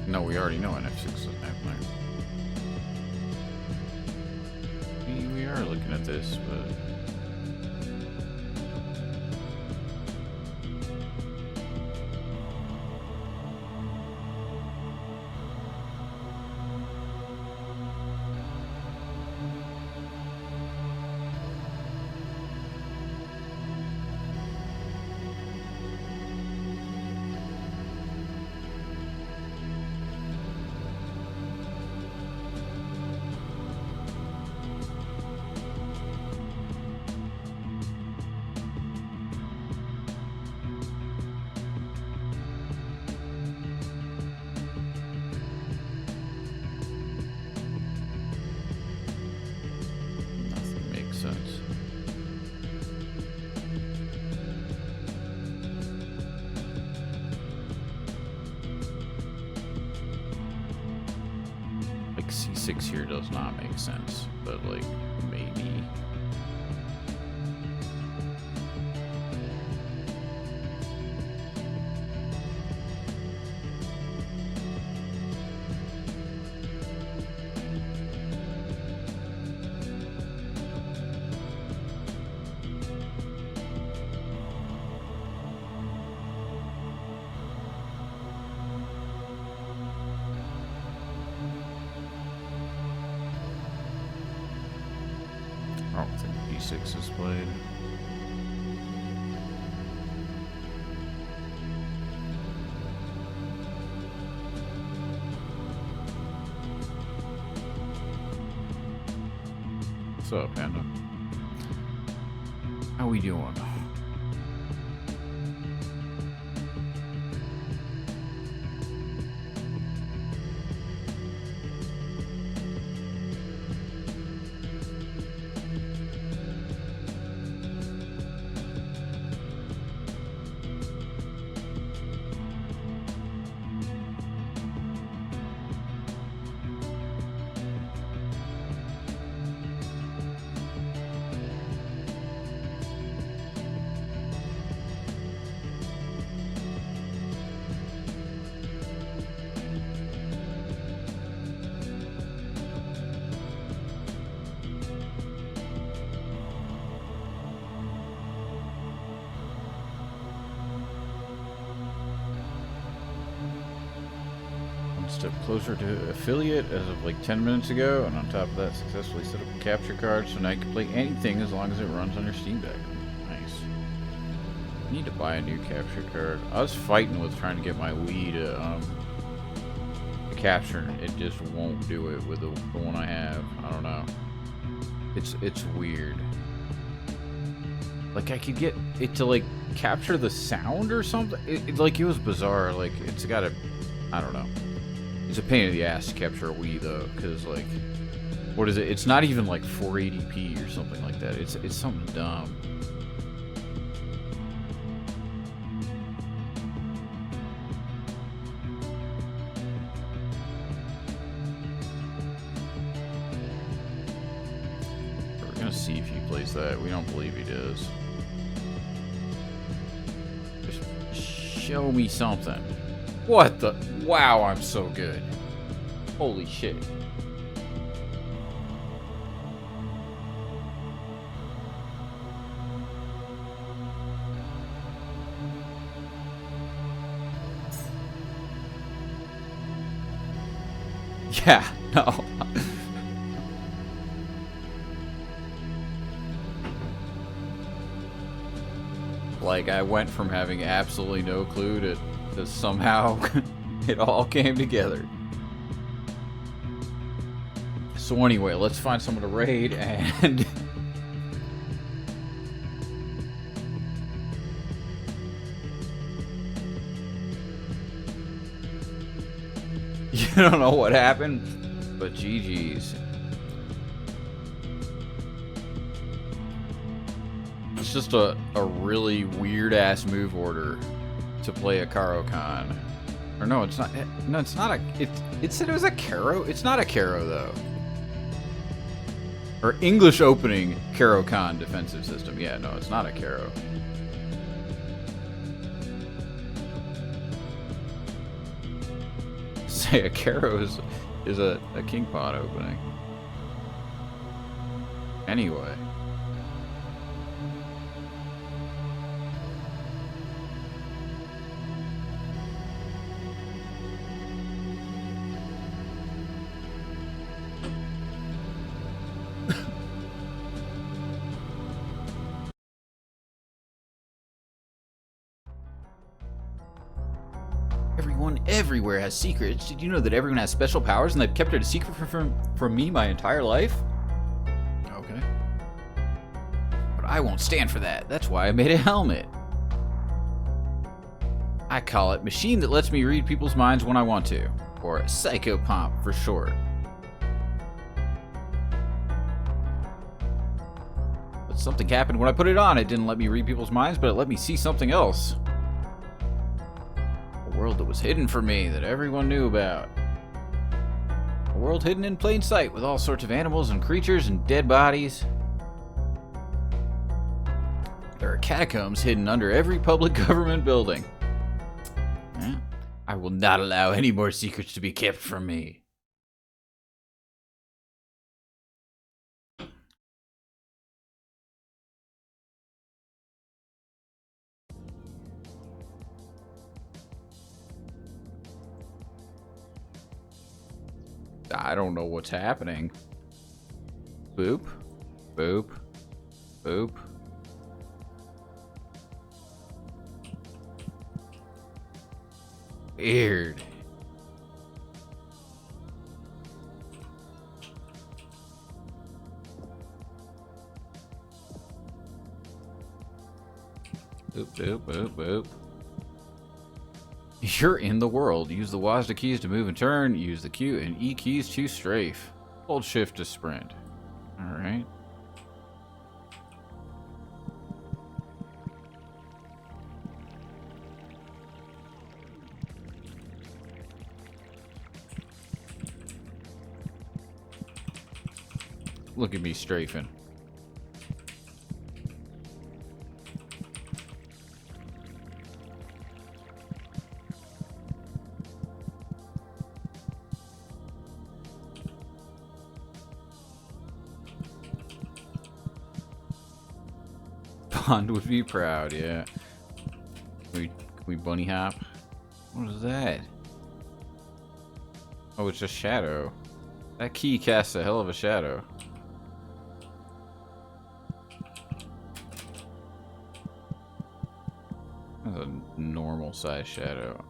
No, we already know an F6 doesn't have flares. We are looking at this, but... Nothing makes sense. Like C6 here does not make sense, but like maybe. I don't think B6 is played. What's up, Panda? How we doing? Step closer to affiliate as of like 10 minutes ago, and on top of that, successfully set up a capture card, so now you can play anything as long as it runs on your Steam Deck. Nice. I need to buy a new capture card. I was fighting with trying to get my Wii to capture, and it just won't do it with the one I have. I don't know. It's weird. Like I could get it to like capture the sound or something. It was bizarre. Like it's got a, I don't know. It's a pain in the ass to capture a Wii though, because like, what is it? It's not even like 480p or something like that. It's something dumb. We're gonna see if he plays that. We don't believe he does. Just show me something. What the? Wow, I'm so good. Holy shit. Yeah, no. Like, I went from having absolutely no clue to somehow it all came together. So anyway, let's find someone to raid and... You don't know what happened, but GG's. It's just a really weird-ass move order to play a Karo-Kan. Or no, it's not. No, it's not a. It said it was a Karo. It's not a Karo though. Or English opening Karo-Kan defensive system. Yeah, no, it's not a Karo. a Caro is a king pot opening. Anyway. Everyone everywhere has secrets. Did you know that everyone has special powers and they've kept it a secret from me my entire life? Okay. But I won't stand for that. That's why I made a helmet. I call it Machine That Lets Me Read People's Minds When I Want to, or Psychopomp for short. But something happened when I put it on. It didn't let me read people's minds, but it let me see something else. A world that was hidden from me, that everyone knew about. A world hidden in plain sight with all sorts of animals and creatures and dead bodies. There are catacombs hidden under every public government building. I will not allow any more secrets to be kept from me. I don't know what's happening. Boop. Boop. Boop. Weird. Boop, boop, boop, boop. You're in the world. Use the WASD keys to move and turn. Use the Q and E keys to strafe. Hold shift to sprint. Alright. Look at me strafing. Bond would be proud, yeah. Can we bunny hop? What is that? Oh, it's just shadow. That key casts a hell of a shadow. That's a normal size shadow.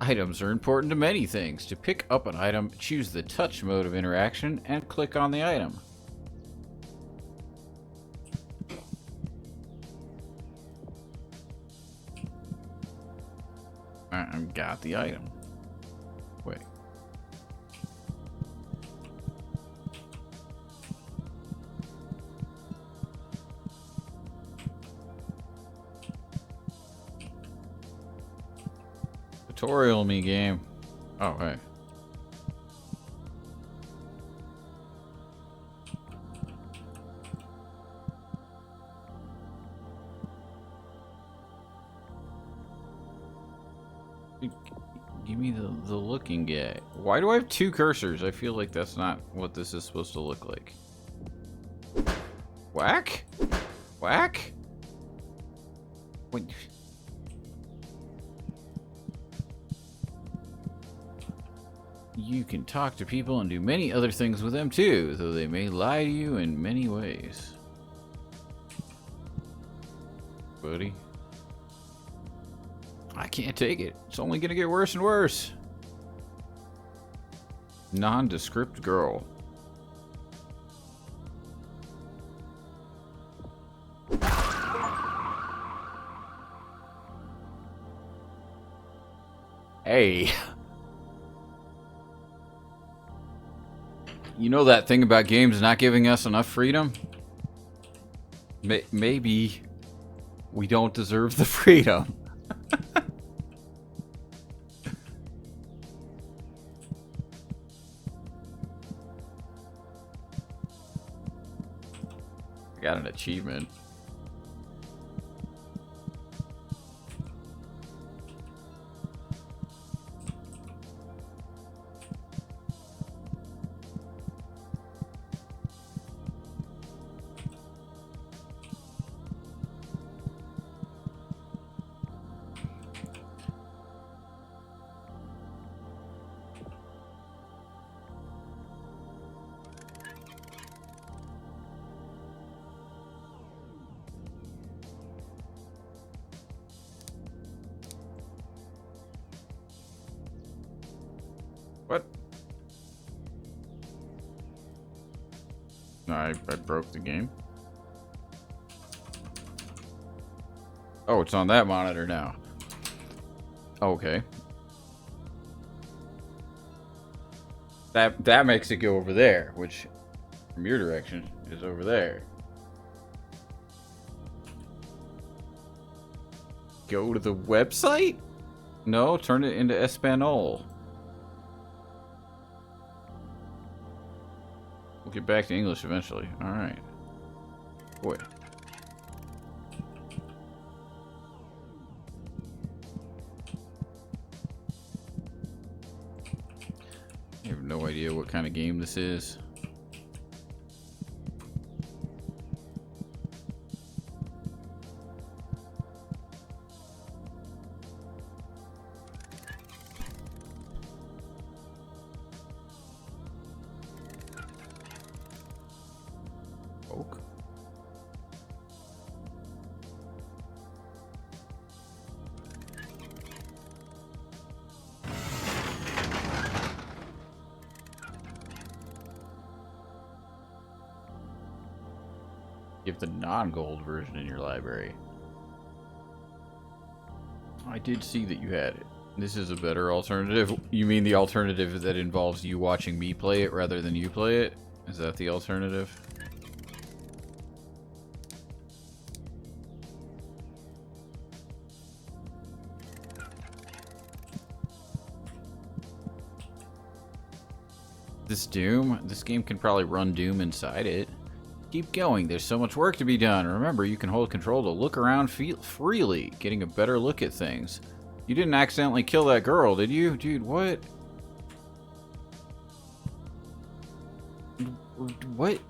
Items are important to many things. To pick up an item, choose the touch mode of interaction and click on the item. I've got the item. Wait. Tutorial me game. Oh, hey. Give me the looking guy. Why do I have two cursors? I feel like that's not what this is supposed to look like. Whack? Whack? Wait. You can talk to people and do many other things with them too, though they may lie to you in many ways. Buddy. I can't take it. It's only gonna get worse and worse. Nondescript girl. Hey. You know that thing about games not giving us enough freedom? Maybe we don't deserve the freedom. I got an achievement. What? No, I broke the game. Oh, it's on that monitor now. Okay. That makes it go over there, which from your direction is over there. Go to the website? No, turn it into Espanol. We'll get back to English eventually. Alright. Boy. I have no idea what kind of game this is. Oak. You have the non-gold version in your library. I did see that you had it. This is a better alternative. You mean the alternative that involves you watching me play it rather than you play it? Is that the alternative? This Doom? This game can probably run Doom inside it. Keep going, there's so much work to be done. Remember, you can hold control to look around freely, getting a better look at things. You didn't accidentally kill that girl, did you? Dude, what? What?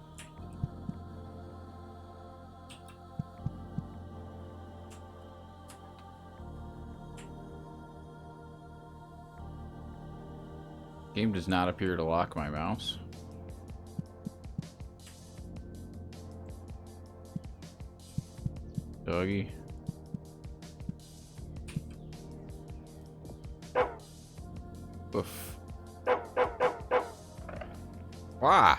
Game does not appear to lock my mouse. Doggy. Oof. Why?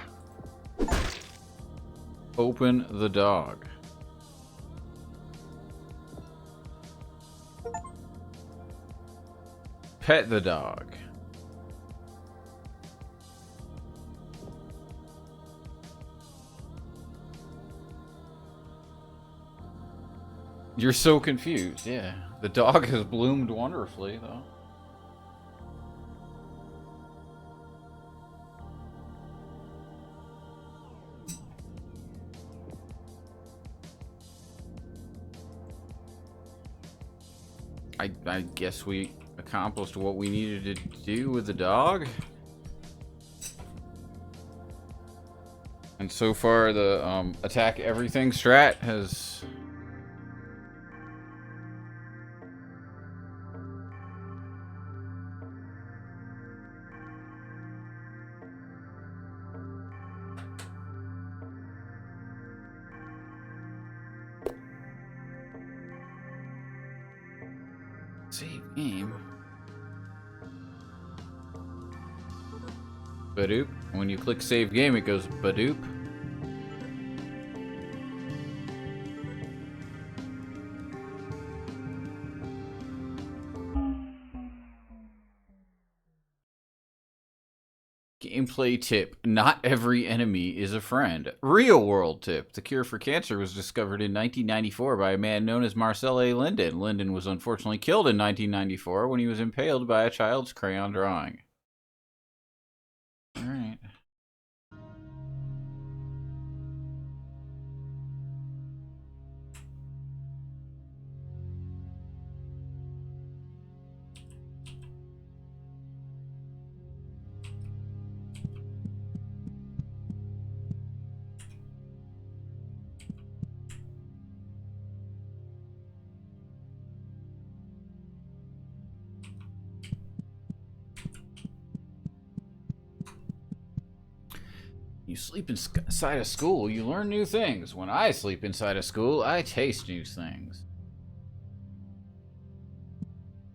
Open the dog. Pet the dog. You're so confused, yeah. The dog has bloomed wonderfully, though. I guess we accomplished what we needed to do with the dog. And so far, the attack everything strat has... Save game. Badoop. When you click save game, it goes badoop. Gameplay tip. Not every enemy is a friend. Real world tip. The cure for cancer was discovered in 1994 by a man known as Marcel A. Linden. Linden was unfortunately killed in 1994 when he was impaled by a child's crayon drawing. Alright. You sleep inside a school, you learn new things. When I sleep inside a school, I taste new things.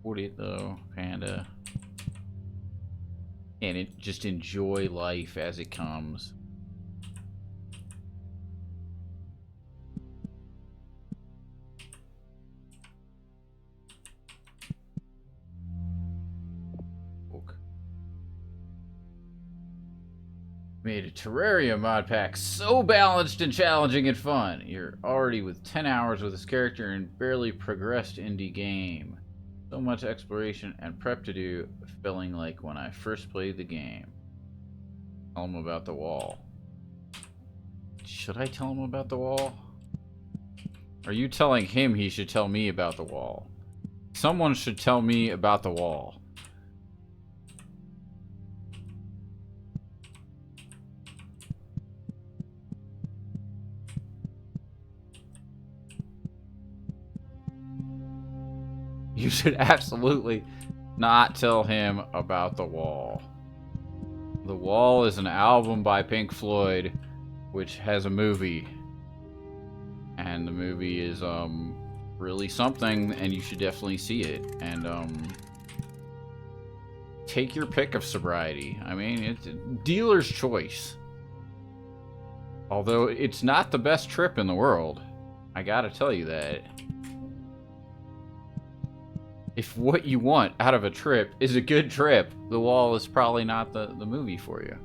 What it though, panda? and just enjoy life as it comes. Made a Terraria mod pack so balanced and challenging and fun. You're already with 10 hours with this character and barely progressed indie game. So much exploration and prep to do, feeling like when I first played the game. Tell him about the wall. Should I tell him about the wall? Are you telling him he should tell me about the wall? Someone should tell me about the wall. You should absolutely not tell him about The Wall. The Wall is an album by Pink Floyd, which has a movie. And the movie is, really something, and you should definitely see it. And, take your pick of sobriety. I mean, it's dealer's choice. Although, it's not the best trip in the world. I gotta tell you that. If what you want out of a trip is a good trip, The Wall is probably not the movie for you.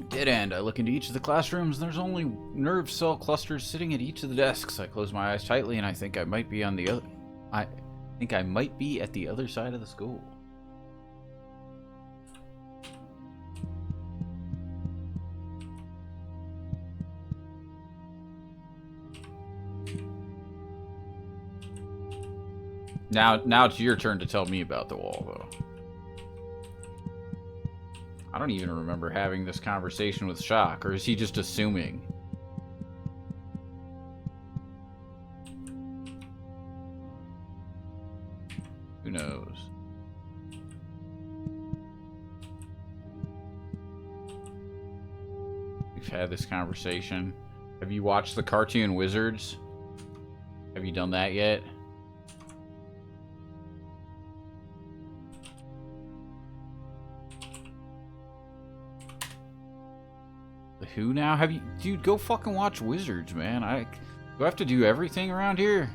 Dead end. I look into each of the classrooms, and there's only nerve cell clusters sitting at each of the desks. I close my eyes tightly, and I think I might be on the other... I think I might be at the other side of the school. Now it's your turn to tell me about the wall, though. I don't even remember having this conversation with Shock, or is he just assuming? Who knows? We've had this conversation. Have you watched the cartoon Wizards? Have you done that yet? Who now? Have you... Dude, go fucking watch Wizards, man. Do I have to do everything around here?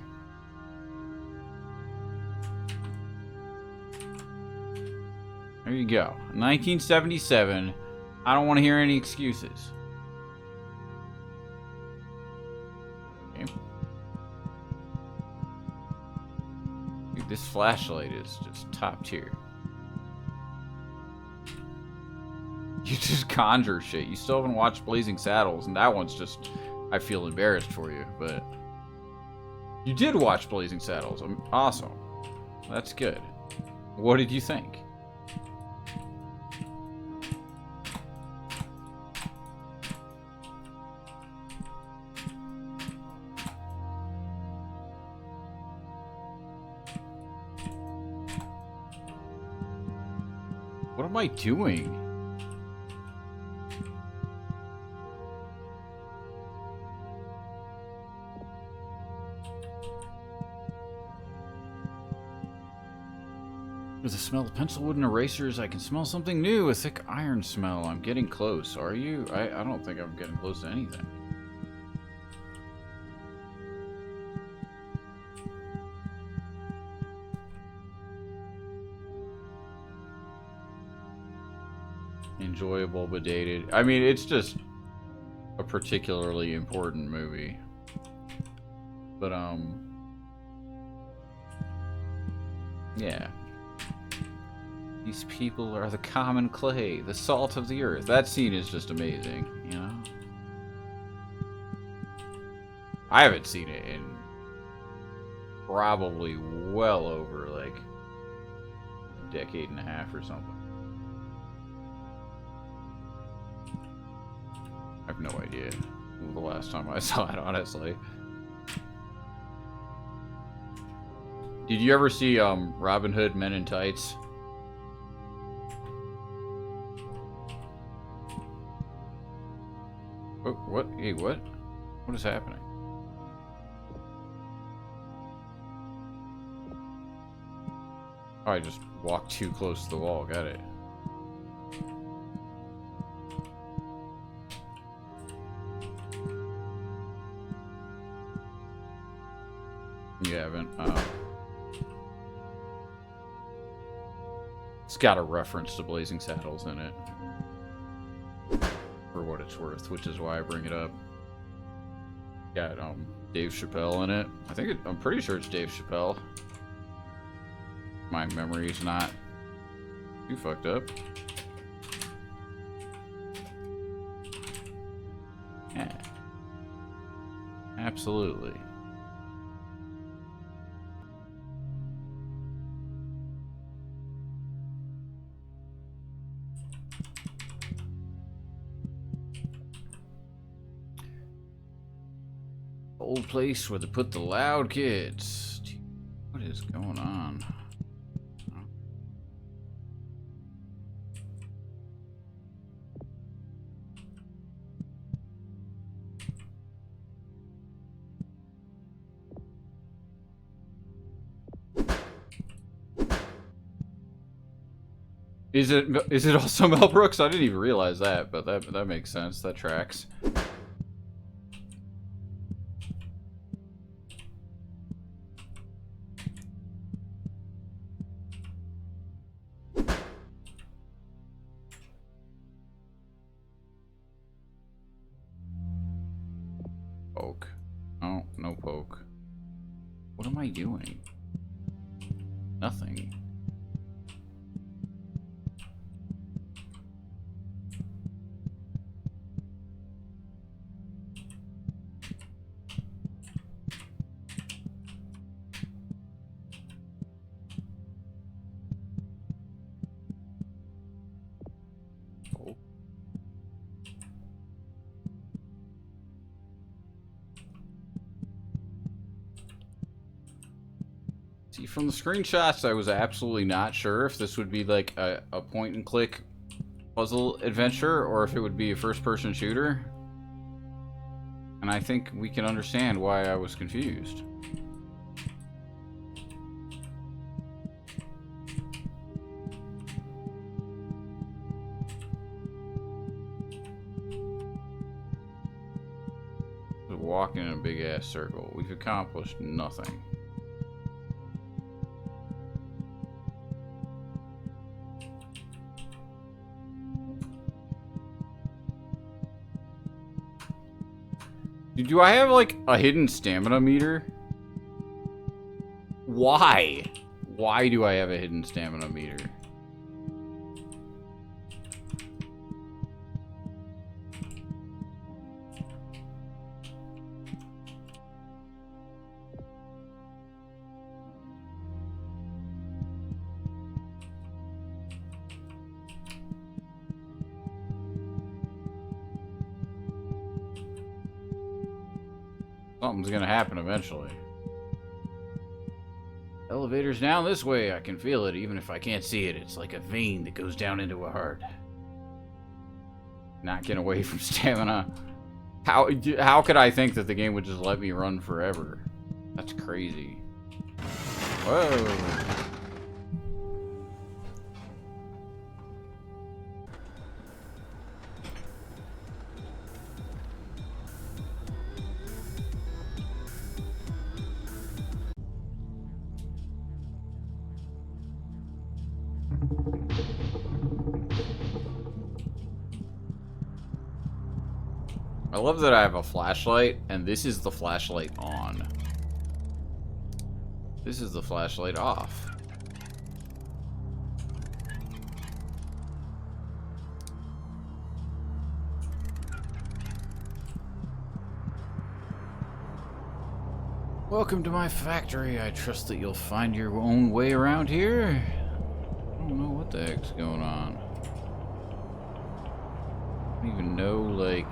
There you go. 1977. I don't want to hear any excuses. Okay. Dude, this flashlight is just top tier. You just conjure shit. You still haven't watched Blazing Saddles, and that one's just... I feel embarrassed for you, but... You did watch Blazing Saddles. Awesome. That's good. What did you think? What am I doing? With the smell of pencil wood and erasers, I can smell something new. A thick iron smell. I'm getting close. Are you? I don't think I'm getting close to anything. Enjoyable but dated. I mean, it's just a particularly important movie. But, yeah. These people are the common clay, the salt of the earth. That scene is just amazing, you know? I haven't seen it in probably well over, like, a decade and a half or something. I have no idea the last time I saw it, honestly. Did you ever see, Robin Hood Men in Tights? Oh, what? Hey, what? What is happening? Oh, I just walked too close to the wall. Got it. You haven't. It's got a reference to Blazing Saddles in it. For what it's worth, which is why I bring it up. Got Dave Chappelle in it. I'm pretty sure it's Dave Chappelle. My memory's not too fucked up. Yeah. Absolutely. Old place where they put the loud kids. What is going on? Is it also Mel Brooks? I didn't even realize that, but that makes sense. That tracks. Poke. Oh, no poke. What am I doing? Nothing. See, from the screenshots, I was absolutely not sure if this would be like a point-and-click puzzle adventure or if it would be a first-person shooter. And I think we can understand why I was confused. We're walking in a big-ass circle. We've accomplished nothing. Do I have, like, a hidden stamina meter? Why? Why do I have a hidden stamina meter? Something's gonna happen eventually. Elevator's down this way. I can feel it, even if I can't see it. It's like a vein that goes down into a heart. Not getting away from stamina. How could I think that the game would just let me run forever? That's crazy. Whoa. I love that I have a flashlight, and this is the flashlight on. This is the flashlight off. Welcome to my factory. I trust that you'll find your own way around here. I don't know what the heck's going on. I don't even know, like,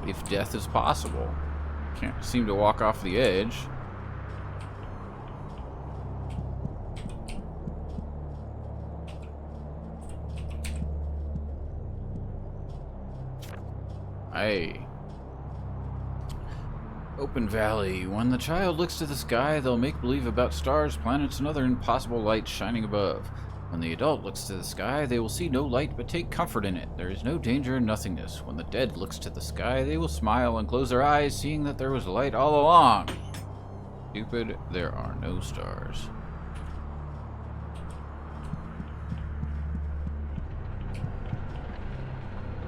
if death is possible. Can't seem to walk off the edge. Hey. Open valley. When the child looks to the sky, they'll make believe about stars, planets, and other impossible lights shining above. When the adult looks to the sky, they will see no light but take comfort in it. There is no danger in nothingness. When the dead looks to the sky, they will smile and close their eyes, seeing that there was light all along. Stupid, there are no stars.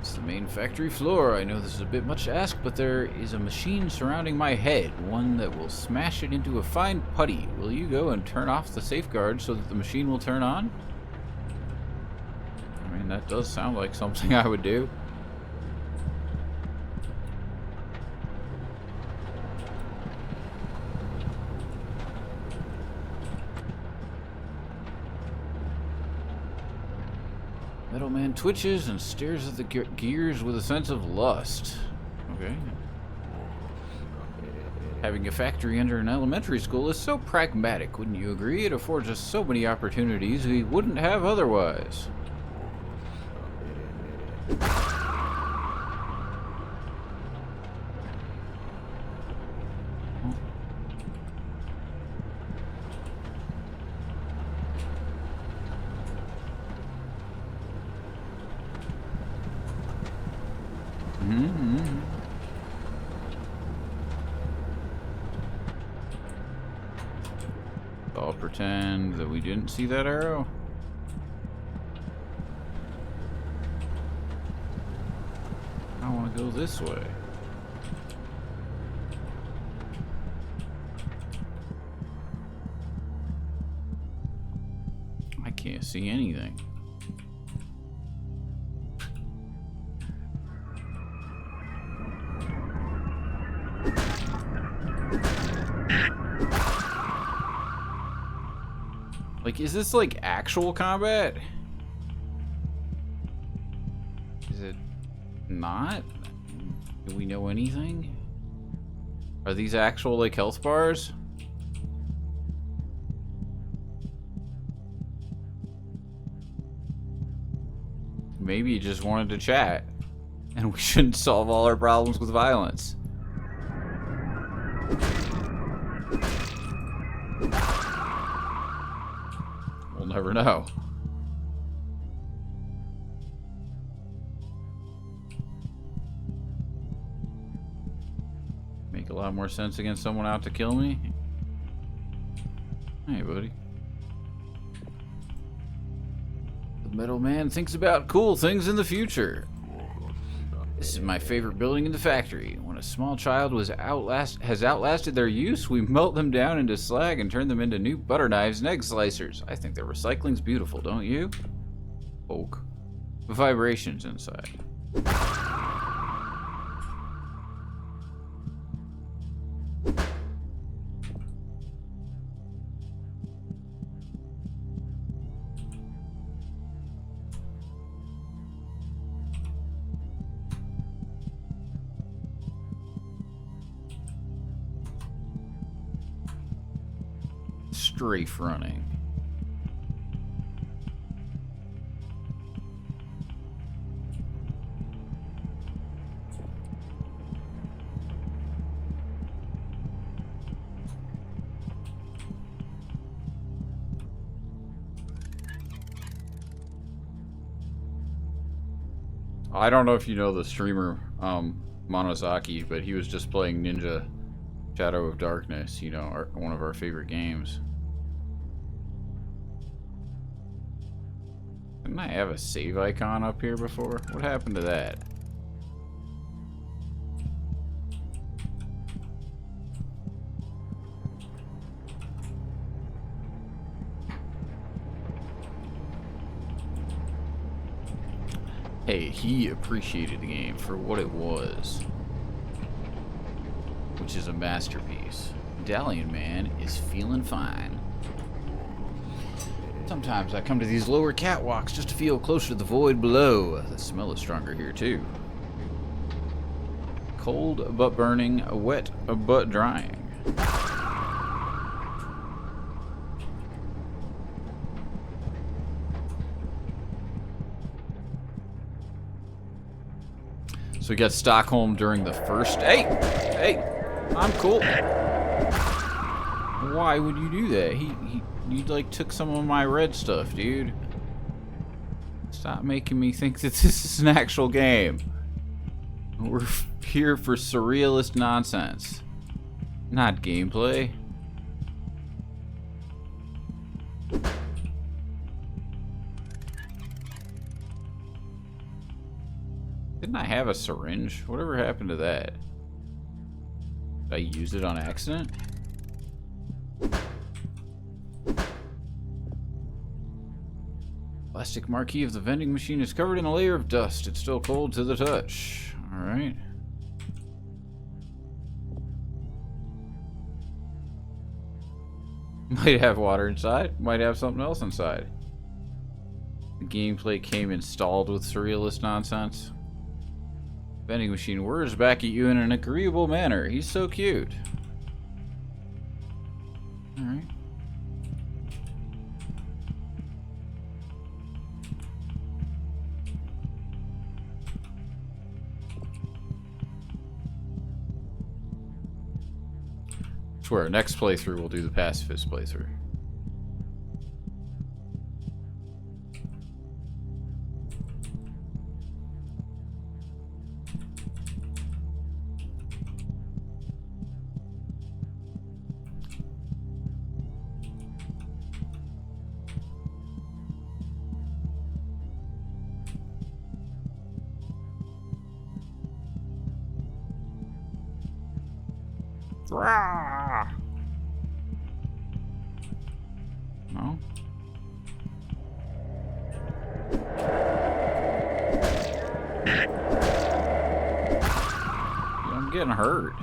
It's the main factory floor. I know this is a bit much to ask, but there is a machine surrounding my head, one that will smash it into a fine putty. Will you go and turn off the safeguard so that the machine will turn on? I mean, that does sound like something I would do. Metal Man twitches and stares at the gears with a sense of lust. Okay. Having a factory under an elementary school is so pragmatic, wouldn't you agree? It affords us so many opportunities we wouldn't have otherwise. I'll pretend that we didn't see that arrow. I want to go this way. I can't see anything. Like, is this like actual combat? Is it not? Do we know anything? Are these actual like health bars? Maybe he just wanted to chat, and we shouldn't solve all our problems with violence. We'll never know. Make a lot more sense against someone out to kill me. Hey, buddy. The Metal Man thinks about cool things in the future. This is my favorite building in the factory. When a small child has outlasted their use, we melt them down into slag and turn them into new butter knives and egg slicers. I think their recycling's beautiful, don't you? Oak. Vibrations inside. Strafe running. I don't know if you know the streamer Monozaki, but he was just playing Ninja Shadow of Darkness, you know, one of our favorite games. Didn't I have a save icon up here before? What happened to that? Hey, he appreciated the game for what it was, which is a masterpiece. Medallion Man is feeling fine. Sometimes I come to these lower catwalks just to feel closer to the void below. The smell is stronger here, too. Cold but burning, wet but drying. So we got Stockholm during the first... Hey! I'm cool. Why would you do that? You like took some of my red stuff, dude. Stop making me think that this is an actual game. We're here for surrealist nonsense, not gameplay. Didn't I have a syringe? Whatever happened to that? Did I use it on accident? Plastic marquee of the vending machine is covered in a layer of dust. It's still cold to the touch. Alright. Might have water inside. Might have something else inside. The gameplay came installed with surrealist nonsense. Vending machine whirs back at you in an agreeable manner. He's so cute. Alright. I swear, next playthrough we'll do the pacifist playthrough. Rah! No? I'm getting hurt.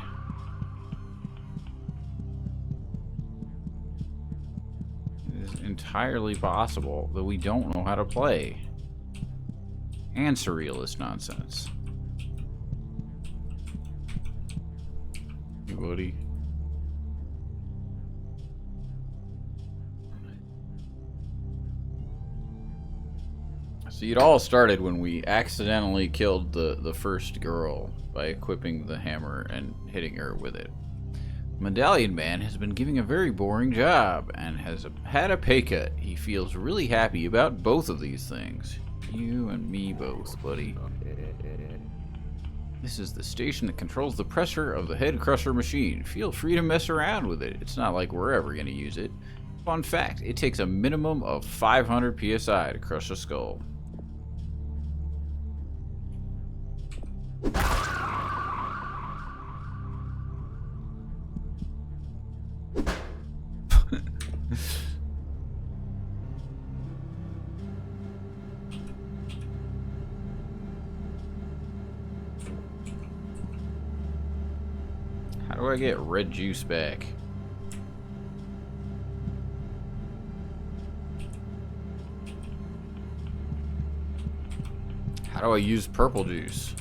It is entirely possible that we don't know how to play. And surrealist nonsense. Hey, buddy. See, it all started when we accidentally killed the first girl by equipping the hammer and hitting her with it. Medallion Man has been giving a very boring job and has had a pay cut. He feels really happy about both of these things. You and me both, buddy. This is the station that controls the pressure of the head crusher machine. Feel free to mess around with it. It's not like we're ever going to use it. Fun fact, it takes a minimum of 500 psi to crush a skull. How do I get red juice back? How do I use purple juice?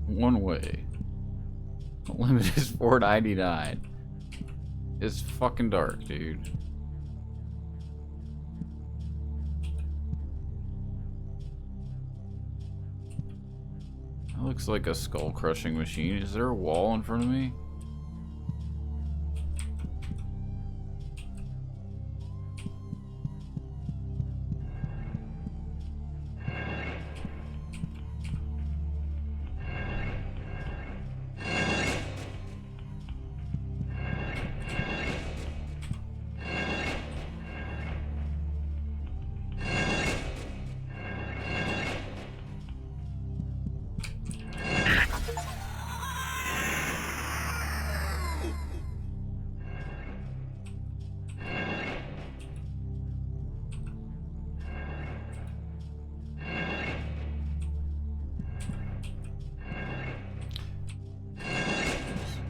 One way. The limit is $4.99. It's fucking dark, dude. That looks like a skull crushing machine. Is there a wall in front of me?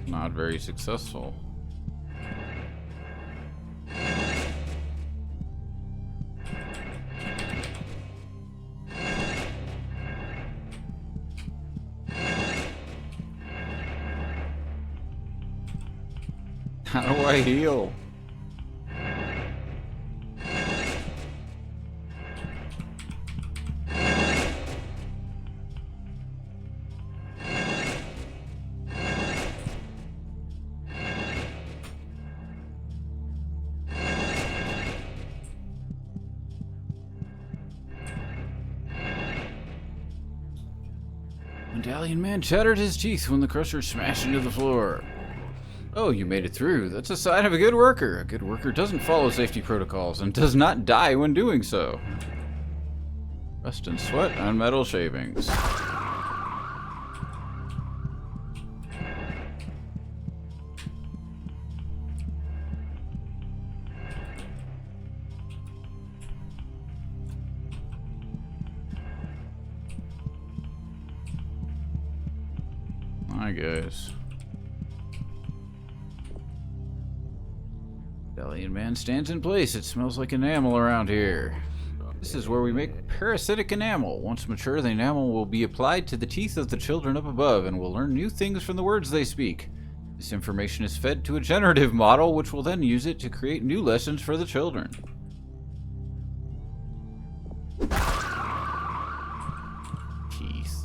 Not very successful. How do I heal? Medallion Man chattered his teeth when the crusher smashed into the floor. Oh, you made it through. That's a sign of a good worker. A good worker doesn't follow safety protocols and does not die when doing so. Rust and sweat on metal shavings. Hi, guys. Medallion Man stands in place. It smells like enamel around here. This is where we make parasitic enamel. Once mature, the enamel will be applied to the teeth of the children up above and will learn new things from the words they speak. This information is fed to a generative model, which will then use it to create new lessons for the children. Teeth.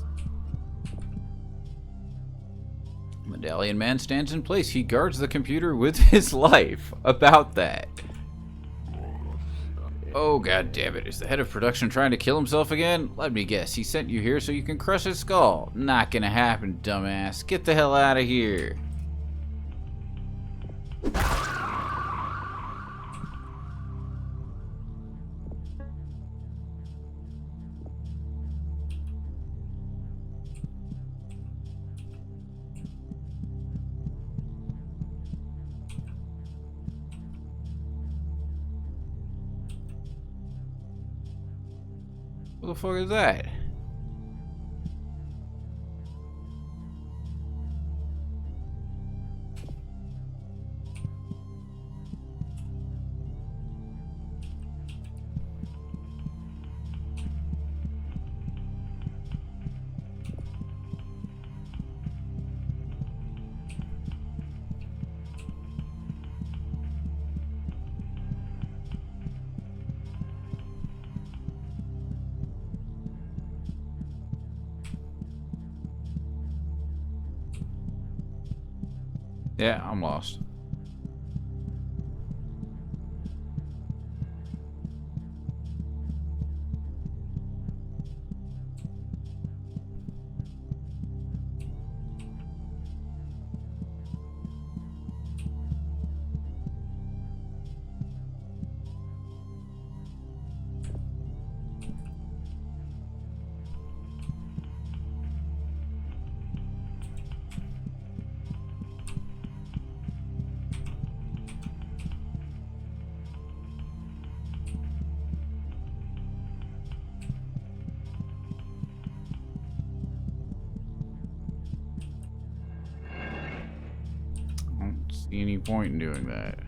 Medallion Man stands in place. He guards the computer with his life. About that. Oh, god damn it. Is the head of production trying to kill himself again? Let me guess. He sent you here so you can crush his skull. Not gonna happen, dumbass. Get the hell out of here. What the fuck is that? Yeah, I'm lost. Any point in doing that?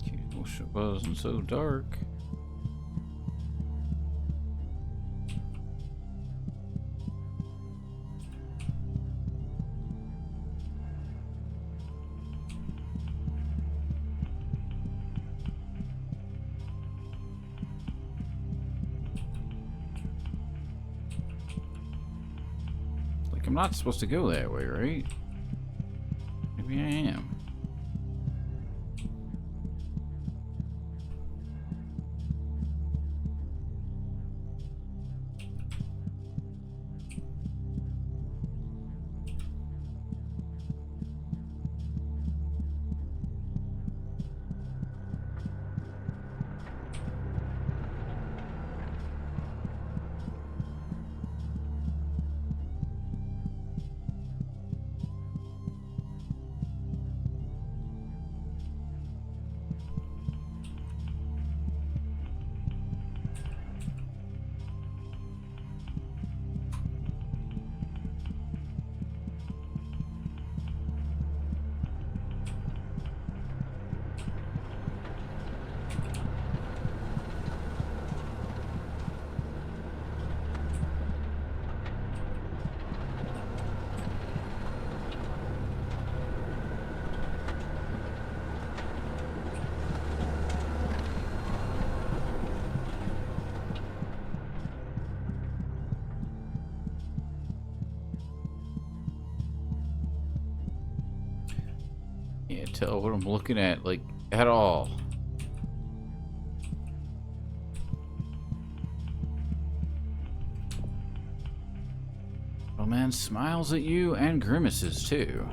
I wish it wasn't so dark. I'm not supposed to go that way, right? Maybe I am. can't tell what I'm looking at, like, at all. Oh man smiles at you and grimaces too.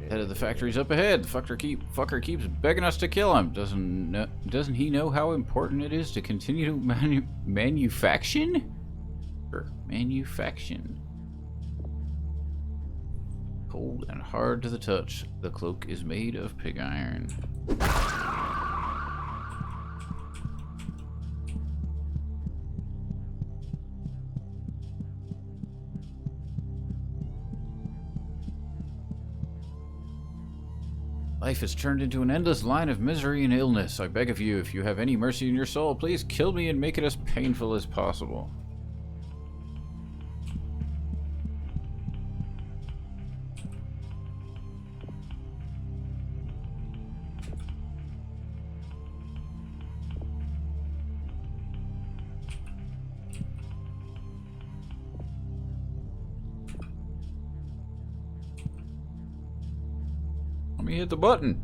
Head of the factory's up ahead. The fucker keeps begging us to kill him. Doesn't he know how important it is to continue to manufacture? Manufacture. Cold and hard to the touch. The cloak is made of pig iron. Life has turned into an endless line of misery and illness. I beg of you, if you have any mercy in your soul, please kill me and make it as painful as possible. Let me hit the button.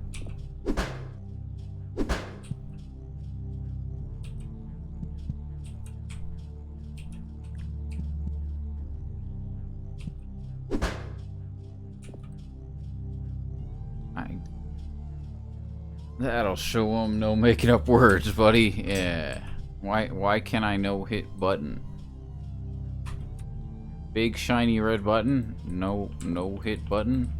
That'll show them no making up words, buddy. Yeah. Why can't I no hit button? Big shiny red button? No hit button?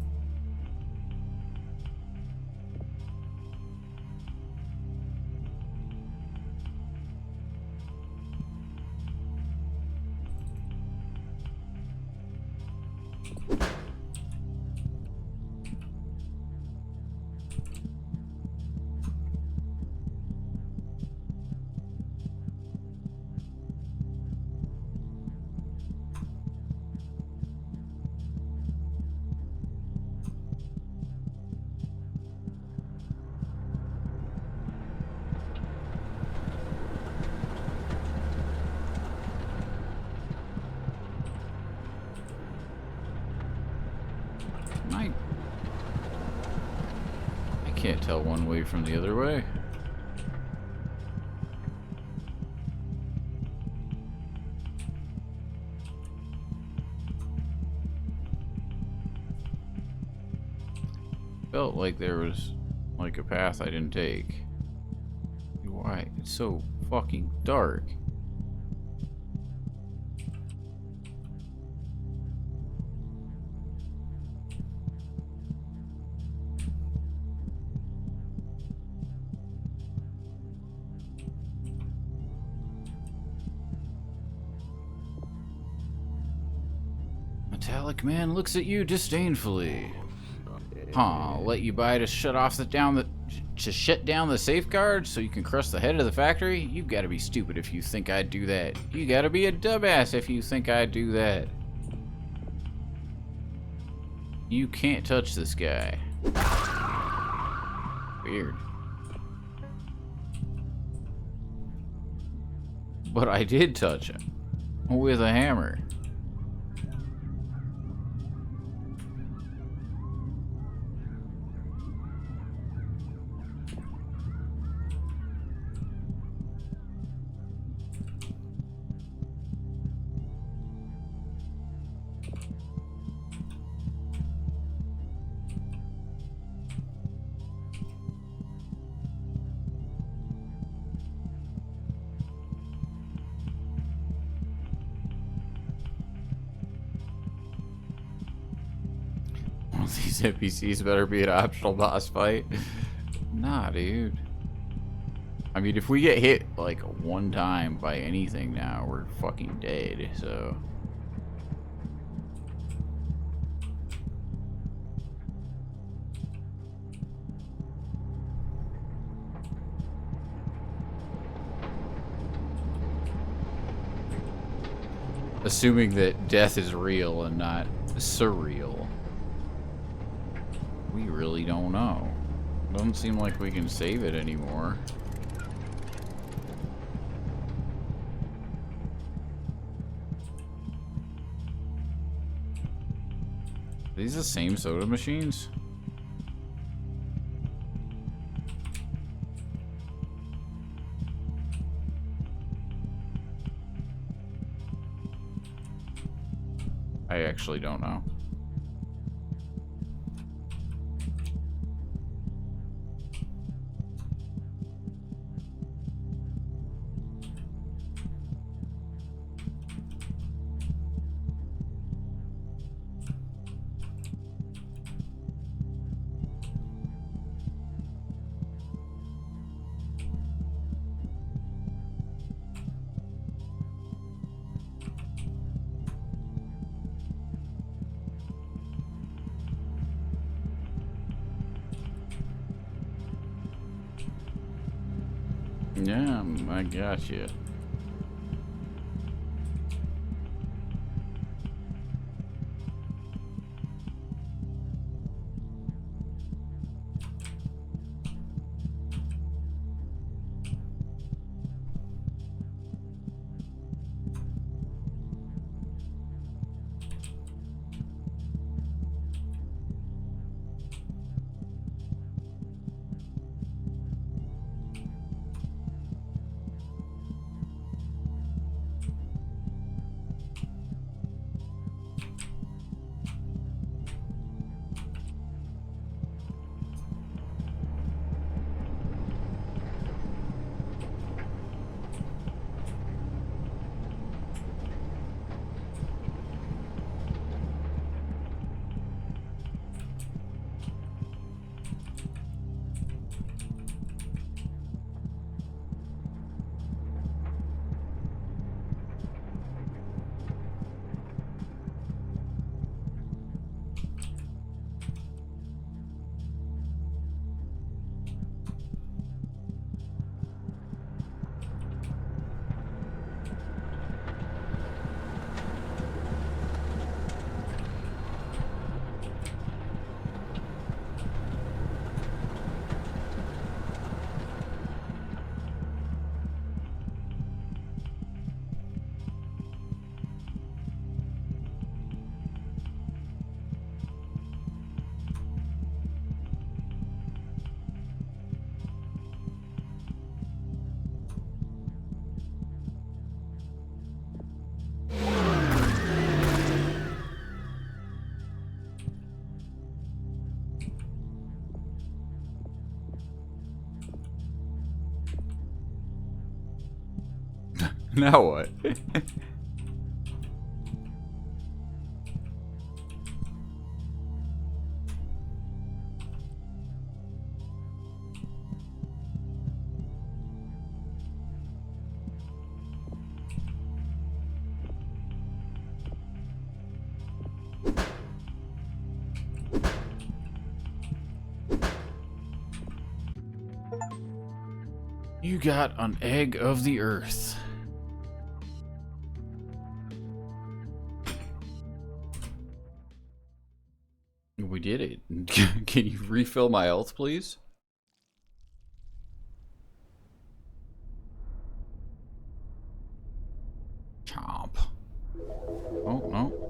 I can't tell one way from the other way. Felt like there was like a path I didn't take. Why? It's so fucking dark. Metallic man looks at you disdainfully. Huh, let you buy to shut down the safeguard so you can crush the head of the factory? You've got to be stupid if you think I'd do that. You got to be a dumbass if you think I'd do that. You can't touch this guy. Weird. But I did touch him. With a hammer. These NPCs better be an optional boss fight. Nah, dude. I mean, if we get hit like one time by anything now, we're fucking dead, so. Assuming that death is real and not surreal. We really don't know. Doesn't seem like we can save it anymore. Are these the same soda machines? I actually don't know. Yeah, I got you. Now what? You got an egg of the earth. We did it. Can you refill my health, please? Chomp. Oh, no.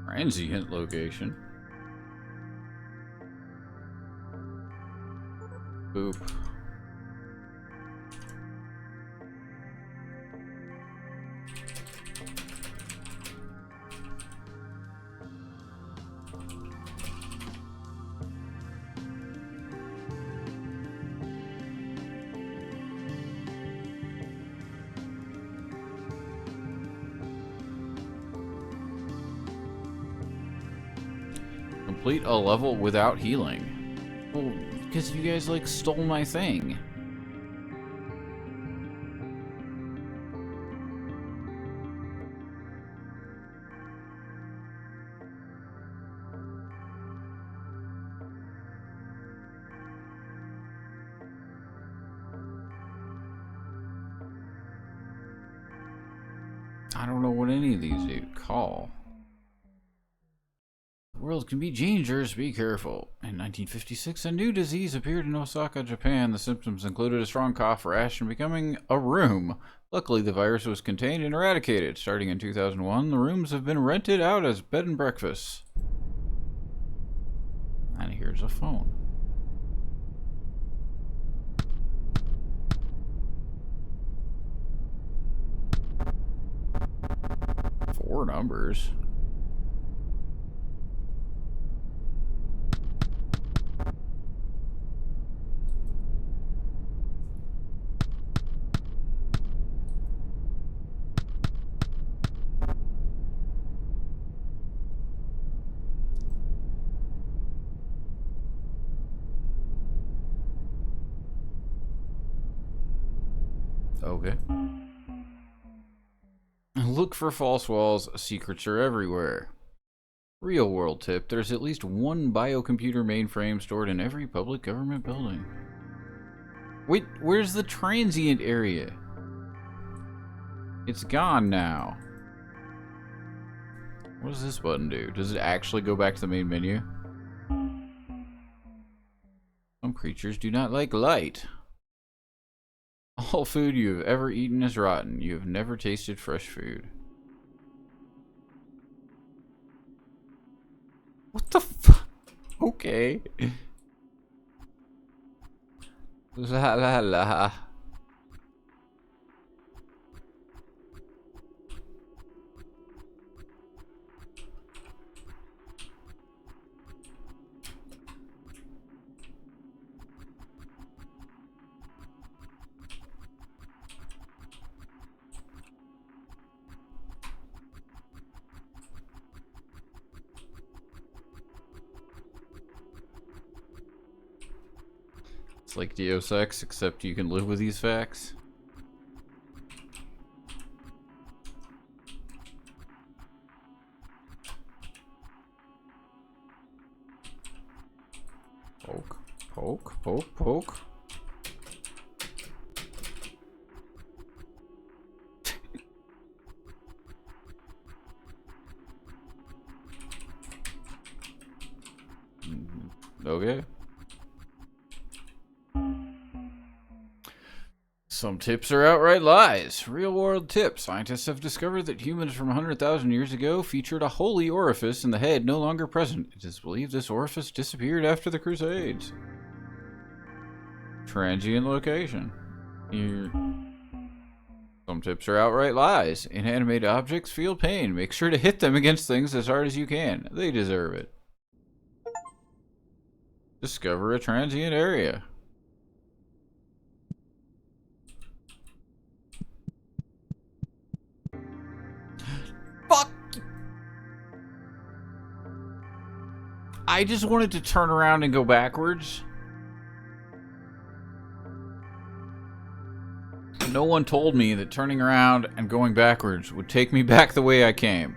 Transient location. Boop. Complete a level without healing. Well, because you guys, like, stole my thing. I don't know what any of these do. Call. Where health can be dangerous. Be careful. In 1956, a new disease appeared in Osaka, Japan. The symptoms included a strong cough, rash, and becoming a room. Luckily, the virus was contained and eradicated. Starting in 2001, the rooms have been rented out as bed and breakfasts. And here's a phone. Four numbers. Okay. Look for false walls. Secrets are everywhere. Real world tip. There's at least one biocomputer mainframe stored in every public government building. Wait, where's the transient area? It's gone now. What does this button do? Does it actually go back to the main menu? Some creatures do not like light. All food you have ever eaten is rotten. You have never tasted fresh food. What the fuck? Okay. La la la. It's like Deus Ex, except you can live with these facts. Poke, poke, poke, poke. Okay. Some tips are outright lies. Real world tips. Scientists have discovered that humans from 100,000 years ago featured a holy orifice in the head no longer present. It is believed this orifice disappeared after the Crusades. Transient location. Some tips are outright lies. Inanimate objects feel pain. Make sure to hit them against things as hard as you can. They deserve it. Discover a transient area. Fuck! I just wanted to turn around and go backwards. No one told me that turning around and going backwards would take me back the way I came.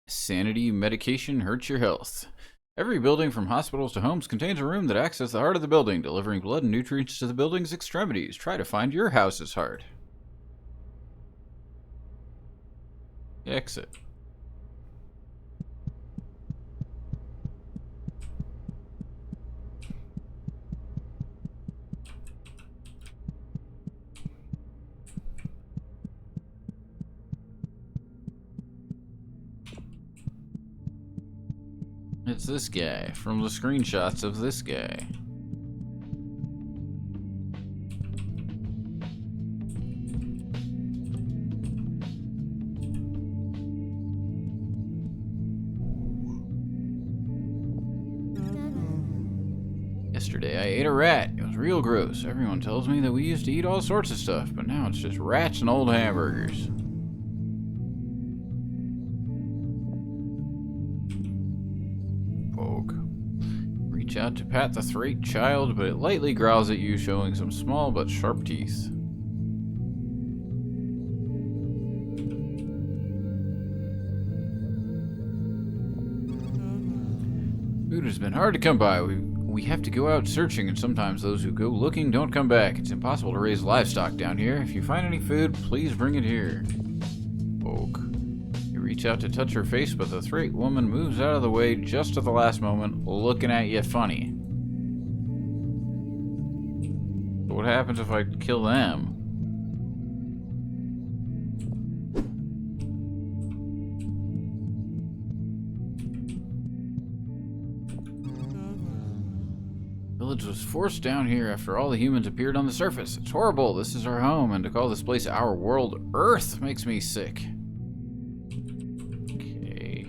Sanity medication hurts your health. Every building from hospitals to homes contains a room that acts as the heart of the building, delivering blood and nutrients to the building's extremities. Try to find your house's heart. Exit. It's this guy from the screenshots of this guy. Yesterday I ate a rat. It was real gross. Everyone tells me that we used to eat all sorts of stuff, but now it's just rats and old hamburgers. Reach out to pat the three child, but it lightly growls at you, showing some small but sharp teeth. Food has been hard to come by. We have to go out searching, and sometimes those who go looking don't come back. It's impossible to raise livestock down here. If you find any food, please bring it here. Oak. You reach out to touch her face, but the three woman moves out of the way just at the last moment, looking at you funny. What happens if I kill them? Village was forced down here after all the humans appeared on the surface. It's horrible. This is our home, and to call this place our world, Earth, makes me sick. Okay.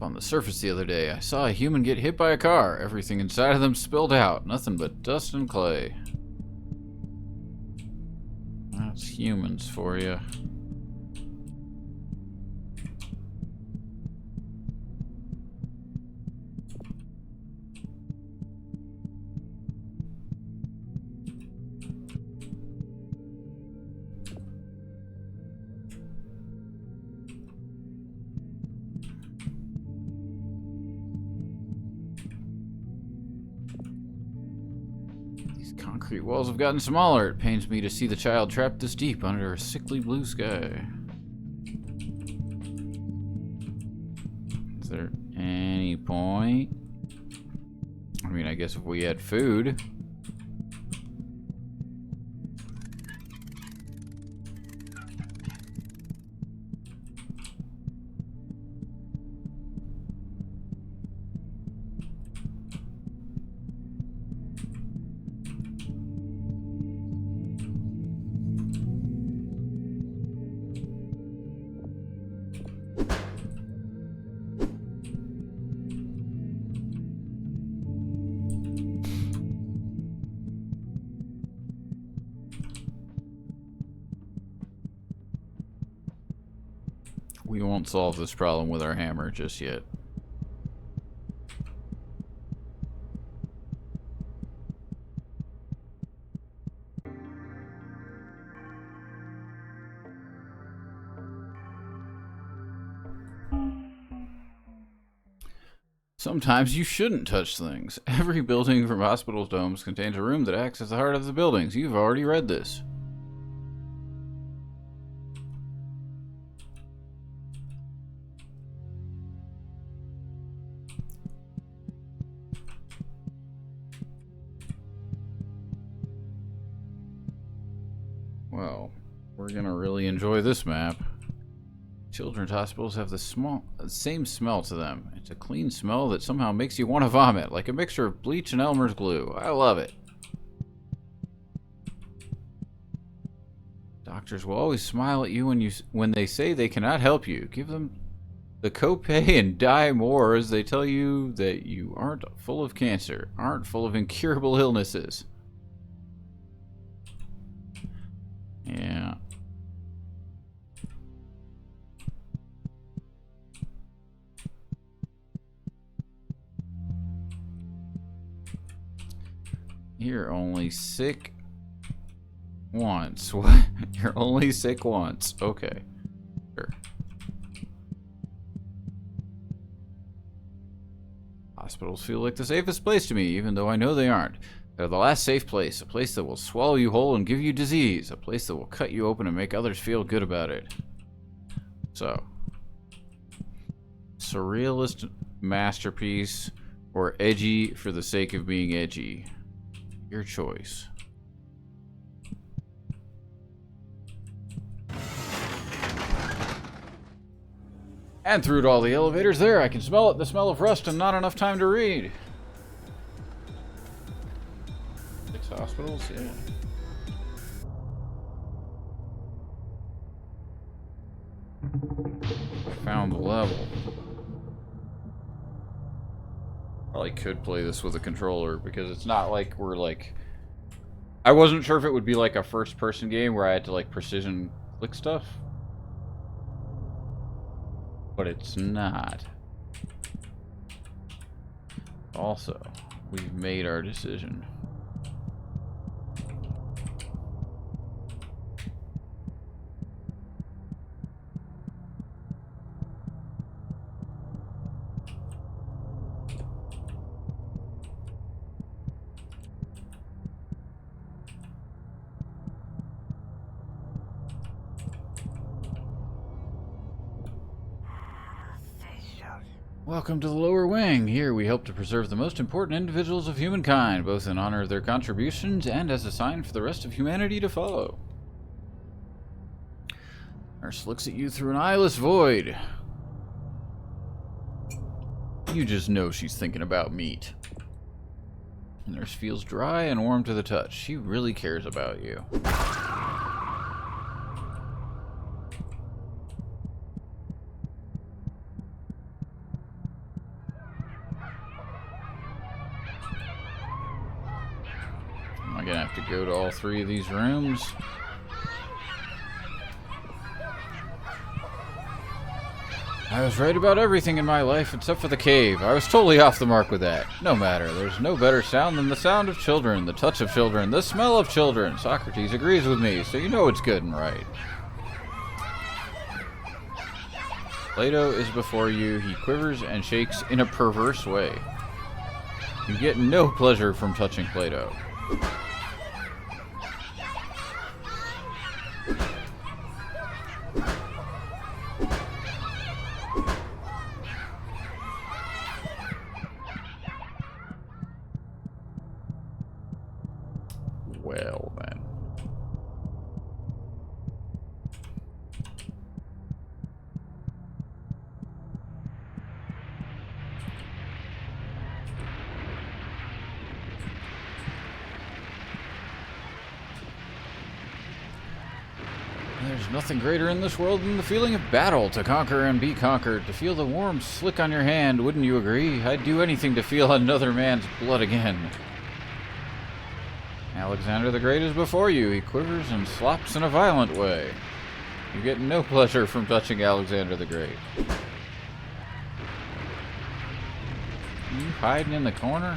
On the surface the other day, I saw a human get hit by a car. Everything inside of them spilled out. Nothing but dust and clay. That's humans for you. Concrete walls have gotten smaller. It pains me to see the child trapped this deep under a sickly blue sky. Is there any point? I mean, I guess if we had food. We won't solve this problem with our hammer just yet. Sometimes you shouldn't touch things. Every building from hospitals' domes contains a room that acts as the heart of the buildings. You've already read this. Well, we're gonna really enjoy this map. Children's hospitals have the same smell to them. It's a clean smell that somehow makes you want to vomit, like a mixture of bleach and Elmer's glue. I love it. Doctors will always smile at you when they say they cannot help you. Give them the copay and die more as they tell you that you aren't full of cancer, aren't full of incurable illnesses. Yeah. You're only sick once. What? You're only sick once. Okay. Sure. Hospitals feel like the safest place to me, even though I know they aren't. They're the last safe place, a place that will swallow you whole and give you disease, a place that will cut you open and make others feel good about it. So, surrealist masterpiece or edgy for the sake of being edgy. Your choice. And through all the elevators there, I can smell it, the smell of rust and not enough time to read. 6 hospitals, yeah. I found the level. Probably could play this with a controller because it's not like we're like I wasn't sure if it would be like a first-person game where I had to like precision click stuff. But it's not. Also, we've made our decision. Welcome to the lower wing. Here we hope to preserve the most important individuals of humankind, both in honor of their contributions and as a sign for the rest of humanity to follow. Nurse looks at you through an eyeless void. You just know she's thinking about meat. Nurse feels dry and warm to the touch. She really cares about you. Am I gonna have to go to all three of these rooms? I was right about everything in my life except for the cave. I was totally off the mark with that. No matter, there's no better sound than the sound of children, the touch of children, the smell of children. Socrates agrees with me, so you know it's good and right. Plato is before you. He quivers and shakes in a perverse way. You get no pleasure from touching Plato. Well, then. There's nothing greater in this world than the feeling of battle, to conquer and be conquered, to feel the warm slick on your hand, wouldn't you agree? I'd do anything to feel another man's blood again. Alexander the Great is before you. He quivers and slops in a violent way. You get no pleasure from touching Alexander the Great. You hiding in the corner?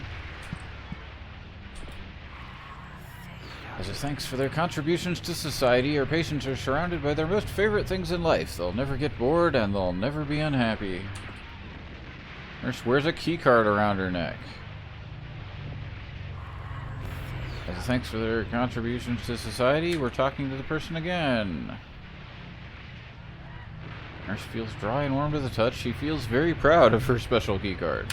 As a thanks for their contributions to society, our patients are surrounded by their most favorite things in life. They'll never get bored and they'll never be unhappy. Nurse wears a key card around her neck. As a thanks for their contributions to society, we're talking to the person again. Nurse feels dry and warm to the touch. She feels very proud of her special key card.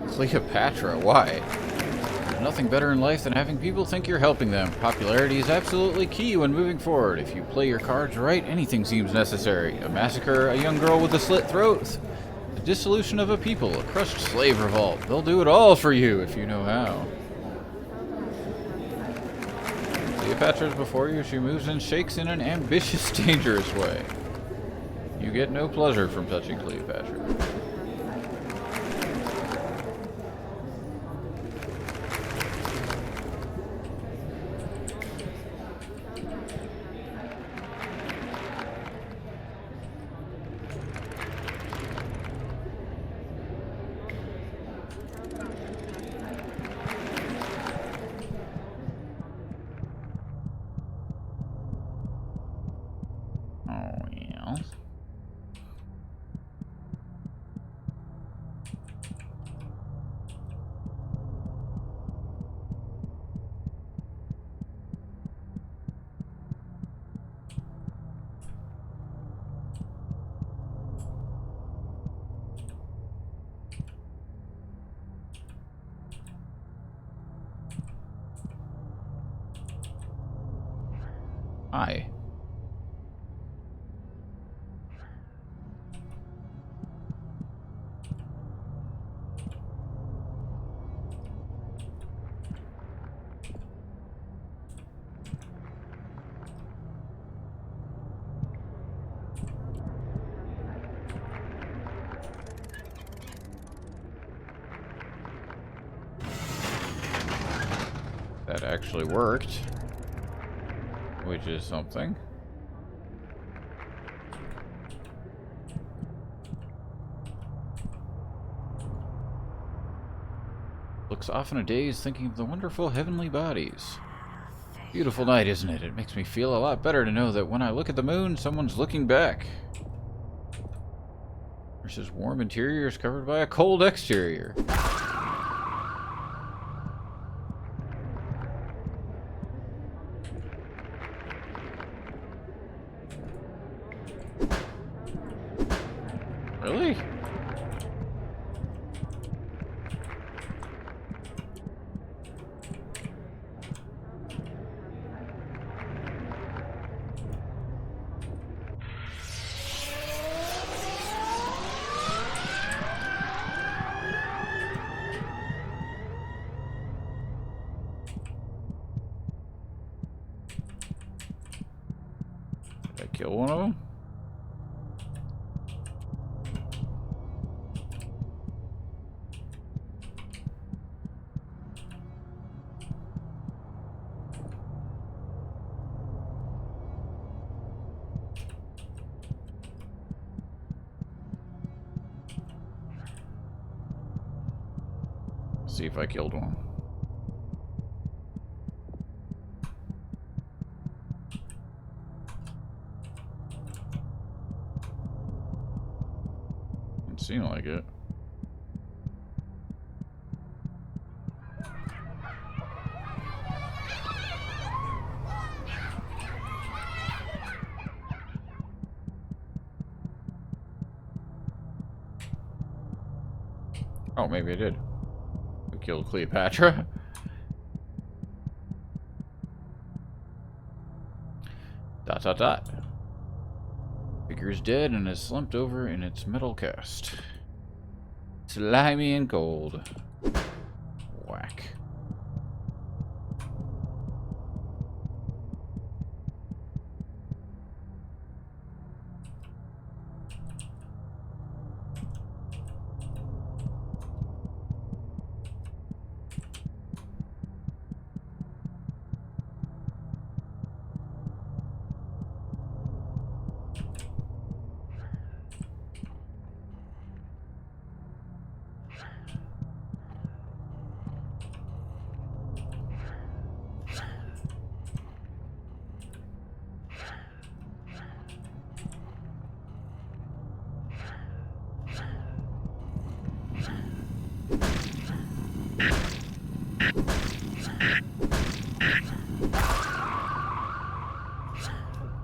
Cleopatra, why? There's nothing better in life than having people think you're helping them. Popularity is absolutely key when moving forward. If you play your cards right, anything seems necessary. A massacre, a young girl with a slit throat, the dissolution of a people, a crushed slave revolt. They'll do it all for you if you know how. Cleopatra's before you. She moves and shakes in an ambitious, dangerous way. You get no pleasure from touching Cleopatra. Hi. That actually worked, which is something. Looks off in a daze thinking of the wonderful heavenly bodies. Beautiful night, isn't it? It makes me feel a lot better to know that when I look at the moon, someone's looking back. Versus warm interiors covered by a cold exterior. Really? Did I kill one of them? See if I killed one. Didn't seem like it. Oh, maybe I did. We killed Cleopatra. Dot dot dot. Figure is dead and is slumped over in its metal cast. Slimy and cold. Whack.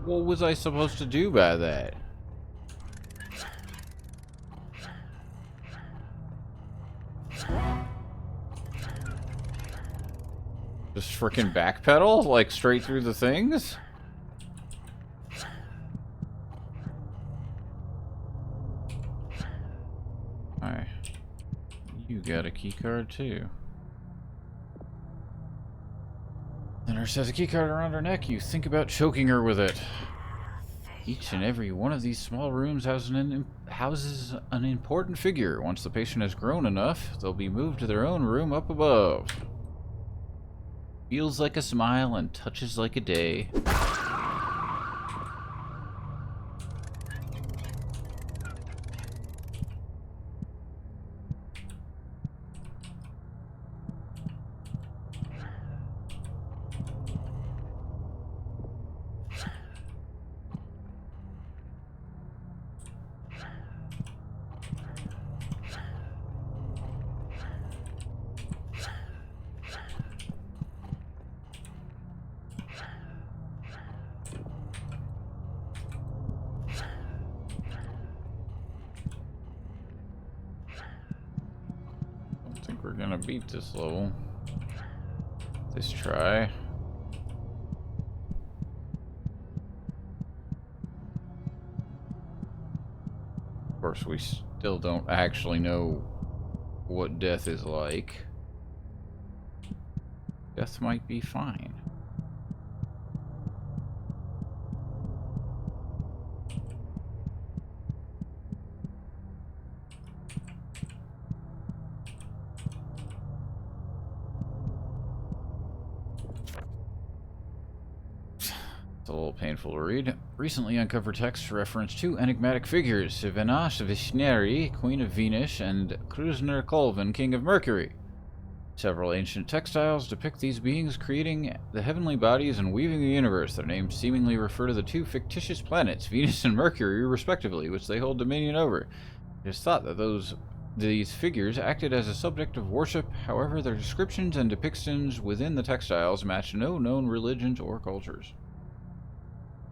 What was I supposed to do by that? Just frickin' backpedal? Like straight through the things? Alright. You got a key card too. The nurse has a key card around her neck. You think about choking her with it. Each and every one of these small rooms houses an important figure. Once the patient has grown enough, they'll be moved to their own room up above. Feels like a smile and touches like a day. We're gonna beat this level. This try. Of course, we still don't actually know what death is like. Death might be fine. It's a little painful to read. Recently uncovered texts reference two enigmatic figures, Venash Vishneri, Queen of Venus, and Kruzner Kolvin, King of Mercury. Several ancient textiles depict these beings creating the heavenly bodies and weaving the universe. Their names seemingly refer to the two fictitious planets, Venus and Mercury, respectively, which they hold dominion over. It is thought that these figures acted as a subject of worship. However, their descriptions and depictions within the textiles match no known religions or cultures.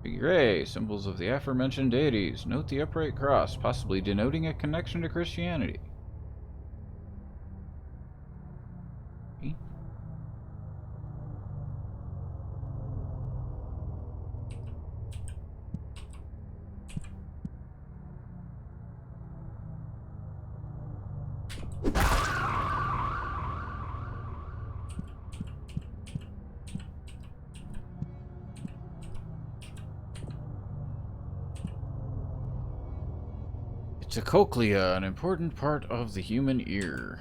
Figure A, symbols of the aforementioned deities. Note the upright cross, possibly denoting a connection to Christianity. It's a cochlea, an important part of the human ear.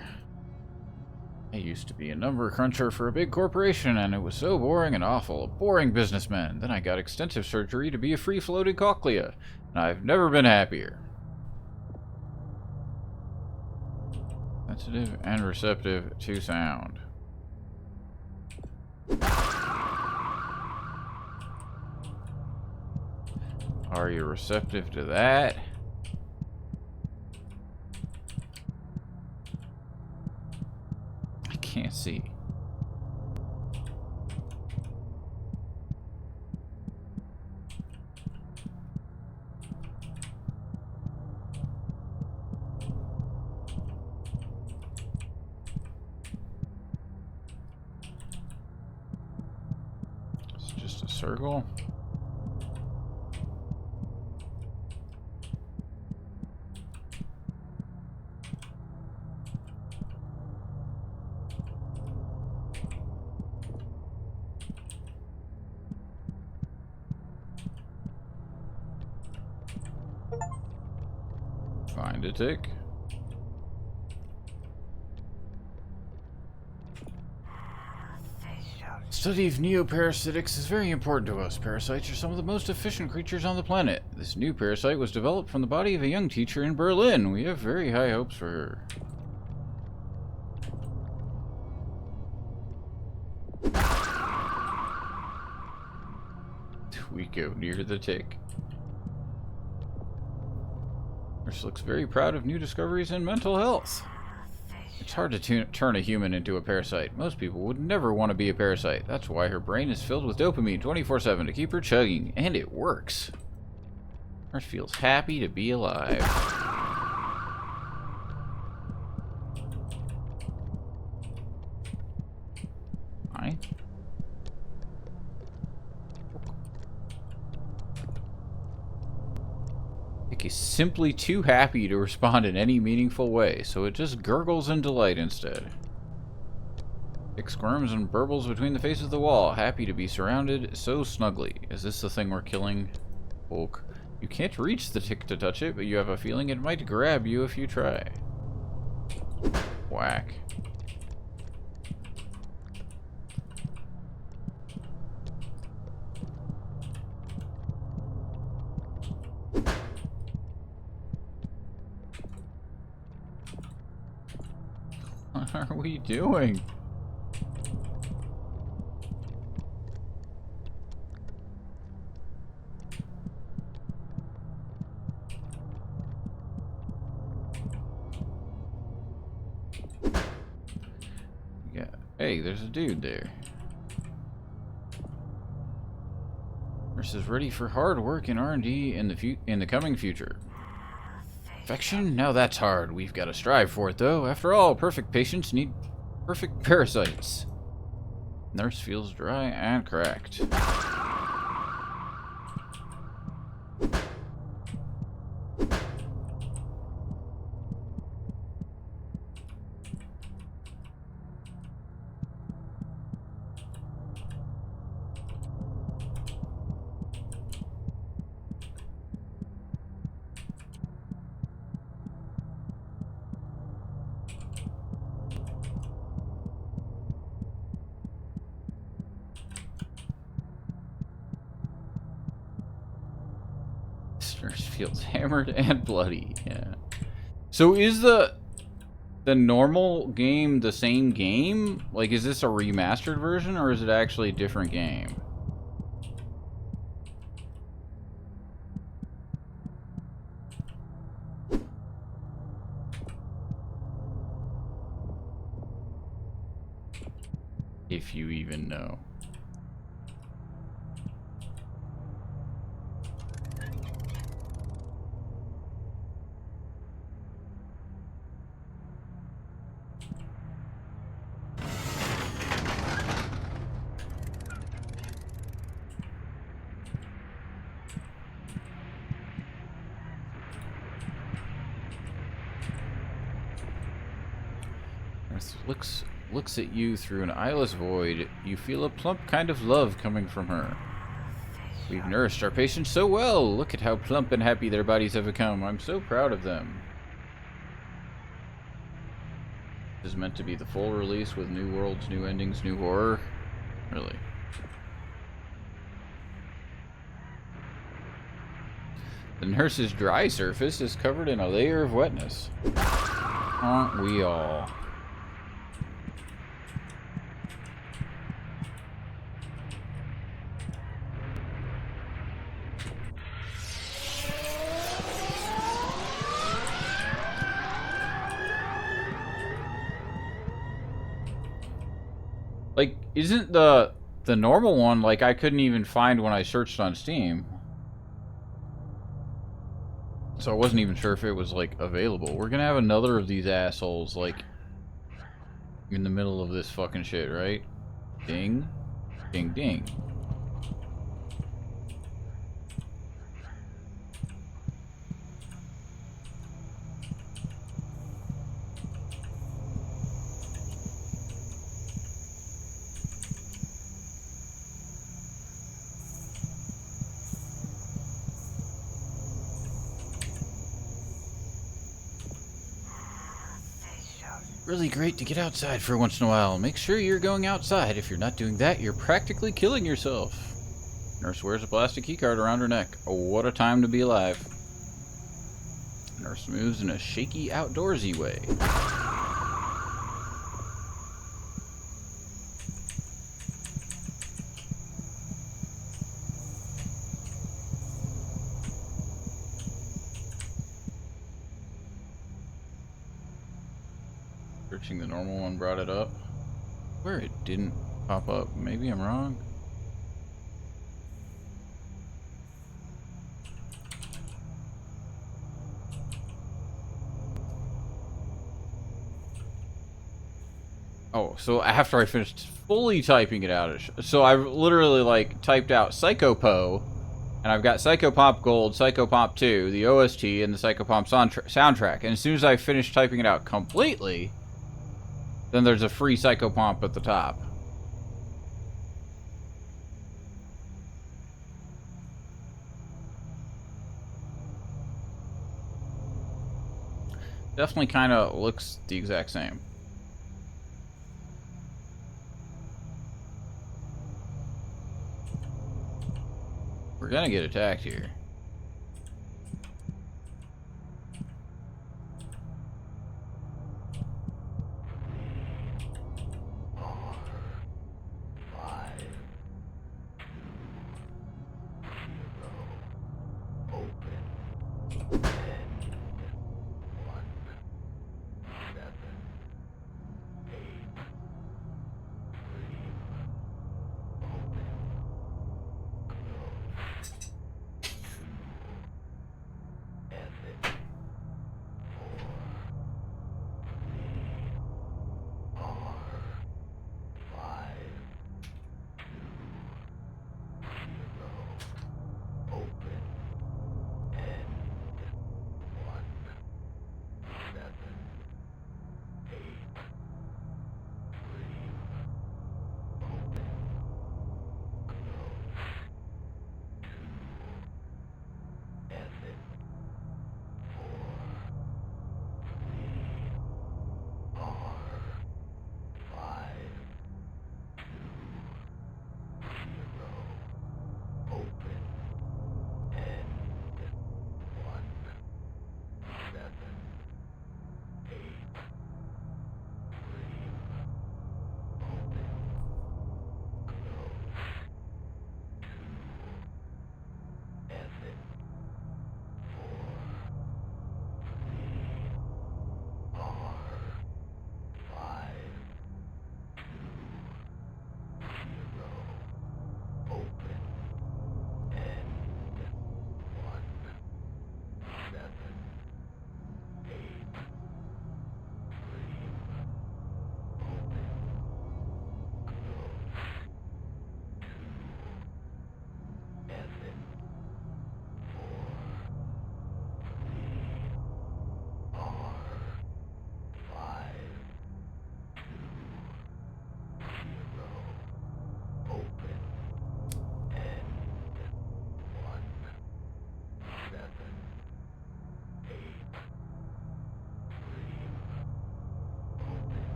I used to be a number cruncher for a big corporation, and it was so boring and awful. A boring businessman. Then I got extensive surgery to be a free-floating cochlea, and I've never been happier. Sensitive and receptive to sound. Are you receptive to that? Can't see. It's just a circle. Find a tick. Study of neoparasitics is very important to us. Parasites are some of the most efficient creatures on the planet. This new parasite was developed from the body of a young teacher in Berlin. We have very high hopes for her. We go near the tick. Nurse looks very proud of new discoveries in mental health. It's hard to turn a human into a parasite. Most people would never want to be a parasite. That's why her brain is filled with dopamine 24/7 to keep her chugging. And it works. Nurse feels happy to be alive. Hi. Is simply too happy to respond in any meaningful way, so it just gurgles in delight instead. It squirms and burbles between the faces of the wall, happy to be surrounded so snugly. Is this the thing we're killing? Hulk. You can't reach the tick to touch it, but you have a feeling it might grab you if you try. Whack. What are we doing? Yeah. Hey, there's a dude there. Nurse is ready for hard work in R&D in the coming future. Perfection? Now that's hard. We've got to strive for it, though. After all, perfect patients need perfect parasites. Nurse feels dry and cracked. Nurse feels hammered and bloody. Yeah. So is the normal game the same game? Like, is this a remastered version, or is it actually a different game? If you even know. Looks at you through an eyeless void. You feel a plump kind of love coming from her. We've nourished our patients so well. Look at how plump and happy their bodies have become. I'm so proud of them. This is meant to be the full release with new worlds, new endings, new horror. Really. The nurse's dry surface is covered in a layer of wetness. Aren't we all? Like, isn't the normal one, like, I couldn't even find when I searched on Steam. So I wasn't even sure if it was, like, available. We're gonna have another of these assholes, like, in the middle of this fucking shit, right? Ding. Ding, ding. Really great to get outside for once in a while. Make sure you're going outside. If you're not doing that, you're practically killing yourself. Nurse wears a plastic keycard around her neck. Oh, what a time to be alive. Nurse moves in a shaky, outdoorsy way. Searching the normal one brought it up. Where it didn't pop up. Maybe I'm wrong. Oh, so after I finished fully typing it out, so I literally like typed out Psychopo, and I've got Psychopomp Gold, Psychopomp 2, the OST, and the Psychopomp soundtrack. And as soon as I finished typing it out completely, then there's a free Psychopomp at the top. Definitely kind of looks the exact same. We're gonna get attacked here.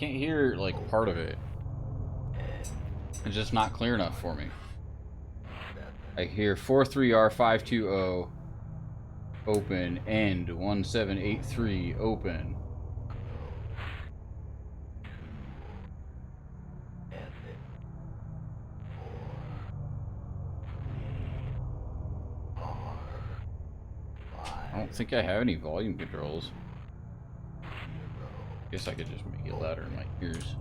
can't hear, like, part of it. It's just not clear enough for me. I hear 43R520 open, end 1783 open. I don't think I have any volume controls. Guess I could just make it louder in my ears.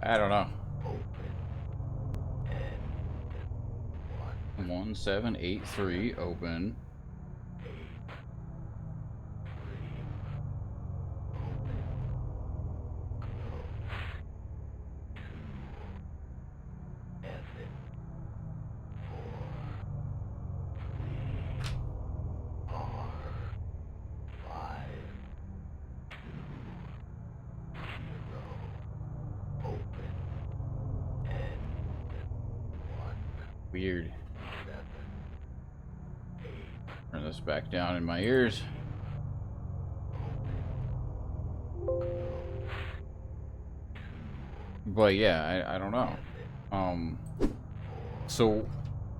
I don't know. 1783 open. Weird. Turn this back down in my ears. But yeah, I don't know. So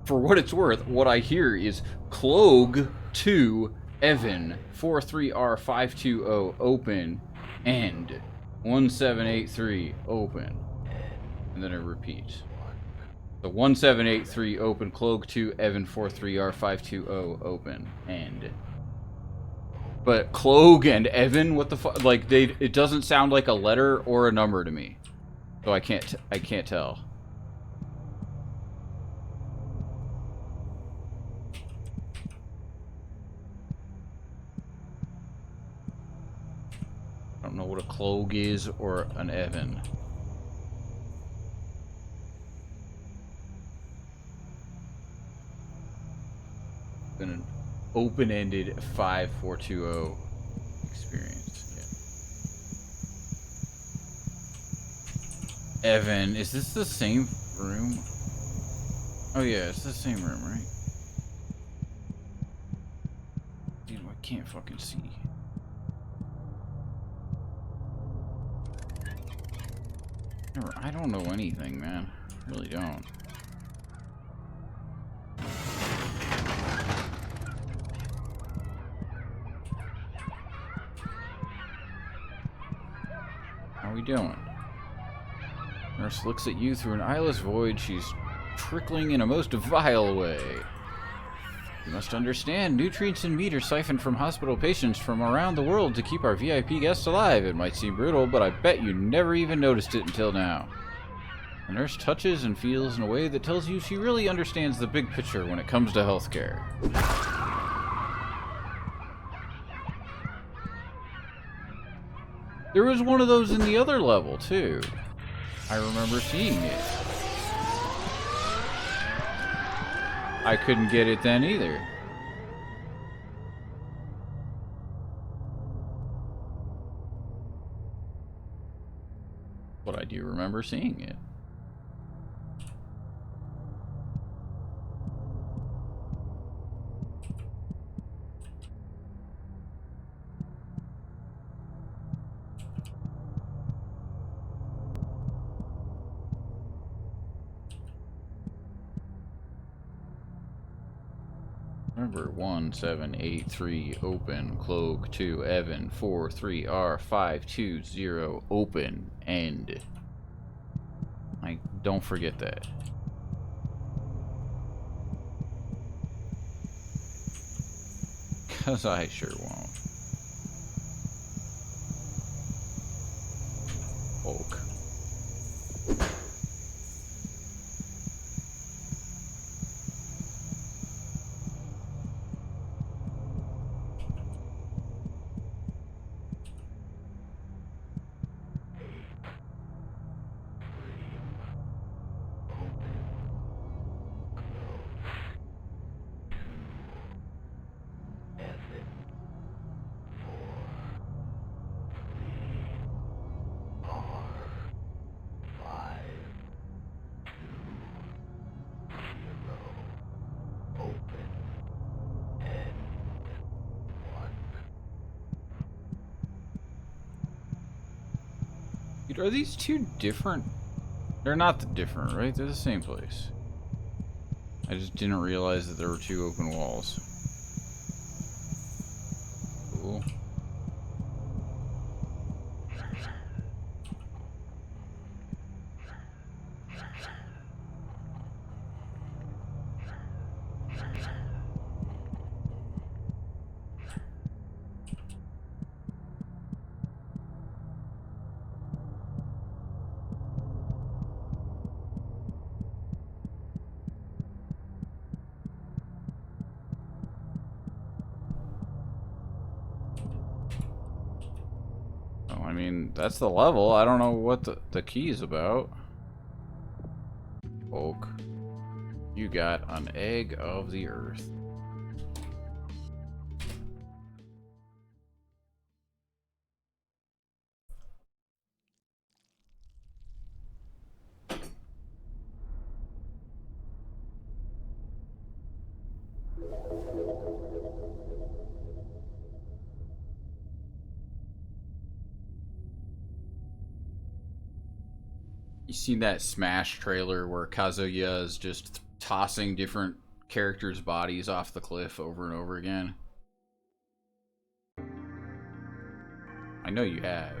for what it's worth, what I hear is Clog 2 Evan 43R520 open, end 1783 open, and then it repeats. So 1783 open, Clog 2 Evan 43R520 open, end. But Clog and Evan, what the fuck? Like it doesn't sound like a letter or a number to me. So I can't tell. I don't know what a Clog is or an Evan. Been an open-ended 5420 experience. Yeah. Evan, is this the same room? Oh yeah, it's the same room, right? Dude, I can't fucking see. I don't know anything, man. I really don't. How are we doing? Nurse looks at you through an eyeless void. She's trickling in a most vile way. You must understand, nutrients and meat are siphoned from hospital patients from around the world to keep our VIP guests alive. It might seem brutal, but I bet you never even noticed it until now. The nurse touches and feels in a way that tells you she really understands the big picture when it comes to healthcare. There was one of those in the other level, too. I remember seeing it. I couldn't get it then either. But I do remember seeing it. Remember 1783 open, Clog 2 Evan 43R520 open, end. Like, don't forget that. 'Cause I sure won't. Oak. Dude, are these two different? They're not that different, right? They're the same place. I just didn't realize that there were two open walls. Cool. Oh, I mean, that's the level. I don't know what the key is about. Oak. You got an egg of the earth. You seen that Smash trailer where Kazuya is just tossing different characters' bodies off the cliff over and over again? I know you have.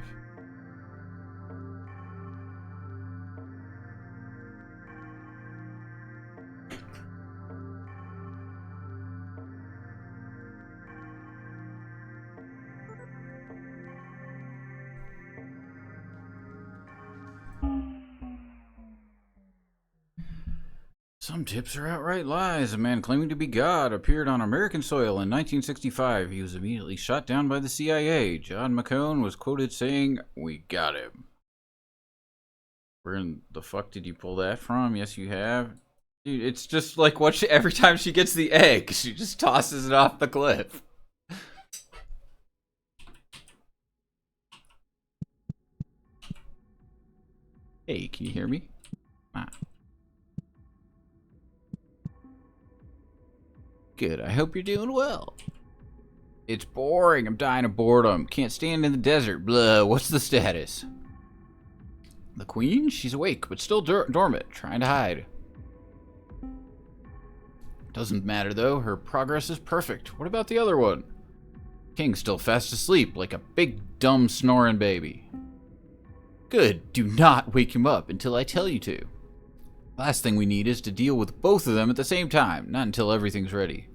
Some tips are outright lies. A man claiming to be God appeared on American soil in 1965. He was immediately shot down by the CIA. John McCone was quoted saying, "We got him." Where in the fuck did you pull that from? Yes, you have. Dude, it's just like every time she gets the egg, she just tosses it off the cliff. Hey, can you hear me? Ah. Good, I hope you're doing well. It's boring, I'm dying of boredom. Can't stand in the desert, blah, what's the status? The queen? She's awake, but still dormant, trying to hide. Doesn't matter though, her progress is perfect. What about the other one? King's still fast asleep, like a big dumb snoring baby. Good, do not wake him up until I tell you to. Last thing we need is to deal with both of them at the same time, not until everything's ready.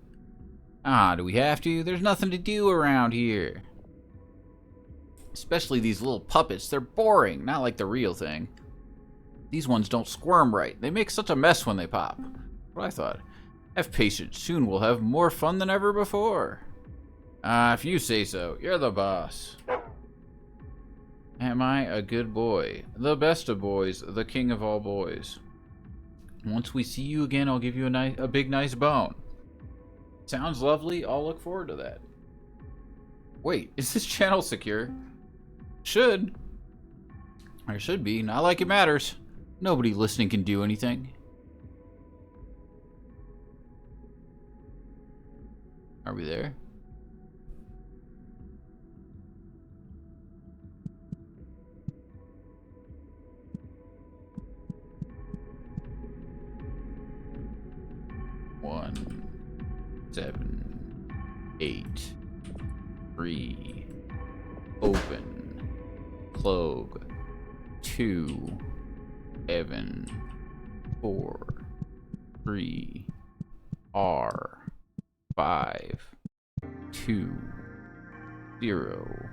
Ah, do we have to? There's nothing to do around here. Especially these little puppets, they're boring, not like the real thing. These ones don't squirm right, they make such a mess when they pop. What I thought. Have patience, soon we'll have more fun than ever before. If you say so, you're the boss. Am I a good boy? The best of boys, the king of all boys. Once we see you again, I'll give you a big nice bone. Sounds lovely, I'll look forward to that. Wait, is this channel secure? Should. Or should be, not like it matters. Nobody listening can do anything. Are we there? One, 7, 8, 3, open, clog, 2, Evan, 4, 3, R, 5, 2 0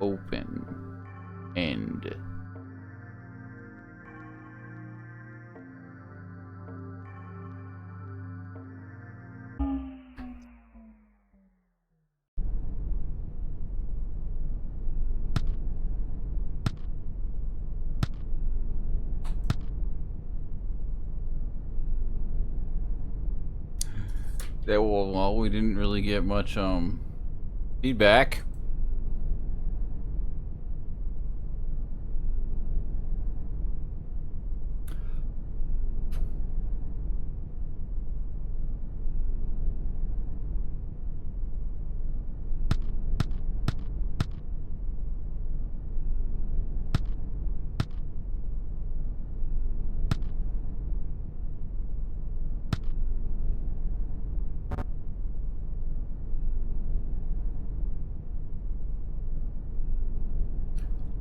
open end. That well, we didn't really get much feedback.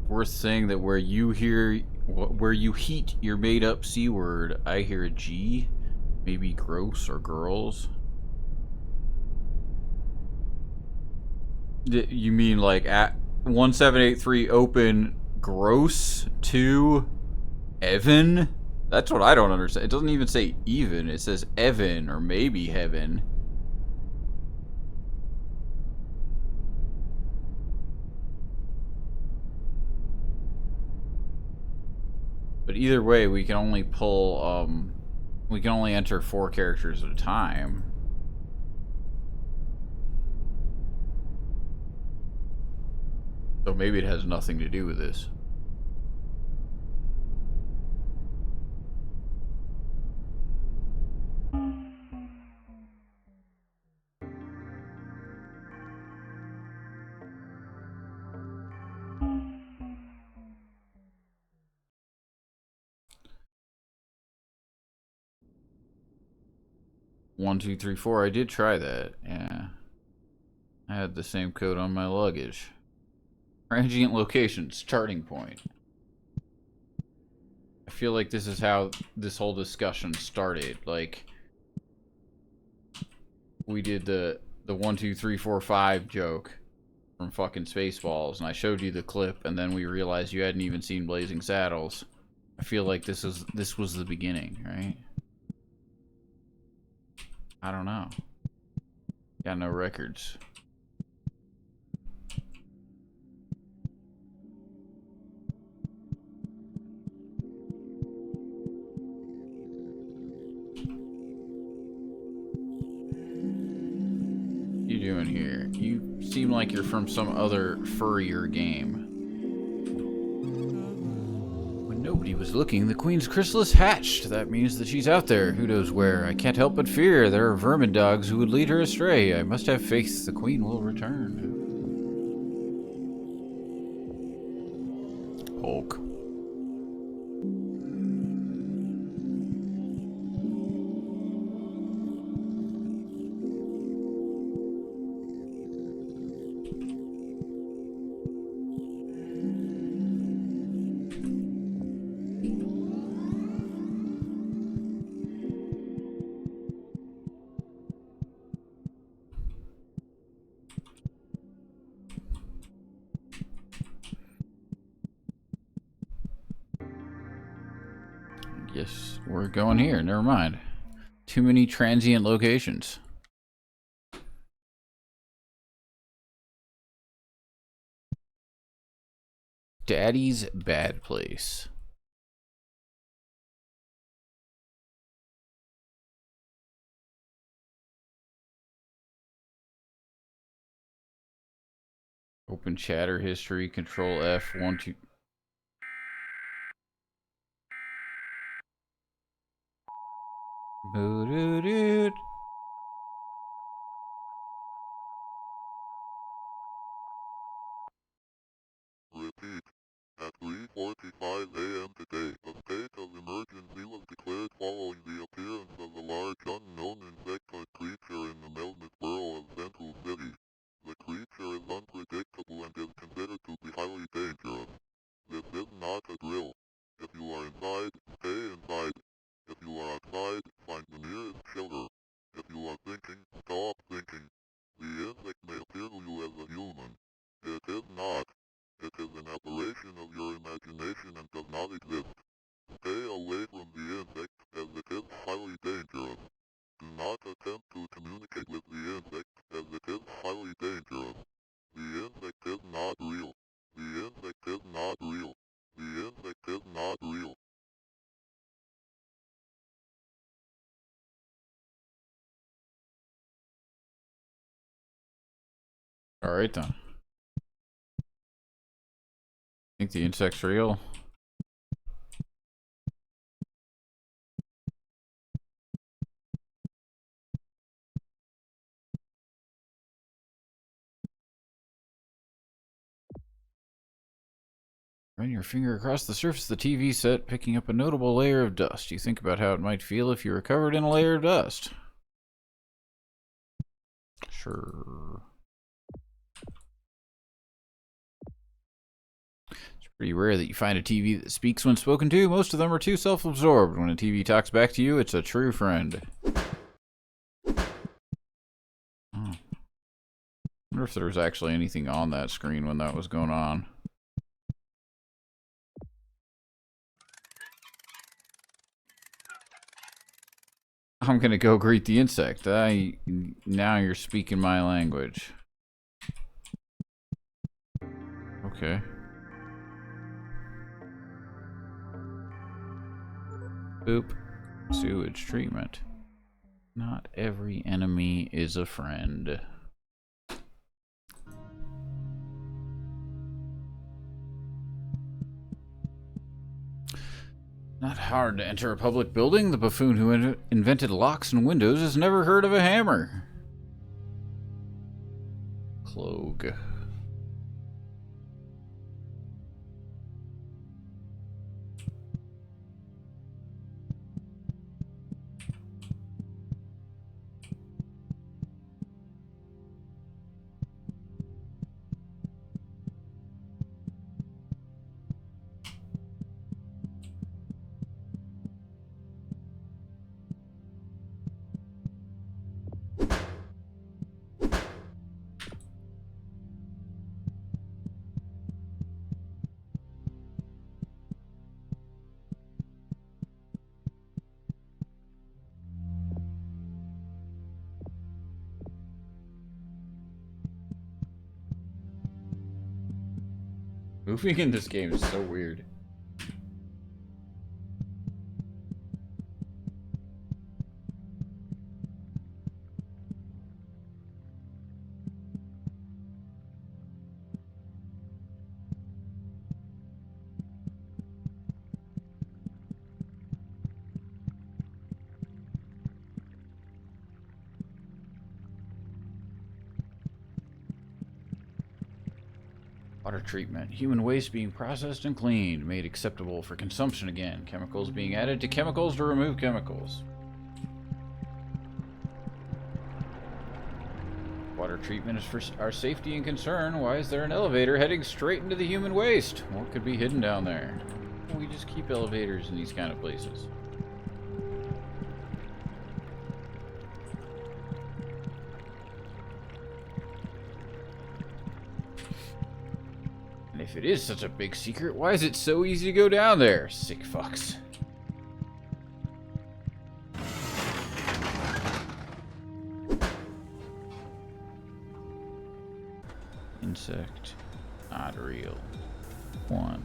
Worth saying that where you heat your made up C word, I hear a G, maybe gross or girls. You mean like at 1783 open gross to Evan? That's what I don't understand. It doesn't even say even. It says Evan or maybe heaven. But either way, we can only we can only enter 4 characters at a time. So maybe it has nothing to do with this. One, two, three, four. I did try that. Yeah. I had the same code on my luggage. Transient locations, starting point. I feel like this is how this whole discussion started. Like, we did the 1, 2, 3, 4, 5 joke from fucking Spaceballs, and I showed you the clip, and then we realized you hadn't even seen Blazing Saddles. I feel like this was the beginning, right? I don't know. Got no records. What you doing here? You seem like you're from some other furrier game. When nobody was looking, the Queen's chrysalis hatched. That means that she's out there, who knows where. I can't help but fear there are vermin dogs who would lead her astray. I must have faith the Queen will return. Hulk. Yes, we're going here. Never mind. Too many transient locations. Daddy's Bad Place. Open chatter history. Control F. 1, 2. Boo-doo-doo. Repeat. At 3:45 a.m. today, a state of emergency was declared following the appearance of a large unknown insect-like creature in the Melness borough of Central City. The creature is unpredictable and is considered to be highly dangerous. This is not a drill. If you are inside, stay inside. If you are outside, find the nearest shelter. If you are thinking, stop thinking. The insect may Alright then. Think the insect's real? Run your finger across the surface of the TV set, picking up a notable layer of dust. You think about how it might feel if you were covered in a layer of dust. Sure. It's pretty rare that you find a TV that speaks when spoken to. Most of them are too self-absorbed. When a TV talks back to you, it's a true friend. I wonder if there was actually anything on that screen when that was going on. I'm gonna go greet the insect. Now you're speaking my language. Okay. Boop. Sewage treatment. Not every enemy is a friend. Not hard to enter a public building. The buffoon who invented locks and windows has never heard of a hammer. Clogue. Moving in this game is so weird. Water treatment. Human waste being processed and cleaned, made acceptable for consumption again. Chemicals being added to chemicals to remove chemicals. Water treatment is for our safety and concern. Why is there an elevator heading straight into the human waste? What could be hidden down there? We just keep elevators in these kind of places. And if it is such a big secret, why is it so easy to go down there? Sick fucks. Insect. Not real. 1.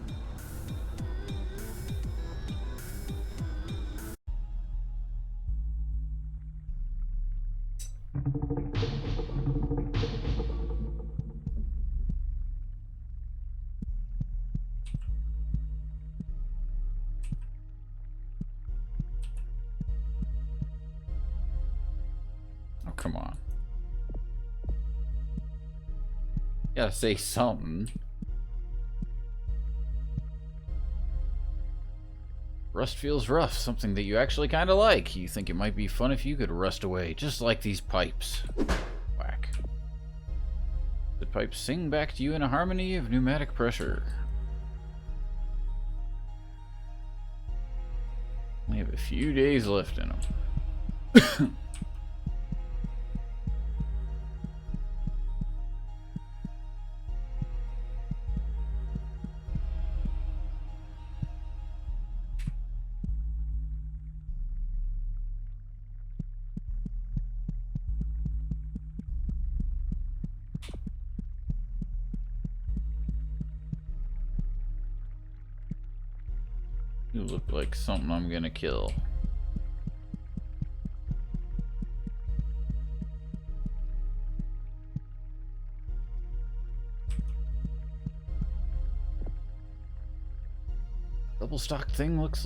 Oh, come on. Gotta say something. Rust feels rough, something that you actually kind of like. You think it might be fun if you could rust away, just like these pipes. Whack. The pipes sing back to you in a harmony of pneumatic pressure. We have a few days left in them. You look like something I'm gonna kill. Double stock thing looks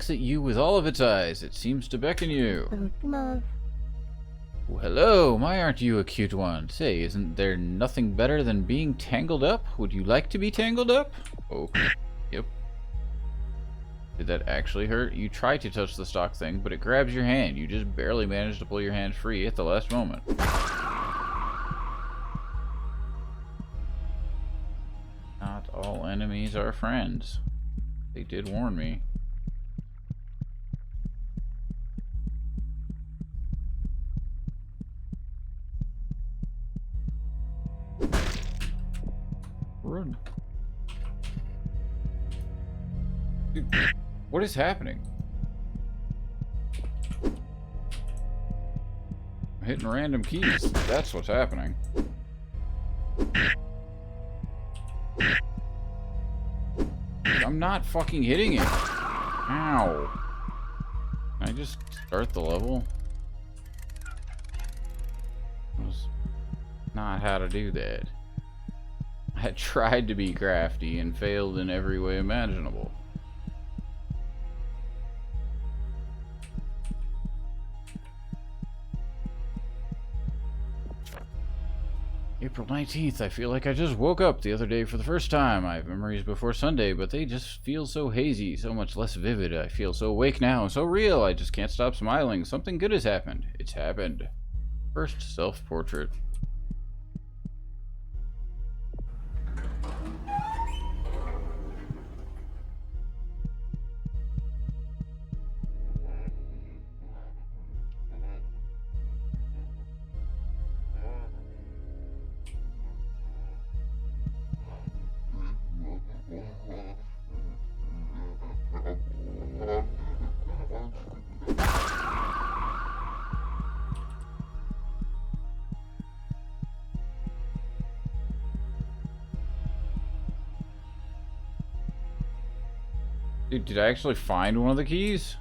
at you with all of its eyes. It seems to beckon you. Well, hello, my aren't you a cute one? Say, isn't there nothing better than being tangled up? Would you like to be tangled up? Oh, yep. Did that actually hurt? You try to touch the stock thing, but it grabs your hand. You just barely manage to pull your hand free at the last moment. Not all enemies are friends. They did warn me. Run. Dude, what is happening? I'm hitting random keys. That's what's happening. I'm not fucking hitting it. Ow. Can I just start the level? That's not how to do that. I tried to be crafty and failed in every way imaginable. April 19th, I feel like I just woke up the other day for the first time. I have memories before Sunday, but they just feel so hazy, so much less vivid. I feel so awake now, so real, I just can't stop smiling. Something good has happened. It's happened. First self-portrait. Dude, did I actually find one of the keys?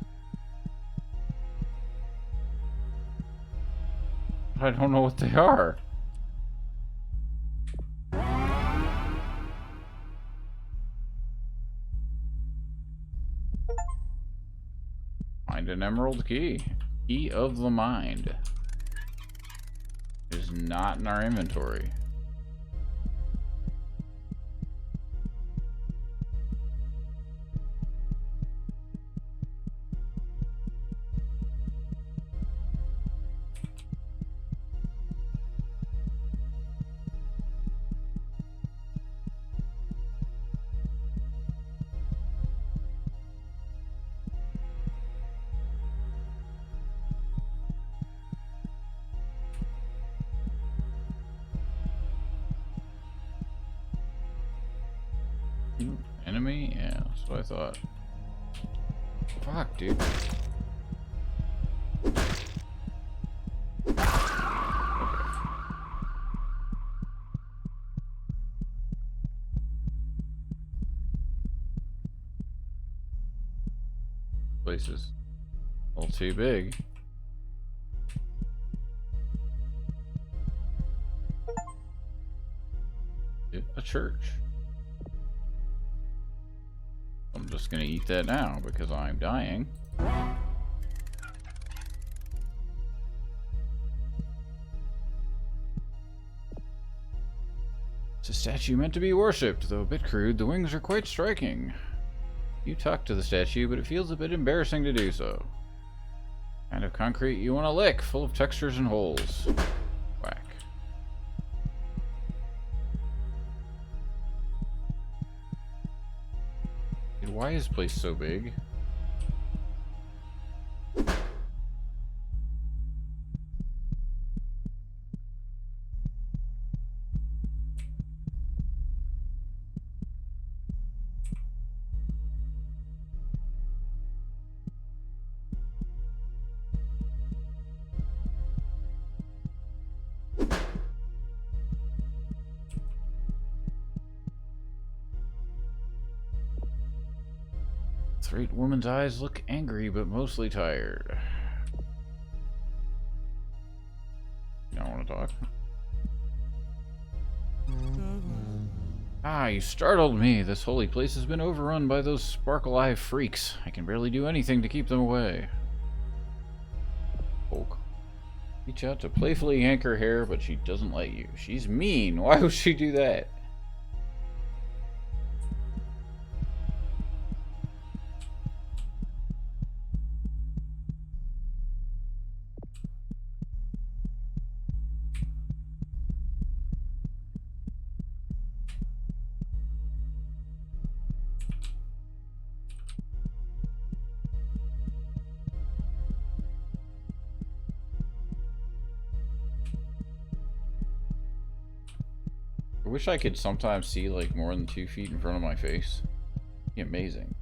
I don't know what they are. Find an emerald key. Key of the mind. It is not in our inventory. Enemy? Yeah, that's what I thought. Fuck, dude. Okay. Place is a little too big. A church. I'm just gonna eat that now because I'm dying. It's a statue meant to be worshipped, though a bit crude. The wings are quite striking. You talk to the statue, but it feels a bit embarrassing to do so. Kind of concrete you want to lick, full of textures and holes. Whack. Dude, why is this place so big? Straight woman's eyes look angry, but mostly tired. You don't want to talk? Ah, you startled me. This holy place has been overrun by those sparkle-eye freaks. I can barely do anything to keep them away. Hulk. Reach out to playfully yank her hair, but she doesn't let you. She's mean. Why would she do that? I wish I could sometimes see like more than 2 feet in front of my face. It'd be amazing.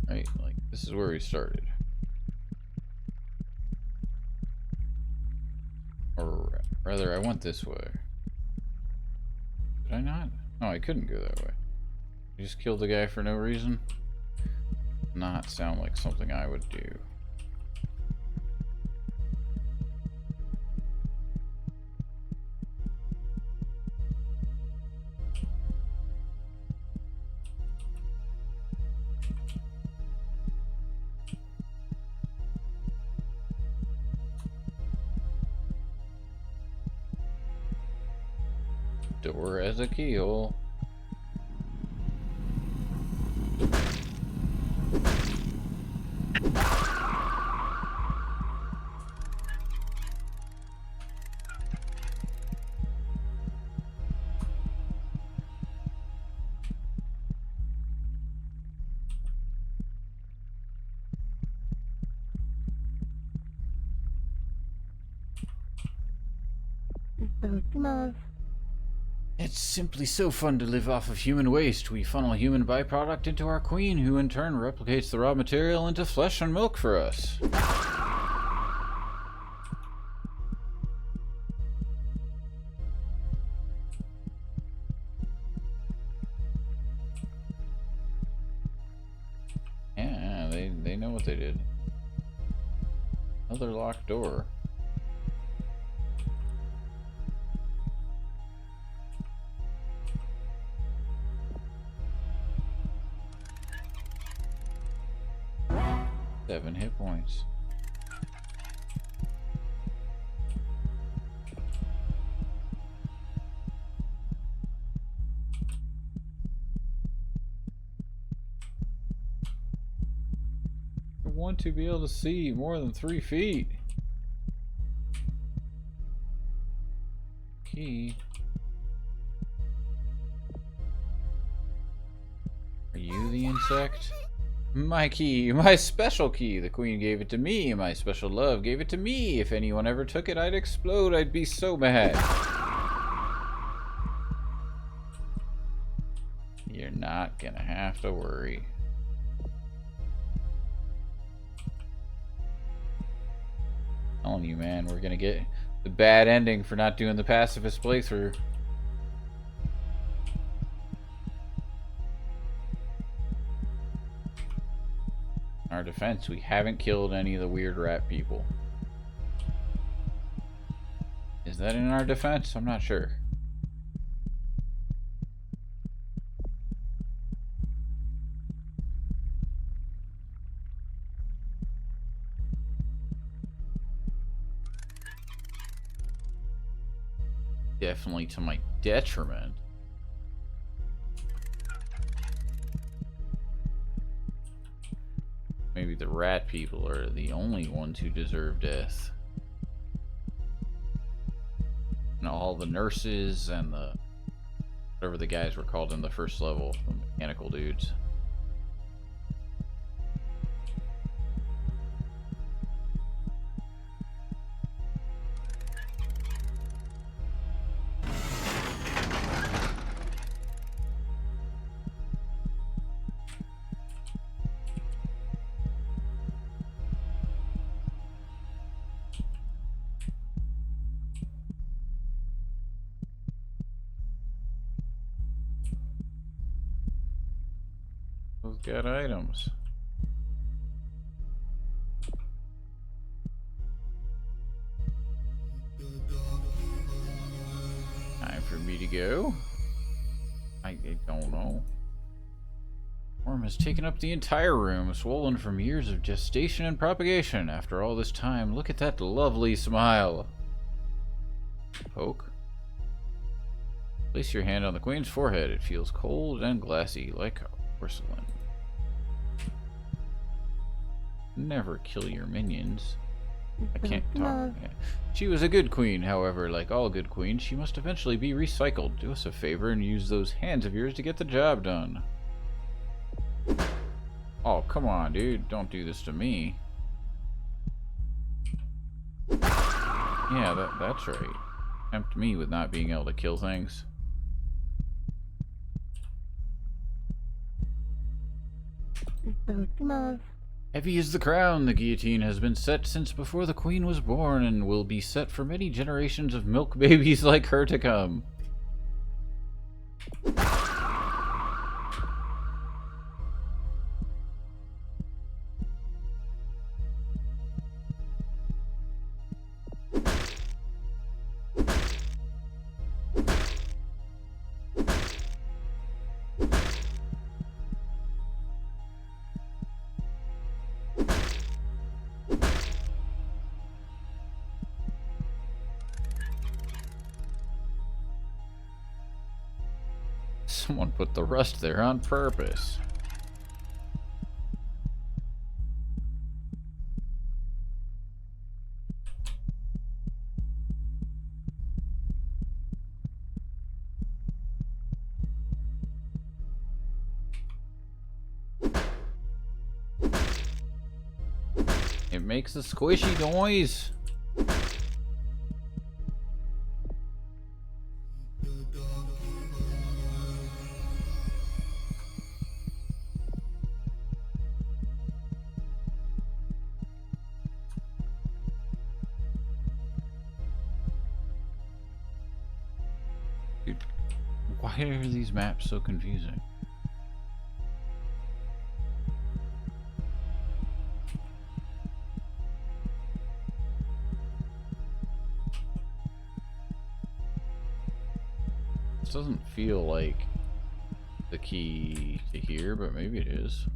Right, like this is where we started. Or rather, I went this way. Did I not? No, I couldn't go that way. I just killed the guy for no reason? Not sound like something I would do. Door as a keyhole. It's simply so fun to live off of human waste. We funnel human byproduct into our queen, who in turn replicates the raw material into flesh and milk for us. Yeah, they know what they did. Another locked door. Seven hit points. I want to be able to see more than 3 feet. Key. Are you the insect? My key, my special key. The queen gave it to me. My special love gave it to me. If anyone ever took it, I'd explode. I'd be so mad. You're not gonna have to worry. I'm telling you, man, we're gonna get the bad ending for not doing the pacifist playthrough. In our defense, we haven't killed any of the weird rat people. Is that in our defense? I'm not sure. Definitely to my detriment. Maybe the rat people are the only ones who deserve death. And all the nurses and the whatever the guys were called in the first level, the mechanical dudes. Look at items. Time for me to go. I don't know. Worm has taken up the entire room, swollen from years of gestation and propagation. After all this time, look at that lovely smile. Poke. Place your hand on the queen's forehead. It feels cold and glassy, like porcelain. Never kill your minions. I can't talk. Yeah. She was a good queen, however, like all good queens, she must eventually be recycled. Do us a favor and use those hands of yours to get the job done. Oh, come on, dude. Don't do this to me. Yeah, that's right. Tempt me with not being able to kill things. Heavy is the crown. The guillotine has been set since before the queen was born and will be set for many generations of milk babies like her to come. Someone put the rust there on purpose. It makes a squishy noise. Dude, why are these maps so confusing? This doesn't feel like the key to here, but maybe it is.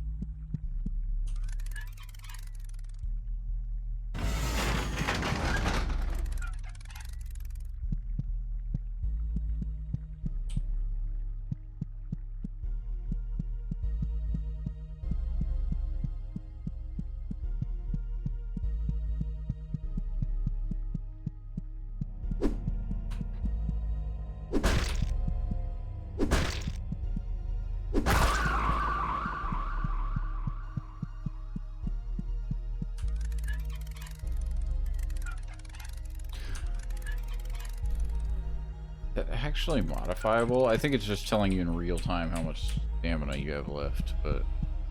Actually modifiable. I think it's just telling you in real time how much stamina you have left, but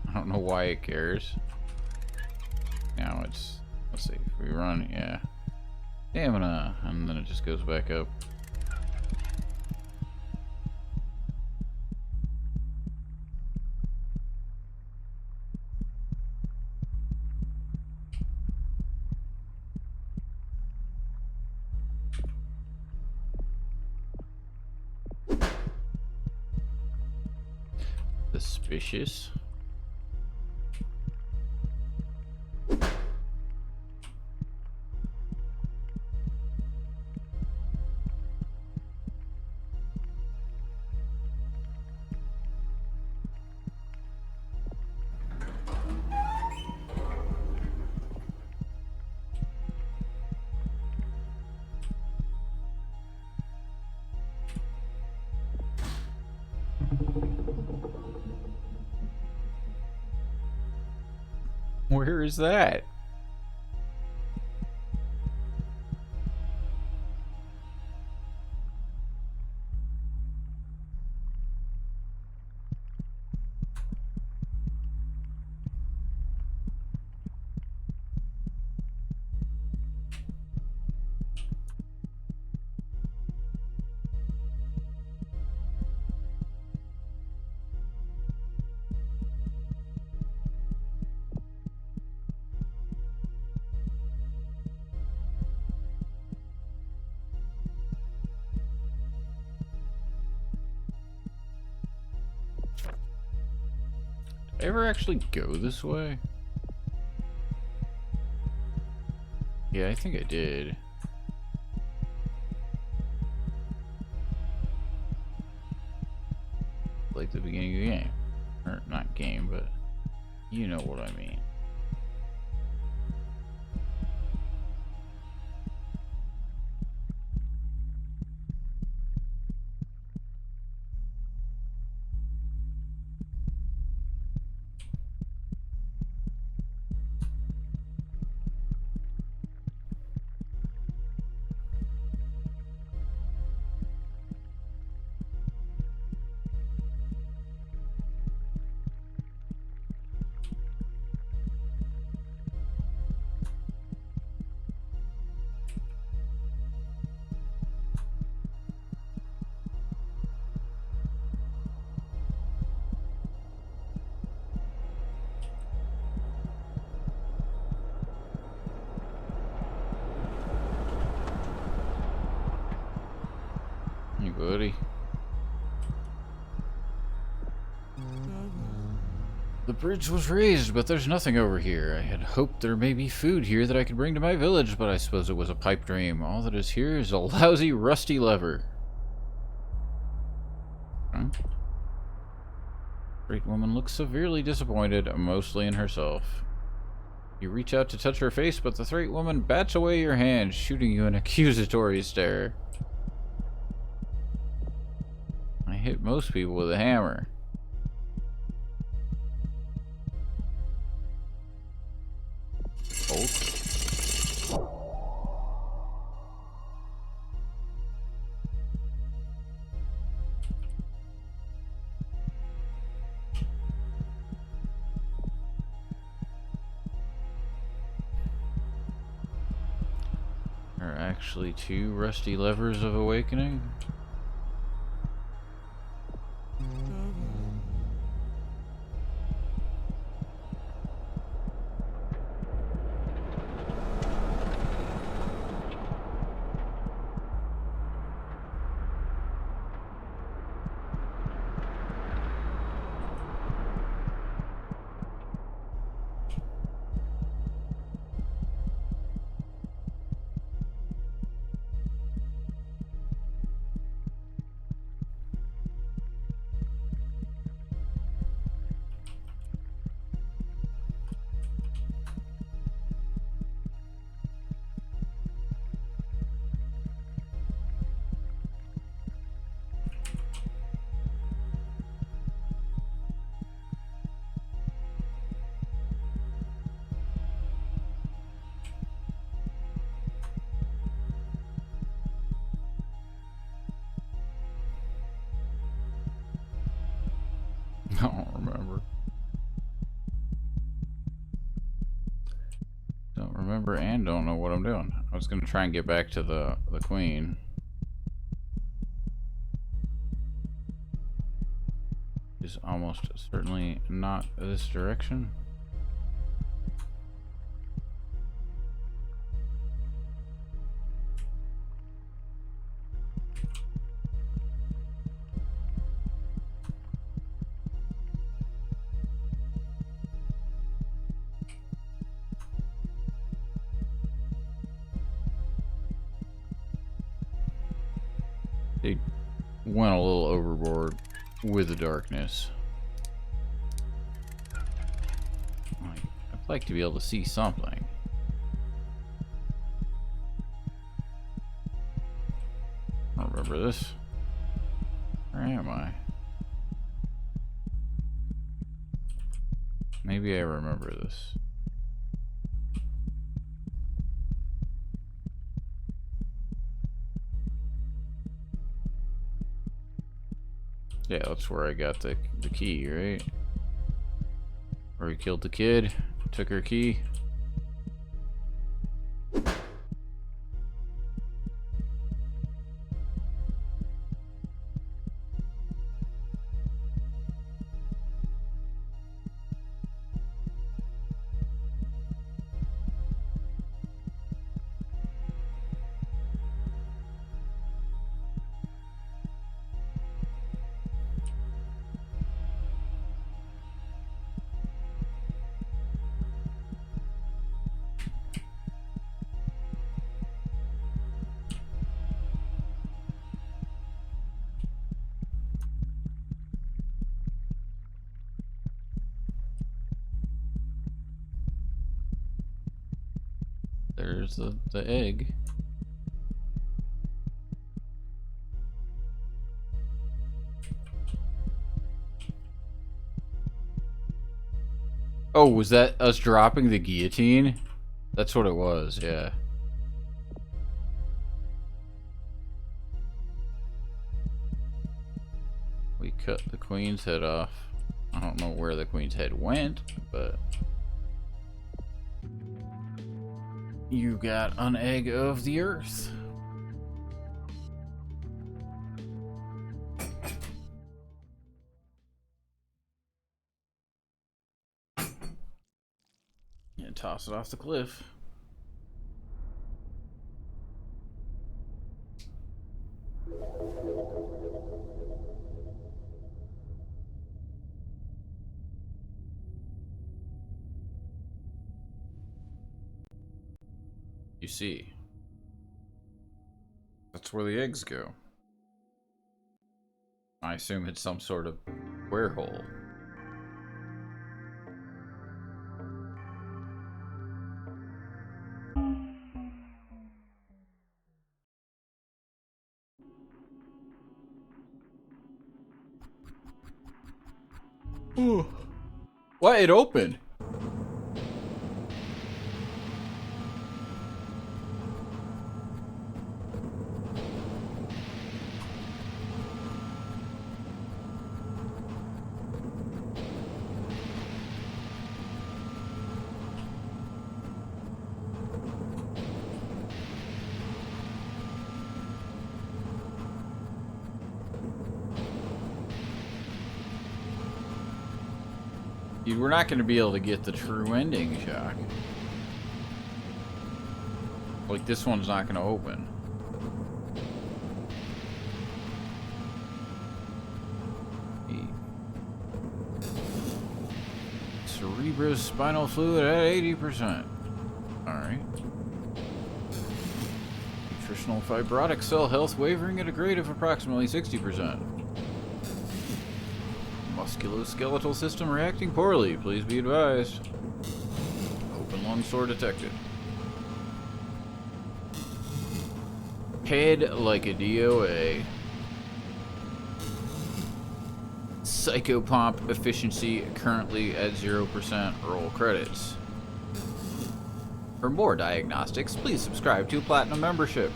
I don't know why it cares. Now it's, let's see, if we run, yeah, stamina, and then it just goes back up. Suspicious. Where is that? ever actually go this way? Yeah, I think I did. Like the beginning of the game. Or not game, but you know what I mean. Hey, buddy. The bridge was raised, but there's nothing over here. I had hoped there may be food here that I could bring to my village, but I suppose it was a pipe dream. All that is here is a lousy, rusty lever. Huh? Great woman looks severely disappointed, mostly in herself. You reach out to touch her face, but the Threat woman bats away your hand, shooting you an accusatory stare. I hit most people with a hammer. Bolt. There are actually 2 rusty levers of awakening. I don't remember. Don't remember and don't know what I'm doing. I was gonna try and get back to the queen. Is almost certainly not this direction. They went a little overboard with the darkness. I'd like to be able to see something. I don't remember this. Where am I? Maybe I remember this. Yeah, that's where I got the key, right? Where he killed the kid, took her key. There's the egg. Oh, was that us dropping the guillotine? That's what it was, yeah. We cut the queen's head off. I don't know where the queen's head went, but... You got an egg of the earth. And toss it off the cliff. You see, that's where the eggs go. I assume it's some sort of square hole. Ooh. What? It opened. Dude, we're not going to be able to get the true ending, Shock. Like, this one's not going to open. Cerebrospinal fluid at 80%. Alright. Nutritional fibrotic cell health wavering at a grade of approximately 60%. Musculoskeletal system reacting poorly. Please be advised. Open lung sore detected. Head like a DOA. Psychopomp efficiency currently at 0%. Roll credits. For more diagnostics, please subscribe to Platinum membership.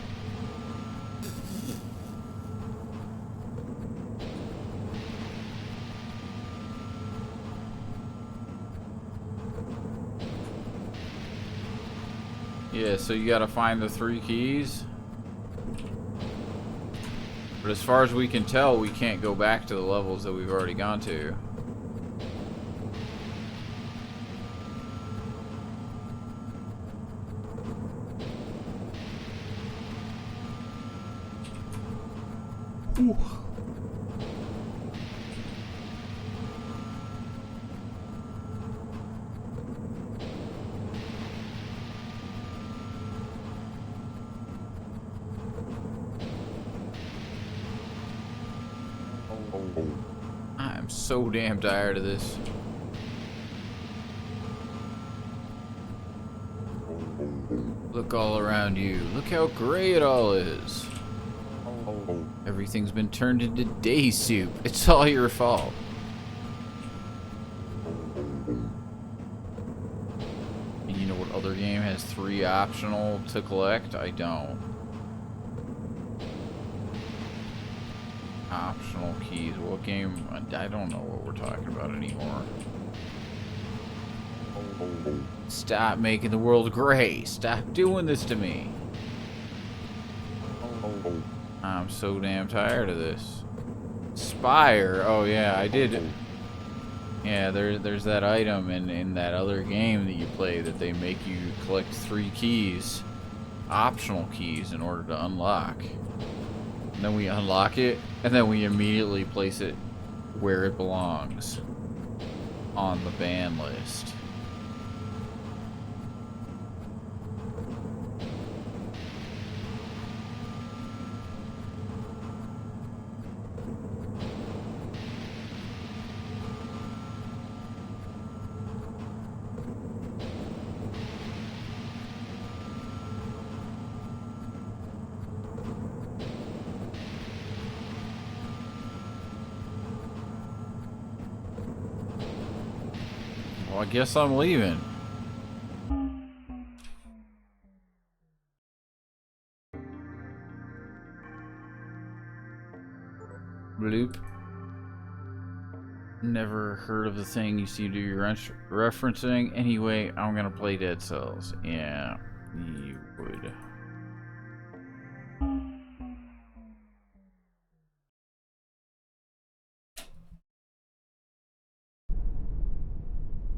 Yeah, so you gotta find the 3 keys. But as far as we can tell, we can't go back to the levels that we've already gone to. Ooh. I'm so damn tired of this. Look all around you. Look how gray it all is. Everything's been turned into day soup. It's all your fault. And you know what other game has 3 optional to collect? I don't. Optional keys. What game? I don't know what we're talking about anymore. Stop making the world gray. Stop doing this to me. I'm so damn tired of this. Spire. Oh yeah, I did. Yeah, there's that item in that other game that you play that they make you collect 3 keys, optional keys, in order to unlock. And then we unlock it, and then we immediately place it where it belongs on the ban list. I guess I'm leaving. Bloop. Never heard of the thing you seem to be referencing. Anyway, I'm gonna play Dead Cells. Yeah, you would.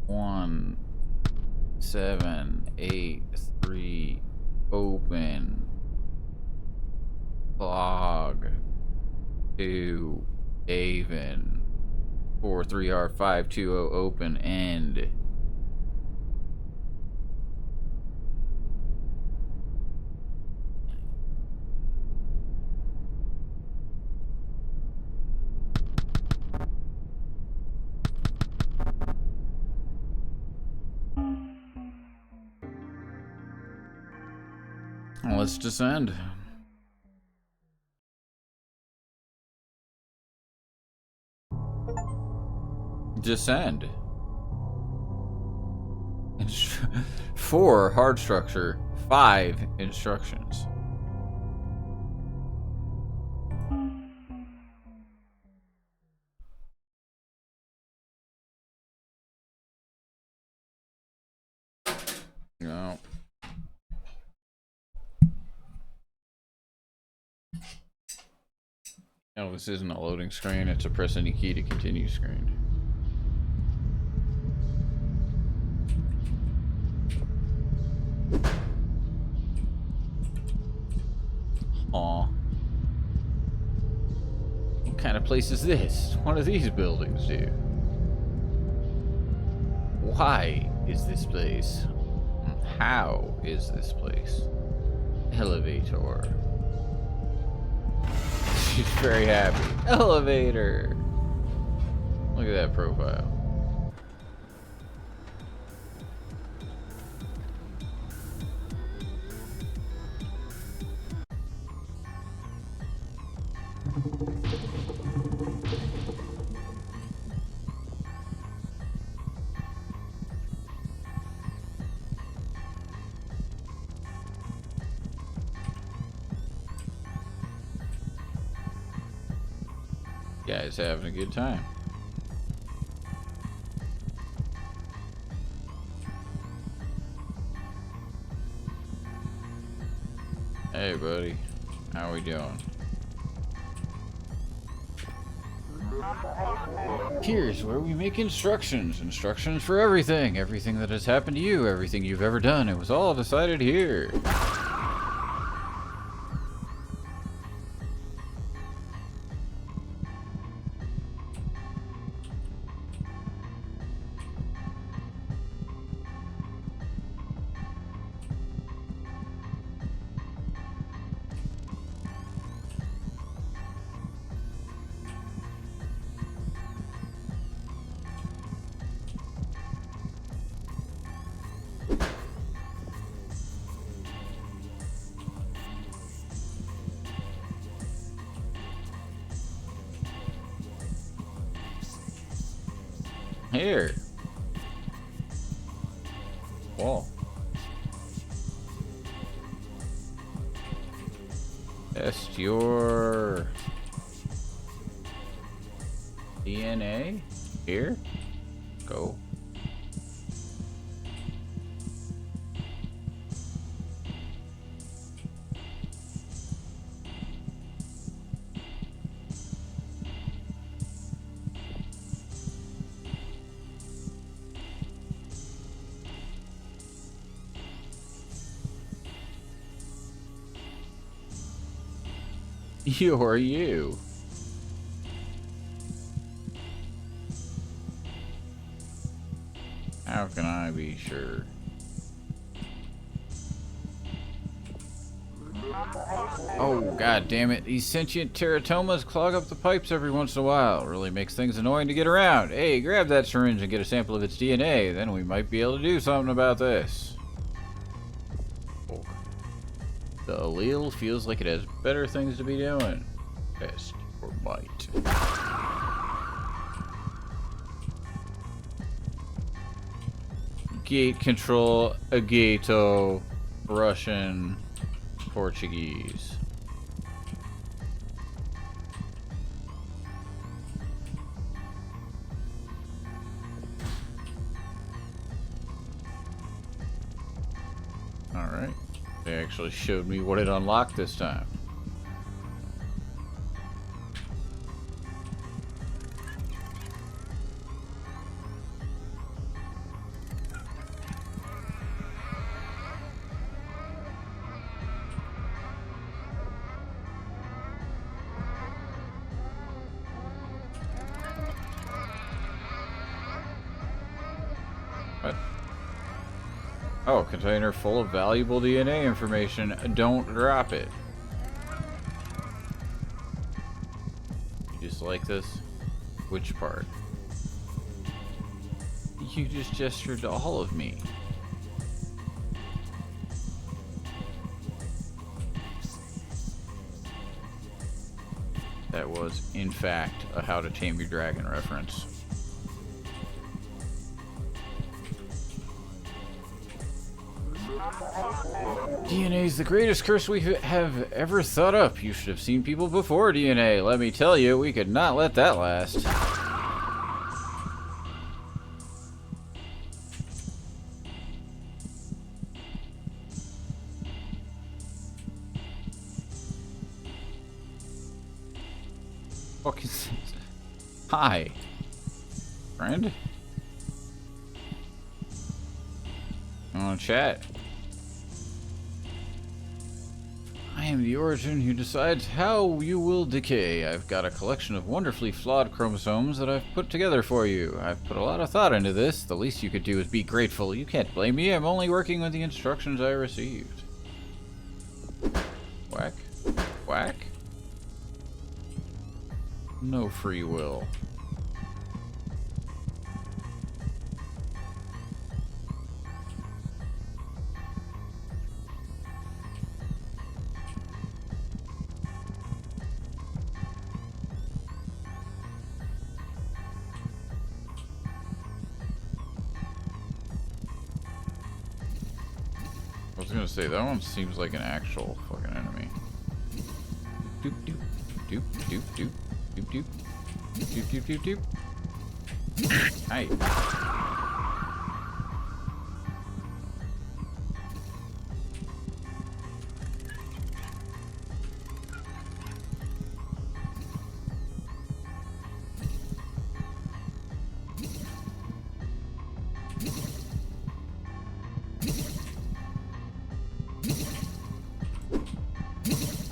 One, 7, 8, 3, open. Log. 2, Avon. 4, 3R, 5, 2, 0, open, end. Let's descend. Descend. 4, hard structure. 5, instructions. No. No, this isn't a loading screen. It's a press any key to continue screen. Aw. What kind of place is this? What do these buildings do? Why is this place? How is this place? Elevator. She's very happy. Elevator. Look at that profile. Guys having a good time. Hey buddy, how we doing? Here's where we make instructions. Instructions for everything. Everything that has happened to you, everything you've ever done. It was all decided here. Here. Whoa. Test your DNA. Here. Go. You are you. How can I be sure? Oh, god damn it. These sentient teratomas clog up the pipes every once in a while. Really makes things annoying to get around. Hey, grab that syringe and get a sample of its DNA. Then we might be able to do something about this. The allele feels like it has better things to be doing. Test or bite. Gate control, Agato, Russian, Portuguese. Alright. They actually showed me what it unlocked this time. What? Oh, container full of valuable DNA information. Don't drop it. You just like this? Which part? You just gestured to all of me. That was, in fact, a How to Tame Your Dragon reference. DNA is the greatest curse we have ever thought up. You should have seen people before DNA. Let me tell you, we could not let that last. Fuck is this? Hi. Friend? You wanna chat? I am the origin who decides how you will decay. I've got a collection of wonderfully flawed chromosomes that I've put together for you. I've put a lot of thought into this. The least you could do is be grateful. You can't blame me. I'm only working with the instructions I received. Whack. Whack. No free will. I was gonna say, that one seems like an actual fucking enemy. Doop doop doop doop doop doop doop doop doop doop doop. Hi.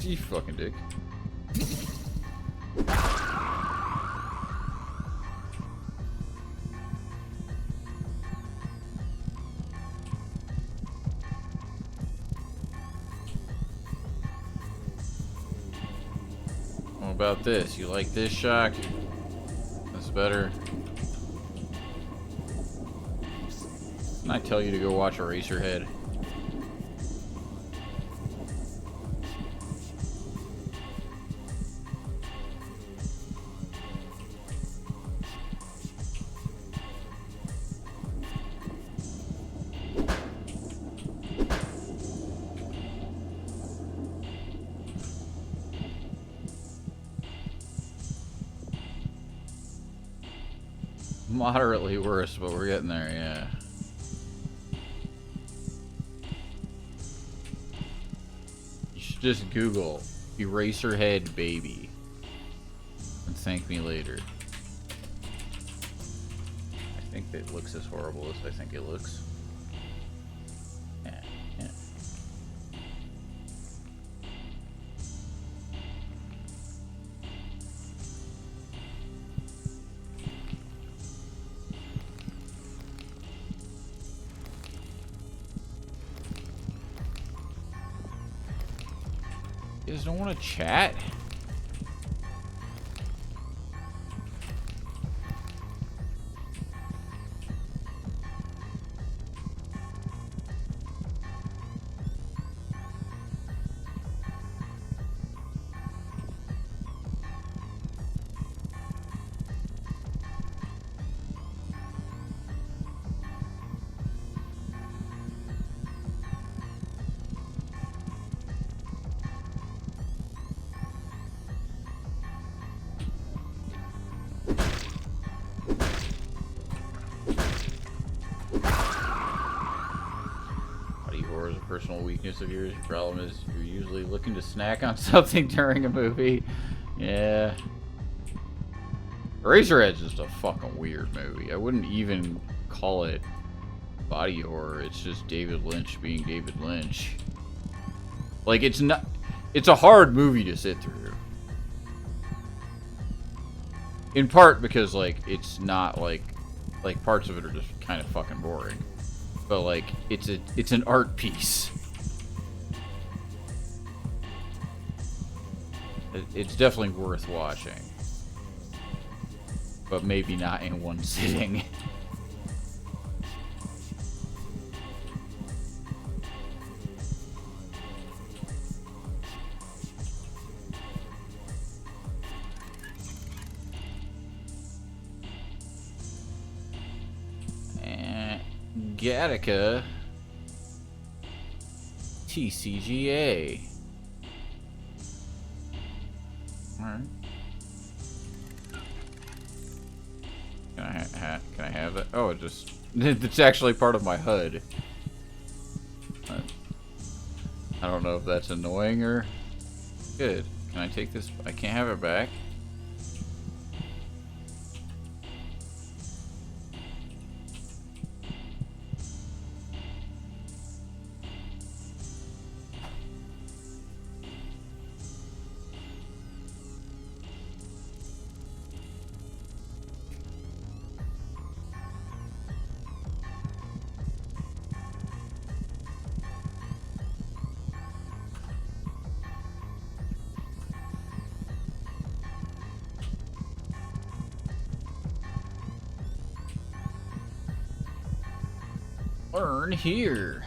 You fucking dick. What about this? You like this shock? That's better. Didn't I tell you to go watch Eraserhead? Moderately worse, but we're getting there, yeah. You should just Google Eraserhead baby and thank me later. I think it looks as horrible as I think it looks. Yeah, yeah. You guys don't want to chat? a personal weakness of yours. Your problem is you're usually looking to snack on something during a movie. Yeah. Eraserhead's just a fucking weird movie. I wouldn't even call it body horror. It's just David Lynch being David Lynch. Like, it's not... It's a hard movie to sit through. In part because, like, it's not, like, parts of it are just kind of fucking boring. But, like, it's an art piece. It's definitely worth watching. But maybe not in one sitting. Gattaca TCGA. Alright. Can I have that? Oh, it just... It's actually part of my HUD. I don't know if that's annoying or... Good. Can I take this? I can't have it back. Learn here.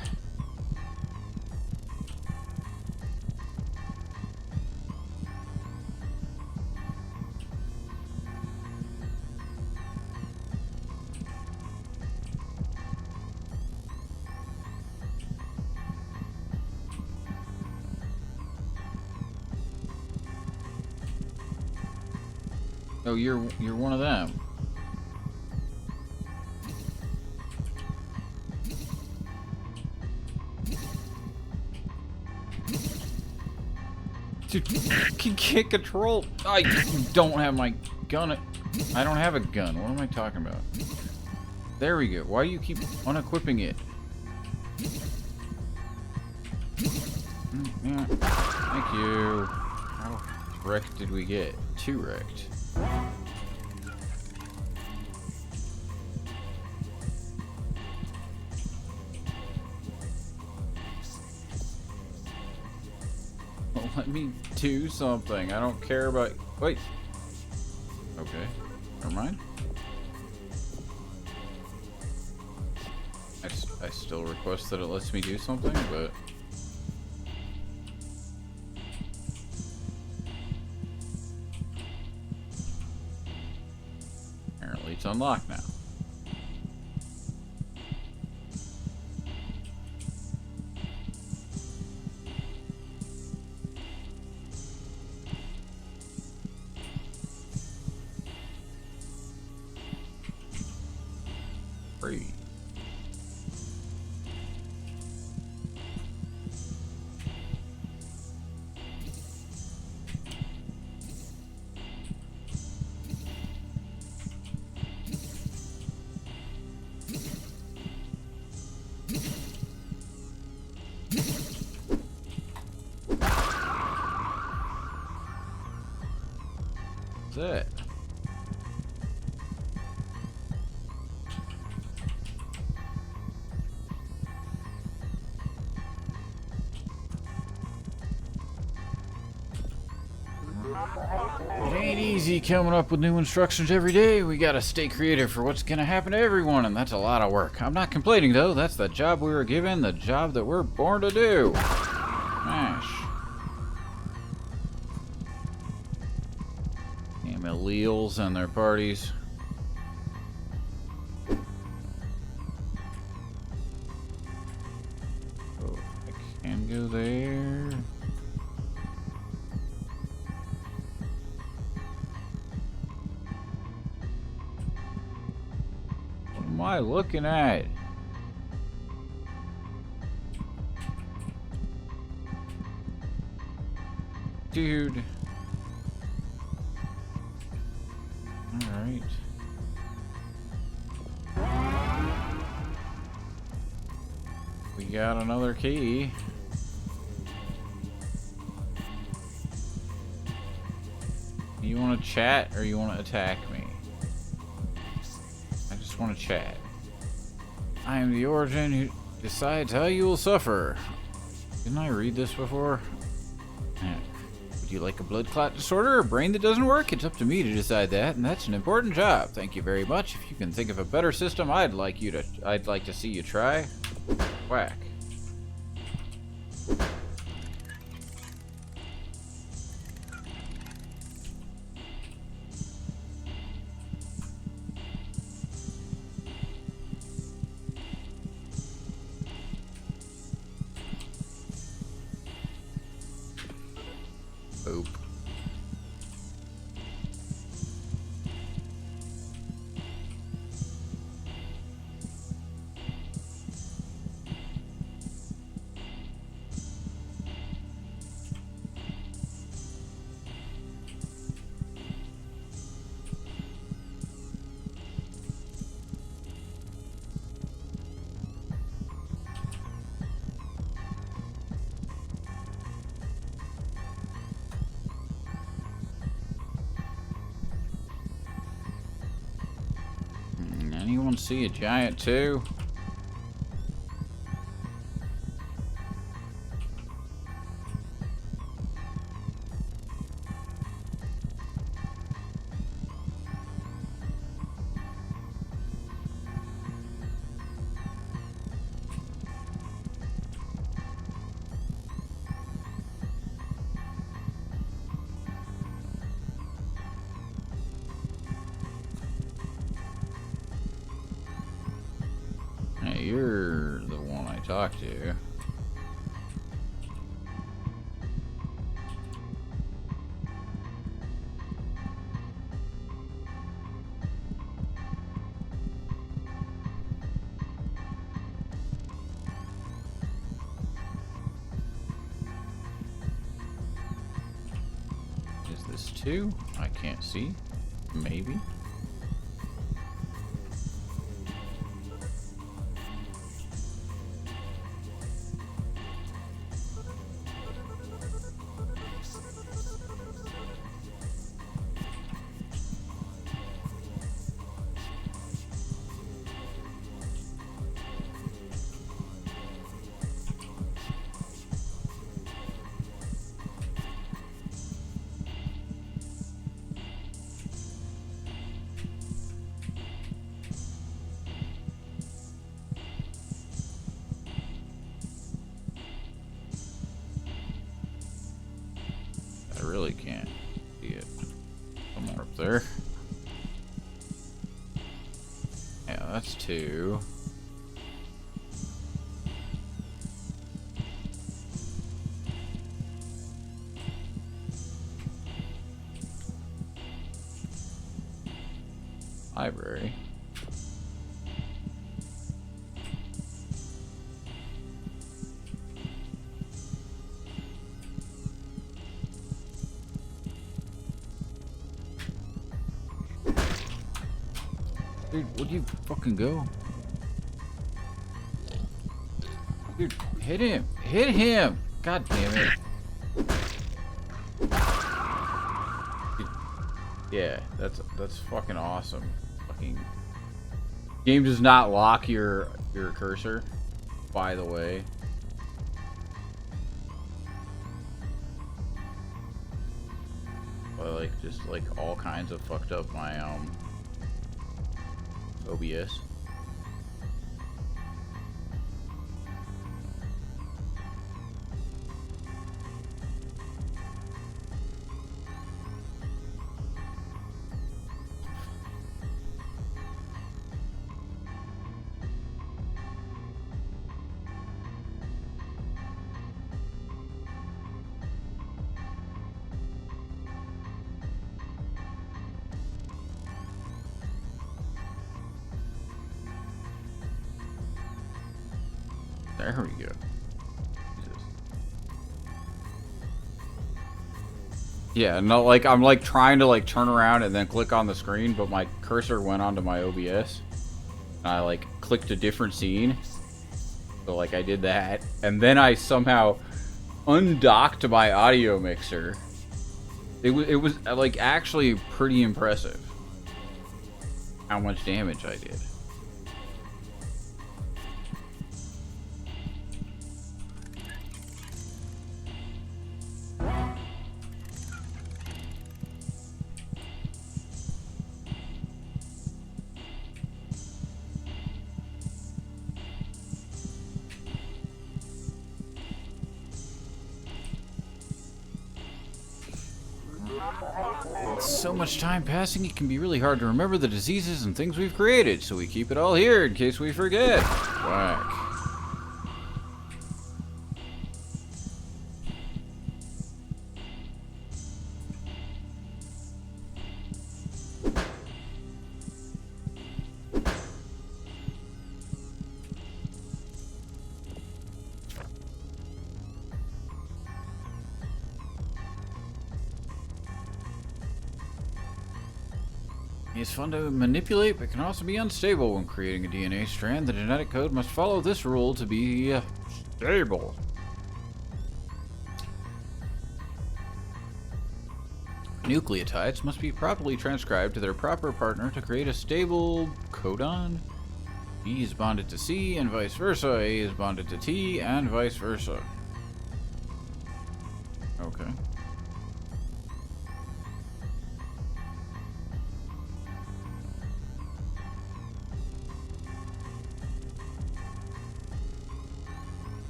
Oh, you're one of them. Dude, you can't control. I don't have my gun. I don't have a gun. What am I talking about? There we go. Why do you keep unequipping it? Yeah. Thank you. How wrecked did we get? 2 wrecked. Let me do something. I don't care about... Wait. Okay. Never mind. I still request that it lets me do something, but... Apparently it's unlocked now. Free. That's it. It ain't easy coming up with new instructions every day. We gotta stay creative for what's gonna happen to everyone, and that's a lot of work. I'm not complaining though, that's the job we were given, the job that we're born to do. Gosh. Damn alleles and their parties. Oh, I can go there. What am I looking at? Dude. Alright. We got another key. You want to chat or you want to attack me? I just want to chat. I am the origin who decides how you will suffer. Didn't I read this before? Yeah. Would you like a blood clot disorder or a brain that doesn't work? It's up to me to decide that, and that's an important job. Thank you very much. If you can think of a better system, I'd like to see you try. Whack. Boop. Anyone see a giant too? Hey, you're the one I talked to. Is this two? I can't see. Maybe. I really can't see it. Somewhere up there. Yeah, that's two. Library. Dude, would you fucking go? Dude, hit him! Hit him! God damn it. Dude, yeah, that's fucking awesome. Fucking game does not lock your cursor, by the way. But like just like all kinds of fucked up my OBS. There we go. Jesus. Yeah, no, like I'm like trying to like turn around and then click on the screen, but my cursor went onto my OBS. And I like clicked a different scene. So like I did that, and then I somehow undocked my audio mixer. It was like actually pretty impressive how much damage I did. With so much time passing, it can be really hard to remember the diseases and things we've created, so we keep it all here in case we forget. Whack. It's fun to manipulate, but can also be unstable when creating a DNA strand. The genetic code must follow this rule to be stable. Nucleotides must be properly transcribed to their proper partner to create a stable codon. B is bonded to C and vice versa. A is bonded to T and vice versa. Okay.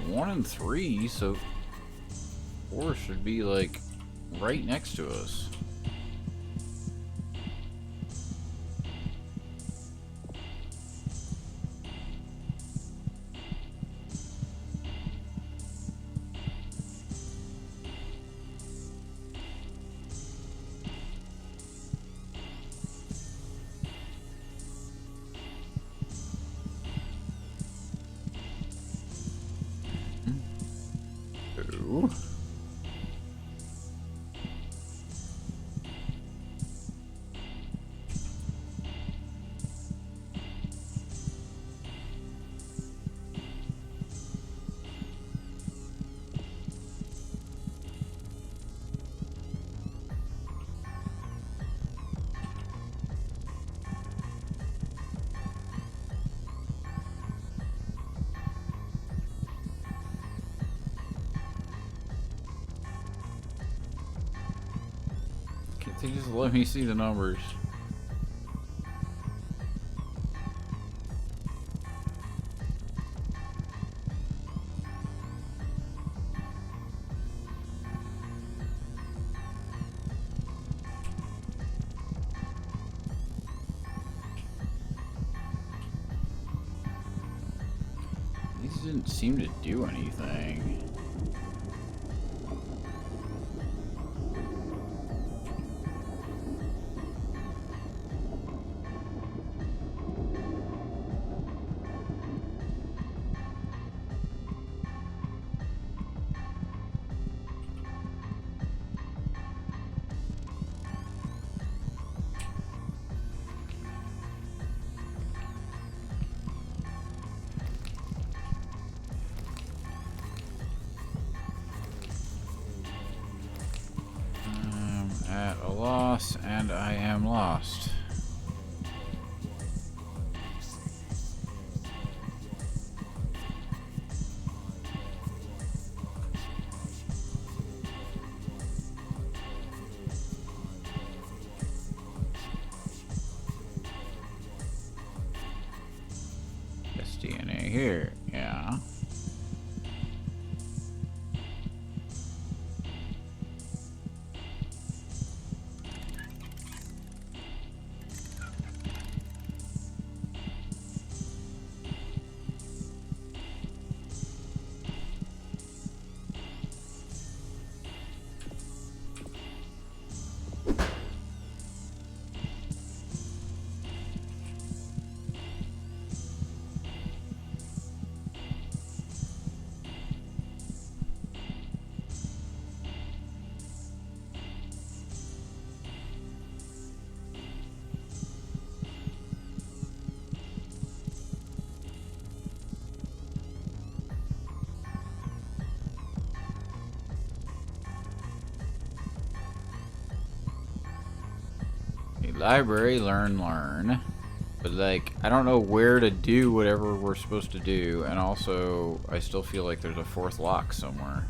One and three, so 4 should be like right next to us. Ooh. Can't they just let me see the numbers? These didn't seem to do anything. At a loss, and I am lost. here. Yeah. Library, learn. But, like, I don't know where to do whatever we're supposed to do, and also, I still feel like there's a fourth lock somewhere.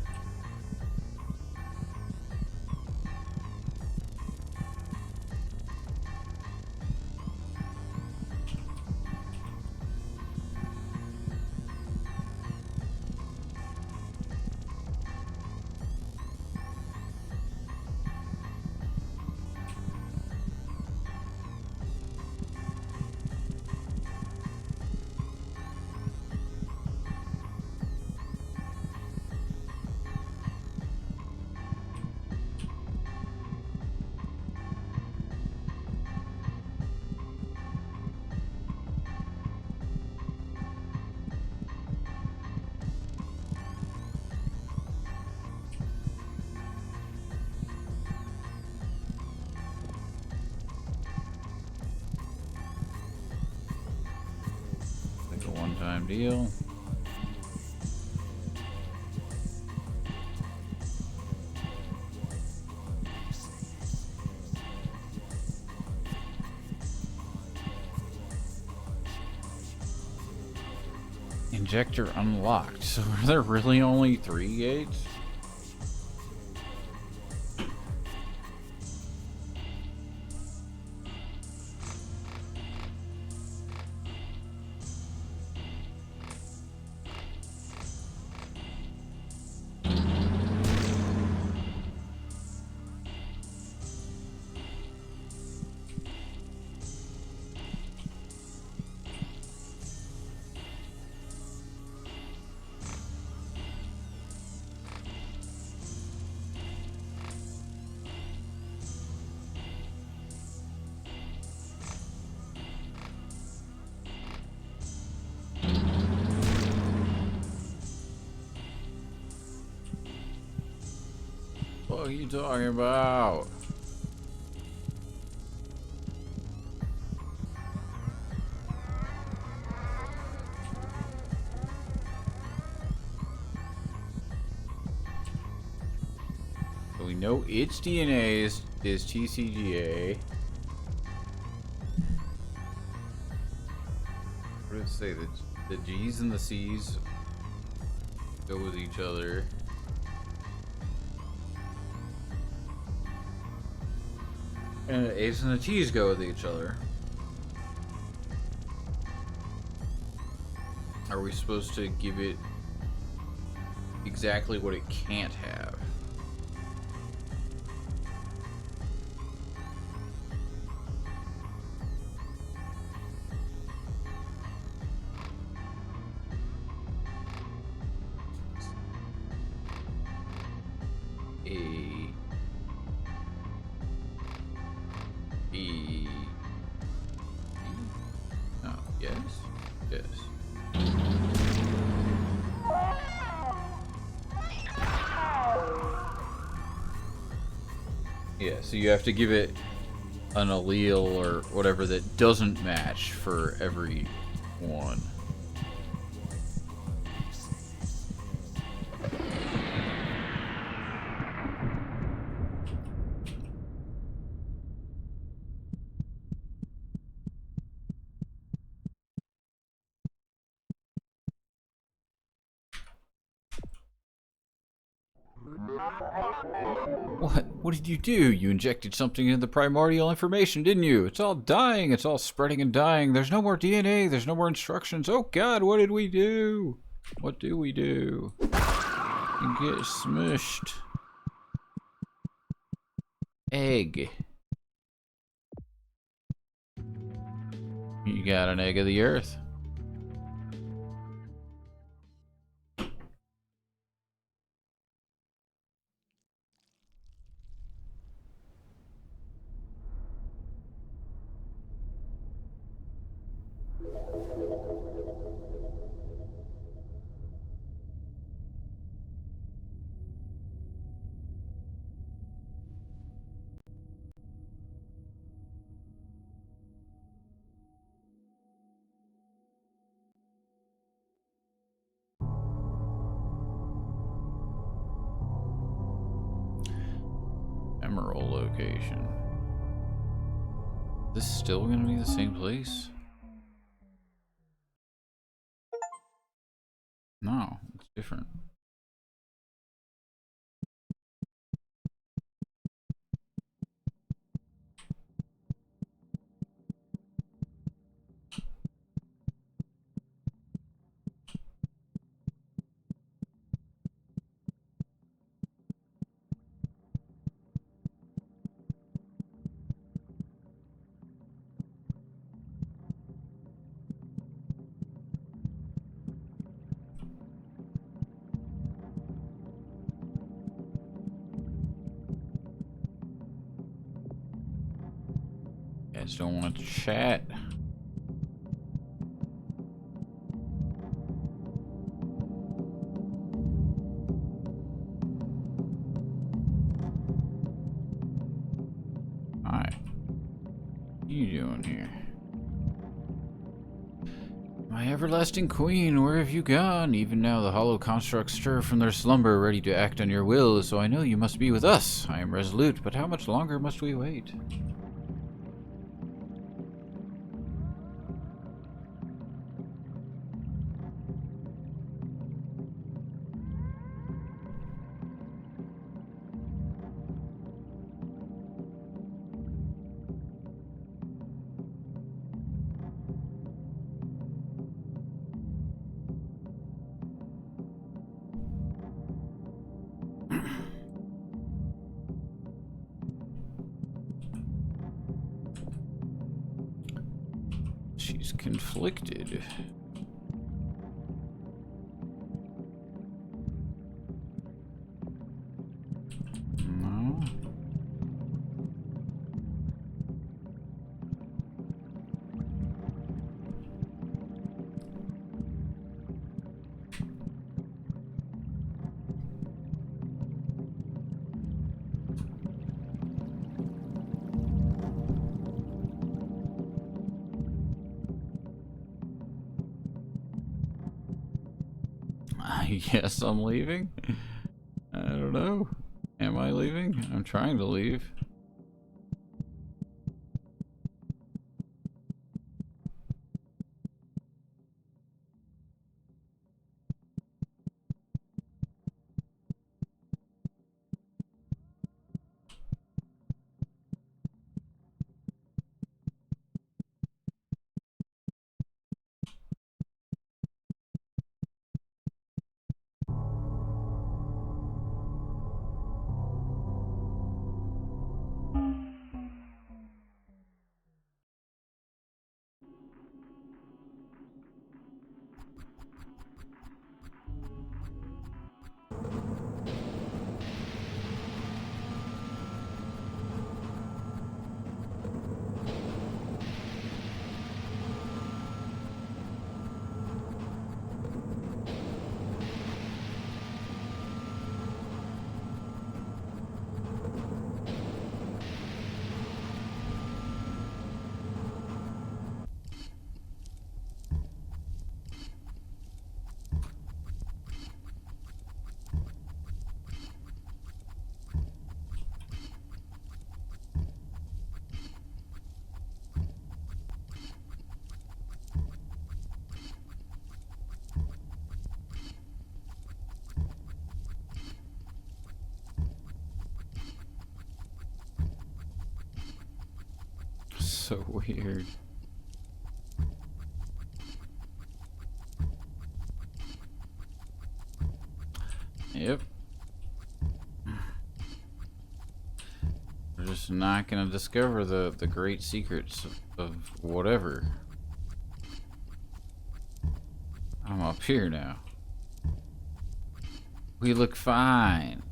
Like a one-time deal. Injector unlocked. So are there really only 3 gates? What are you talking about? So we know its DNA is TCGA. What did it say? The G's and the C's go with each other. And the A's and the T's go with each other. Are we supposed to give it exactly what it can't have? Yeah, so you have to give it an allele or whatever that doesn't match for every one. What? What did you do? You injected something into the primordial information, didn't you? It's all dying. It's all spreading and dying. There's no more DNA. There's no more instructions. Oh God, what did we do? What do we do? You get smushed. Egg. You got an egg of the earth. Emerald location. This still gonna be the same place? No, it's different. Guys don't want to chat. Hi. What are you doing here? My everlasting queen, where have you gone? Even now the hollow constructs stir from their slumber, ready to act on your will, so I know you must be with us. I am resolute, but how much longer must we wait? She's conflicted. No. I guess I'm leaving? I don't know. Am I leaving? I'm trying to leave. So weird. Yep. We're just not gonna discover the great secrets of whatever. I'm up here now. We look fine.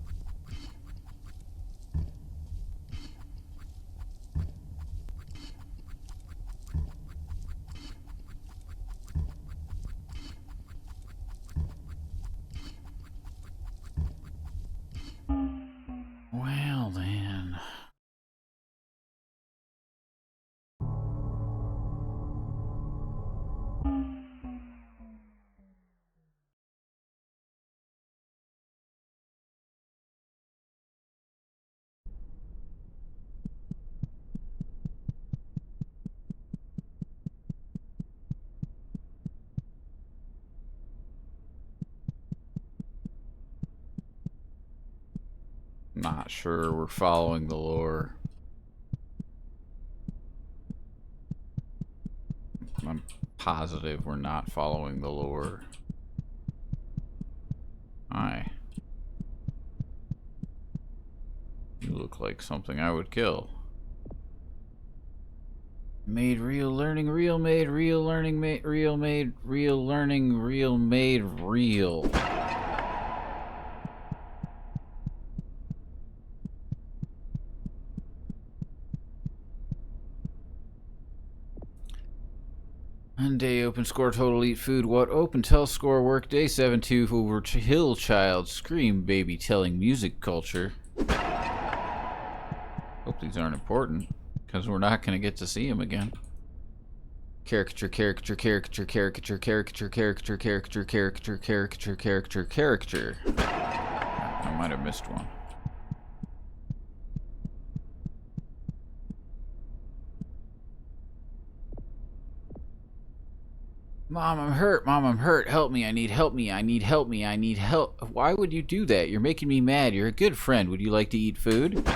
Well then. Not sure we're following the lore. I'm positive we're not following the lore. Hi. You look like something I would kill. Made real learning real, made real learning made real, made real learning real, made real. Monday open score total eat food. What open tell score work day 7-2 over hill child scream baby telling music culture. Hope these aren't important because we're not going to get to see him again. Caricature, caricature, caricature, caricature, caricature, caricature, caricature, caricature, caricature, caricature, caricature. I might have missed one. Mom, I'm hurt. Mom, I'm hurt. Help me. I need help me. I need help me. I need help. Why would you do that? You're making me mad. You're a good friend. Would you like to eat food?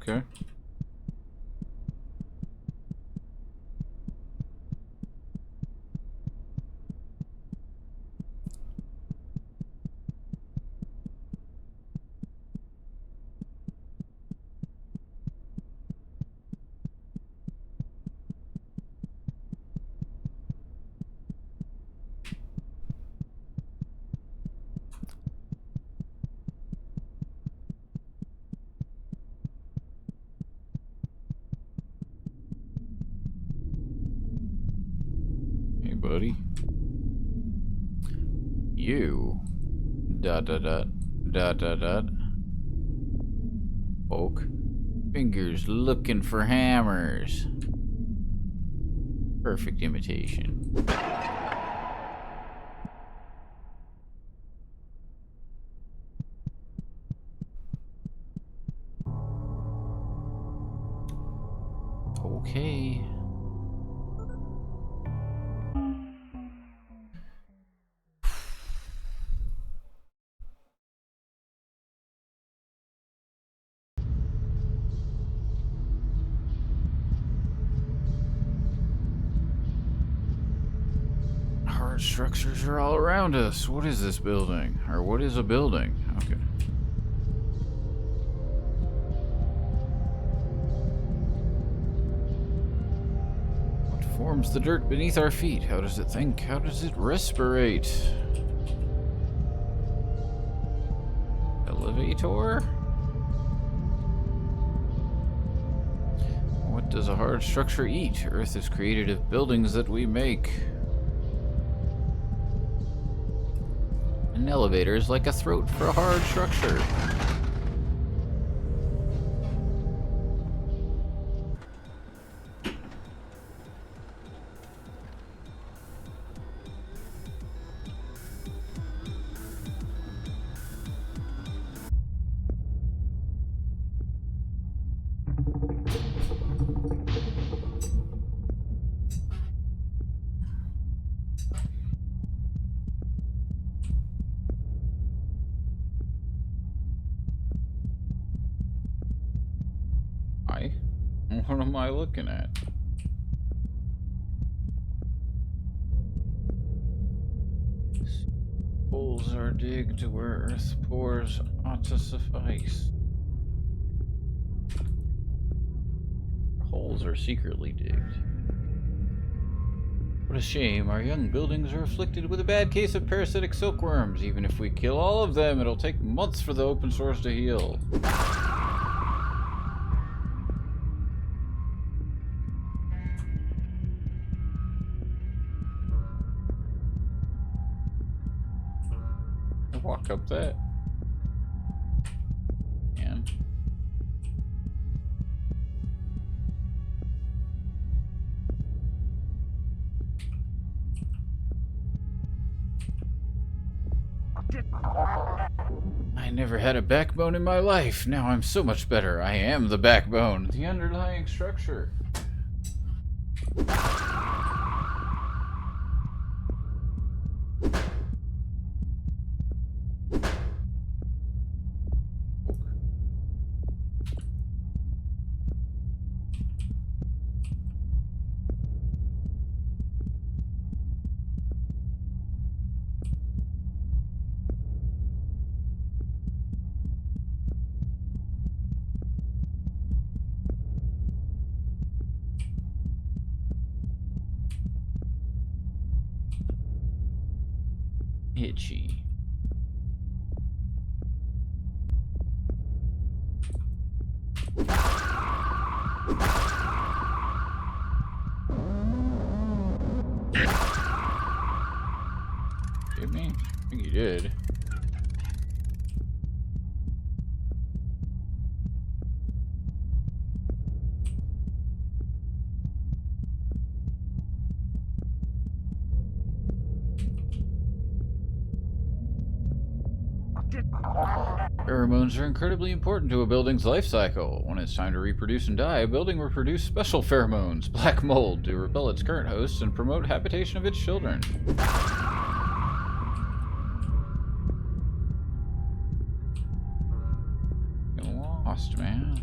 Okay. Hey, buddy. You. Dot dot dot. Dot dot dot. Poke. Fingers looking for hammers. Perfect imitation. Okay. Hard structures are all around us. What is this building? Or what is a building? Okay. What forms the dirt beneath our feet? How does it think? How does it respirate? Elevator? What does a hard structure eat? Earth is created of buildings that we make. An elevator is like a throat for a hard structure. What am I looking at? Holes are digged where earth pours ought to suffice. Holes are secretly digged. What a shame, our young buildings are afflicted with a bad case of parasitic silkworms. Even if we kill all of them, it'll take months for the open source to heal. Walk up that. And I never had a backbone in my life. Now I'm so much better. I am the backbone. The underlying structure. Itchy. Hit me? I think you did. Pheromones are incredibly important to a building's life cycle. When it's time to reproduce and die, a building will produce special pheromones, black mold, to repel its current hosts and promote habitation of its children. Get lost, man.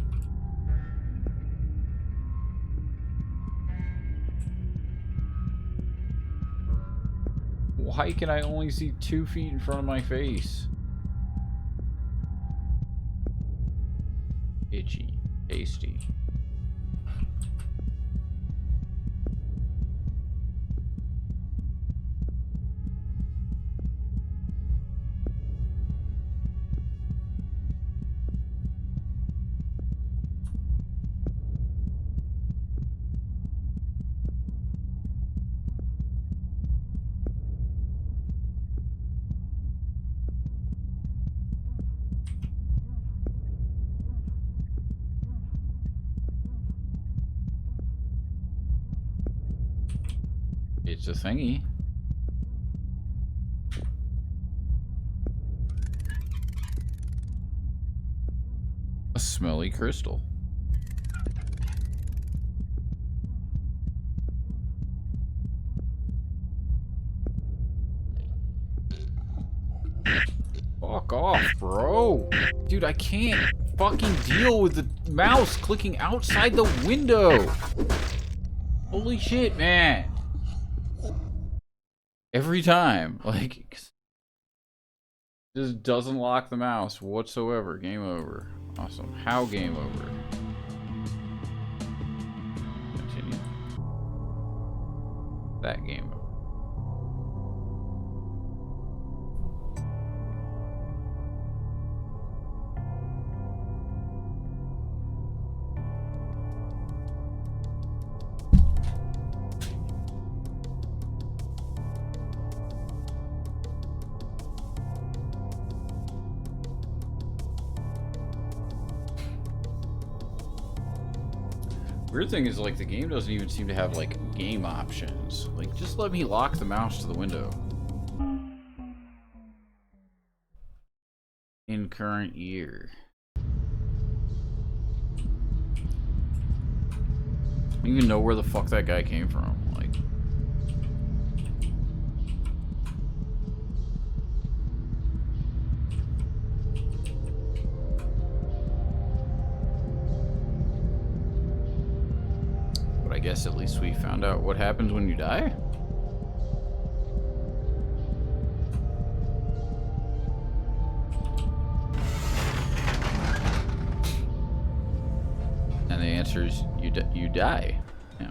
Why can I only see 2 feet in front of my face? Itchy. Tasty. It's a thingy. A smelly crystal. Fuck off, bro. Dude, I can't fucking deal with the mouse clicking outside the window. Holy shit, man. Every time, like, just doesn't lock the mouse whatsoever. Game over. Awesome. How game over? Continue. That game over. Weird thing is, like, the game doesn't even seem to have, like, game options. Like, just let me lock the mouse to the window. In current year. I don't even know where the fuck that guy came from. Like, but I guess at least we found out what happens when you die. And the answer is you die. Yeah.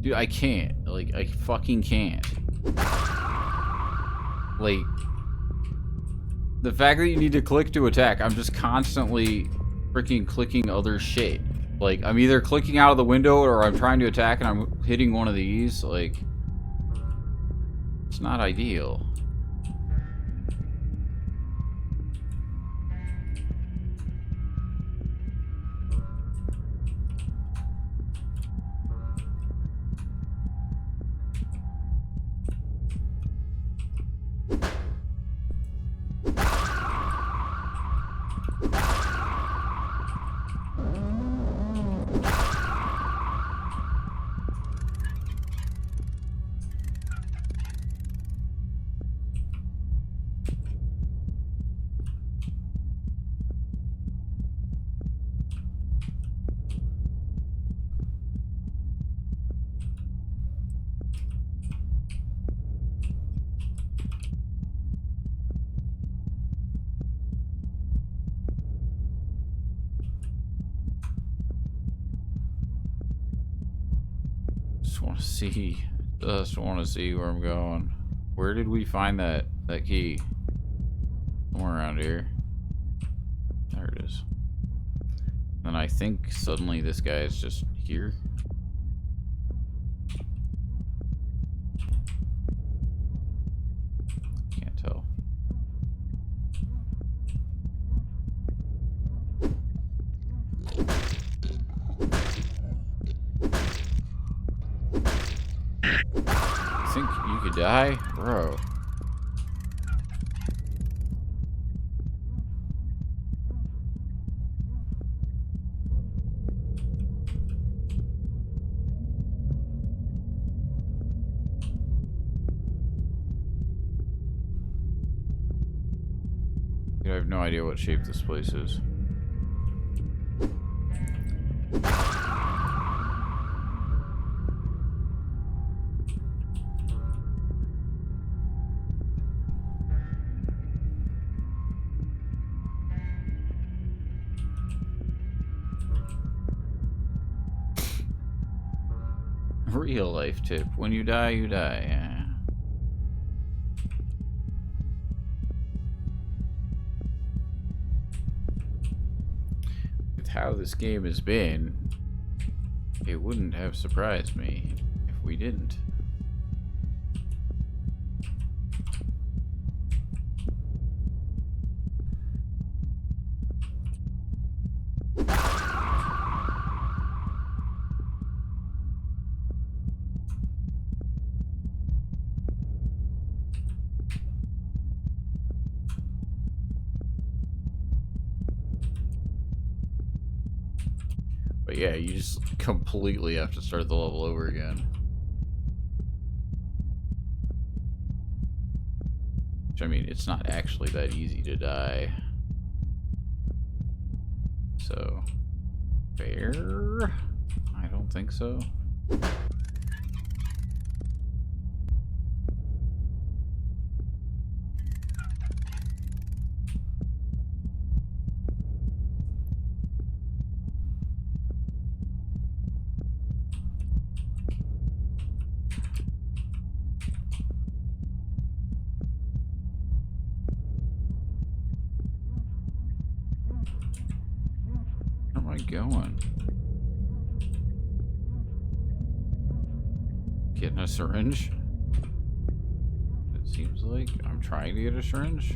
Dude, I can't. Like, I fucking can't. Like, the fact that you need to click to attack, I'm just constantly freaking clicking other shit. Like, I'm either clicking out of the window or I'm trying to attack and I'm hitting one of these. Like, it's not ideal. Just want to see where I'm going. Where did we find that key? Somewhere around here. There it is. And I think suddenly this guy is just here. Can't tell. Think you could die? Bro. I have no idea what shape this place is. Real life tip. When you die, you die. Yeah. With how this game has been, it wouldn't have surprised me if we didn't. But yeah, you just completely have to start the level over again. Which, I mean, it's not actually that easy to die. So, fair? I don't think so. Where am I going? Getting a syringe. It seems like I'm trying to get a syringe.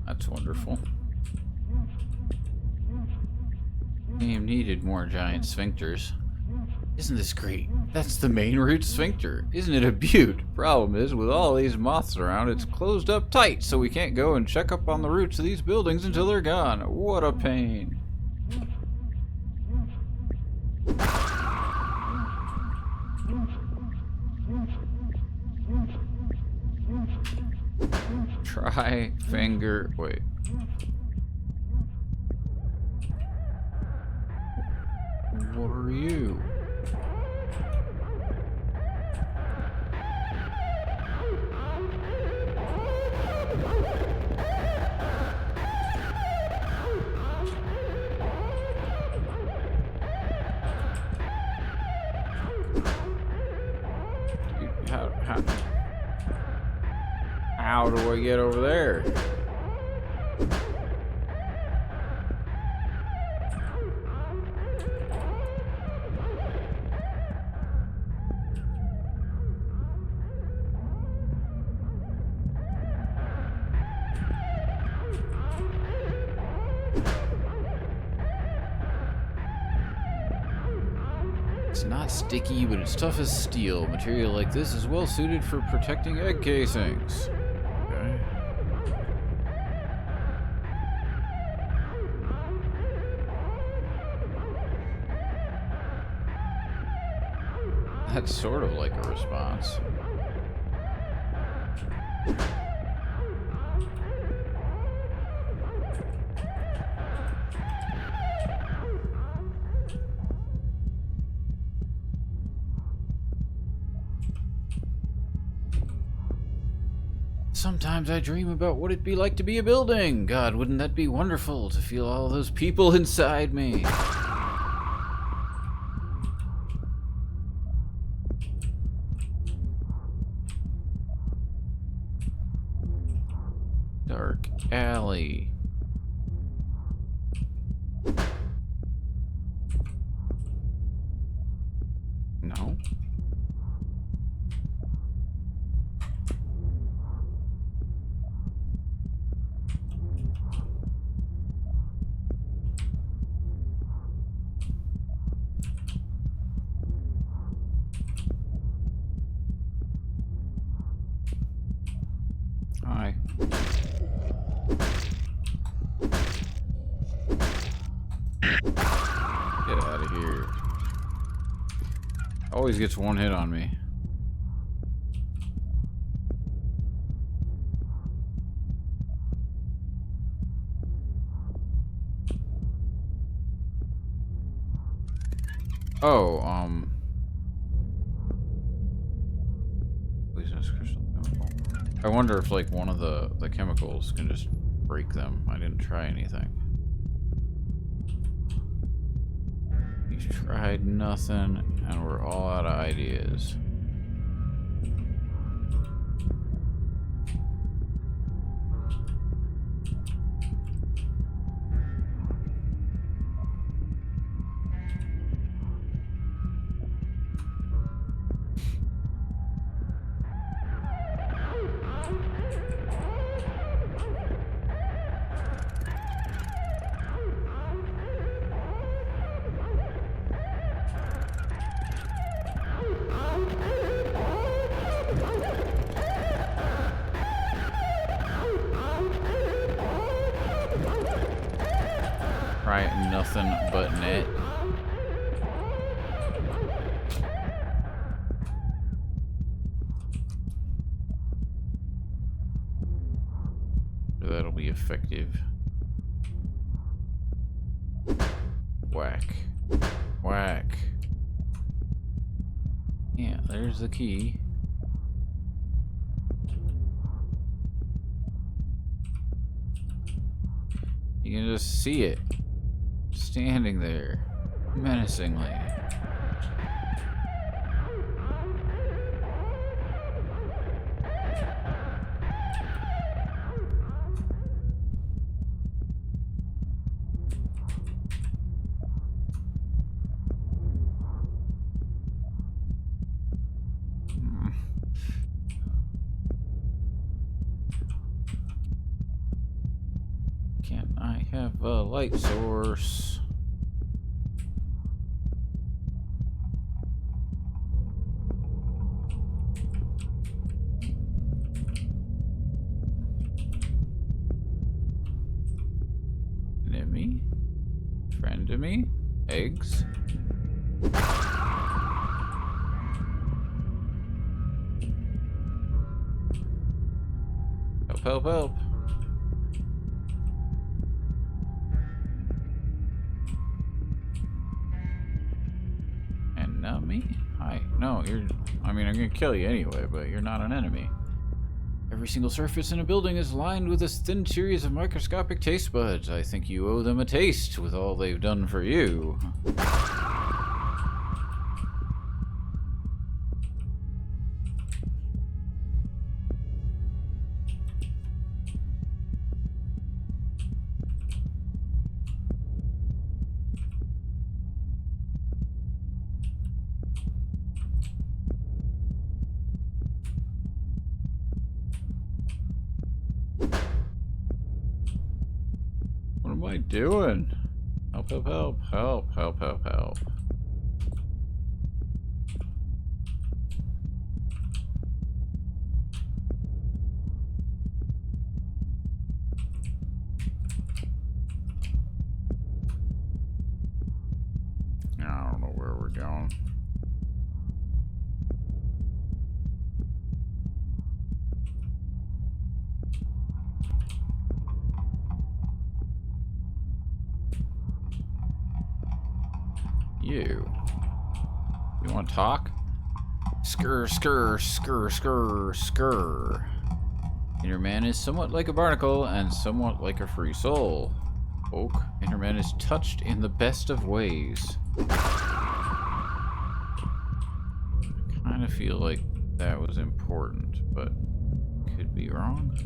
That's wonderful. Game needed more giant sphincters. Isn't this great? That's the main root sphincter. Isn't it a beaut? Problem is, with all these moths around, it's closed up tight, so we can't go and check up on the roots of these buildings until they're gone. What a pain. Try finger. Wait. What are you? How do I get over there? It's not sticky, but it's tough as steel. Material like this is well suited for protecting egg casings. Okay. That's sort of like a response. Sometimes I dream about what it'd be like to be a building. God, wouldn't that be wonderful to feel all those people inside me? Dark alley. No. Hi. Get out of here. Always gets one hit on me. Oh, poisonous crystal chemical. I wonder if like one of the chemicals can just break them. I didn't try anything. We've tried nothing, and we're all out of ideas. Right, nothing but net. That'll be effective. Whack. Whack. Yeah, there's the key. You can just see it. Standing there. Menacingly. Can I have a light source? Enemy? Friend to me? Eggs? Help, help, help. Enemy? Hi. No, you're... I mean, I'm gonna kill you anyway, but you're not an enemy. Every single surface in a building is lined with a thin series of microscopic taste buds. I think you owe them a taste with all they've done for you. What am I doing? Help, help, help, help, help, help, help. I don't know where we're going. You want to talk? Skr, skr, skr, skr, skr. Inner man is somewhat like a barnacle and somewhat like a free soul. Oak, inner man is touched in the best of ways. I kind of feel like that was important, but could be wrong.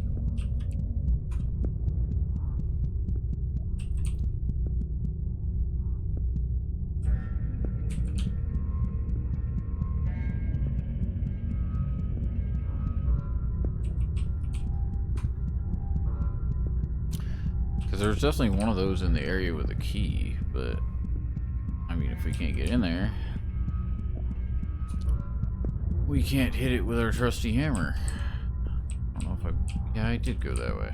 Because there's definitely one of those in the area with a key, but I mean, if we can't get in there, we can't hit it with our trusty hammer. I don't know if yeah, I did go that way.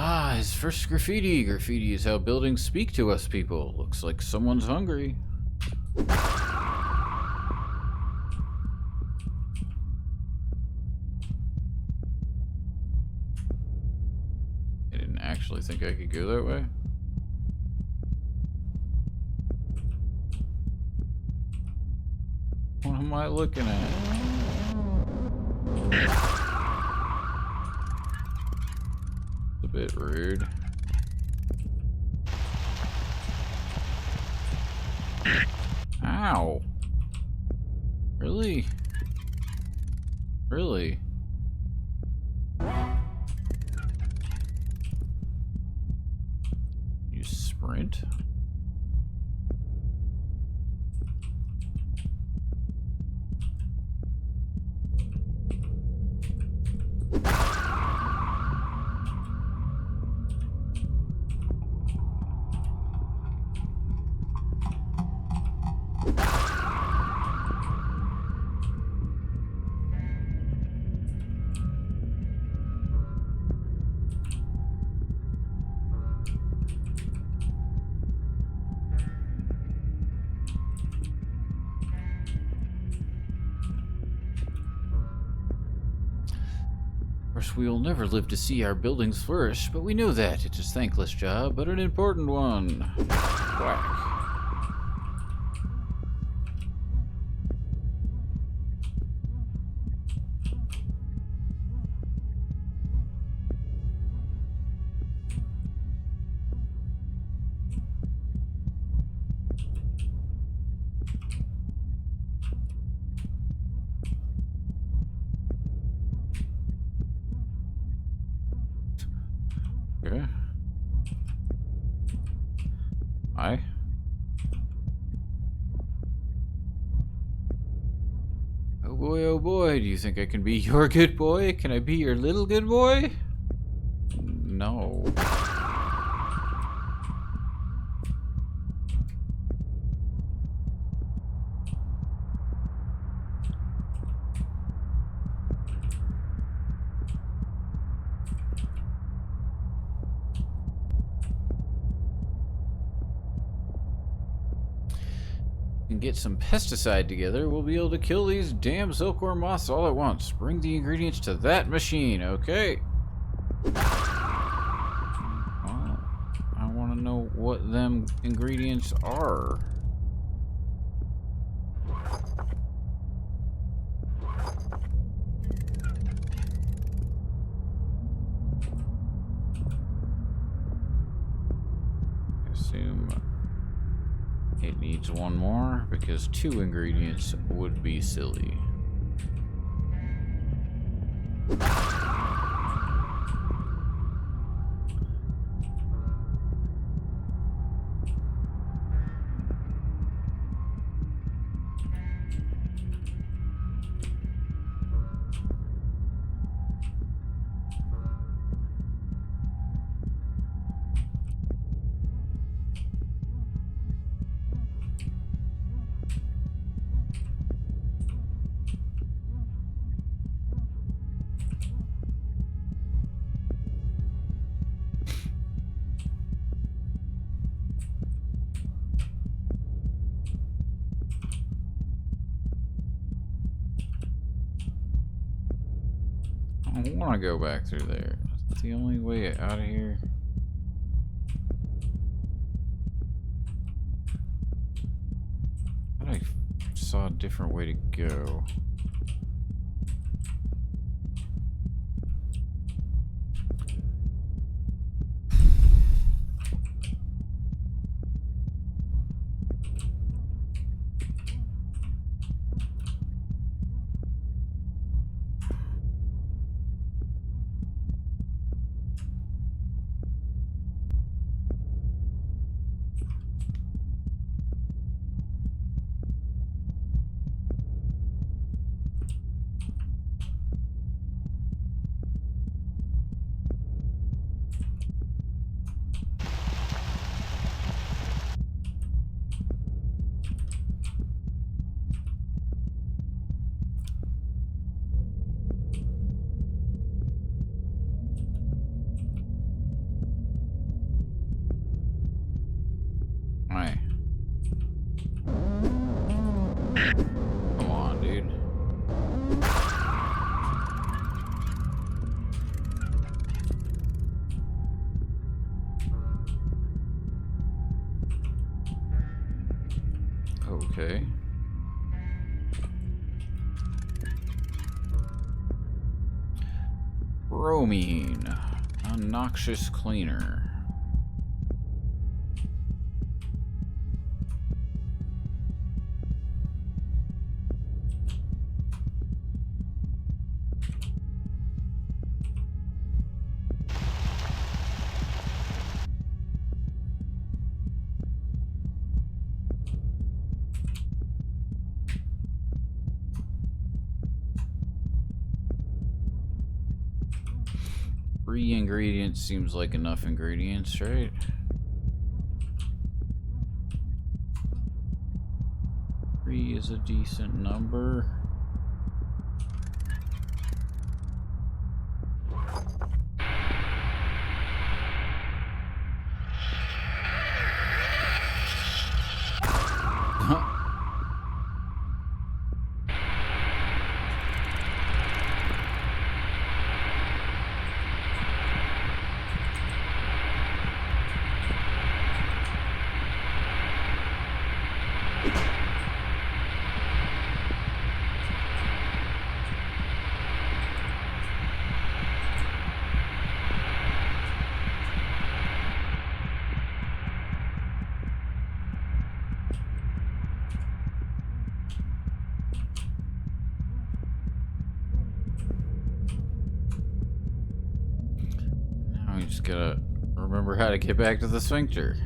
Ah, his first graffiti. Graffiti is how buildings speak to us people. Looks like someone's hungry. I didn't actually think I could go that way. What am I looking at? It's a bit rude. Ow. Really? Really? You sprint? we will never live to see our buildings flourish, but we know that. It's a thankless job, but an important one. Quack. Okay. Hi. Oh boy, do you think I can be your good boy? Can I be your little good boy? No. And get some pesticide together, we'll be able to kill these damn silkworm moths all at once. Bring the ingredients to that machine, okay? Well, I want to know what them ingredients are. I assume it needs one more, because 2 ingredients would be silly. I don't want to go back through there. That's the only way out of here. I thought I saw a different way to go. Alright. Come on, dude. Okay. Bromine, a noxious cleaner. Three ingredients seems like enough ingredients, right? Three is a decent number. Just gotta remember how to get back to the sphincter.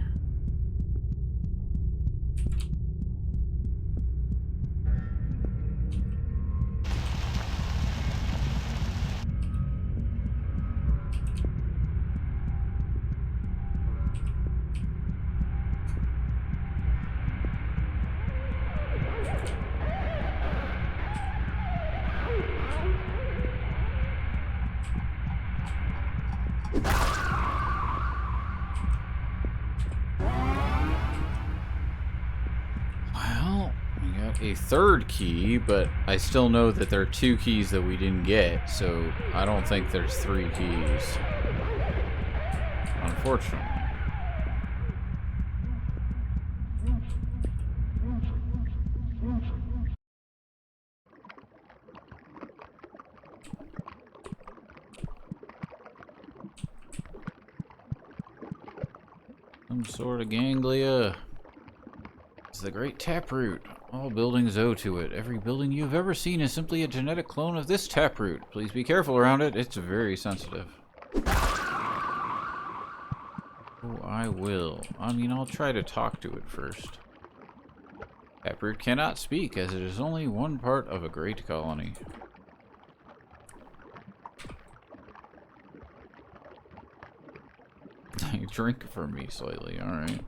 Well, we got a third key, but I still know that there are 2 keys that we didn't get, so I don't think there's 3 keys. Unfortunately. Some sort of ganglia. It's the great taproot. All buildings owe to it. Every building you've ever seen is simply a genetic clone of this taproot. Please be careful around it. It's very sensitive. Oh, I will. I mean, I'll try to talk to it first. Taproot cannot speak, as it is only one part of a great colony. Drink for me slightly, alright.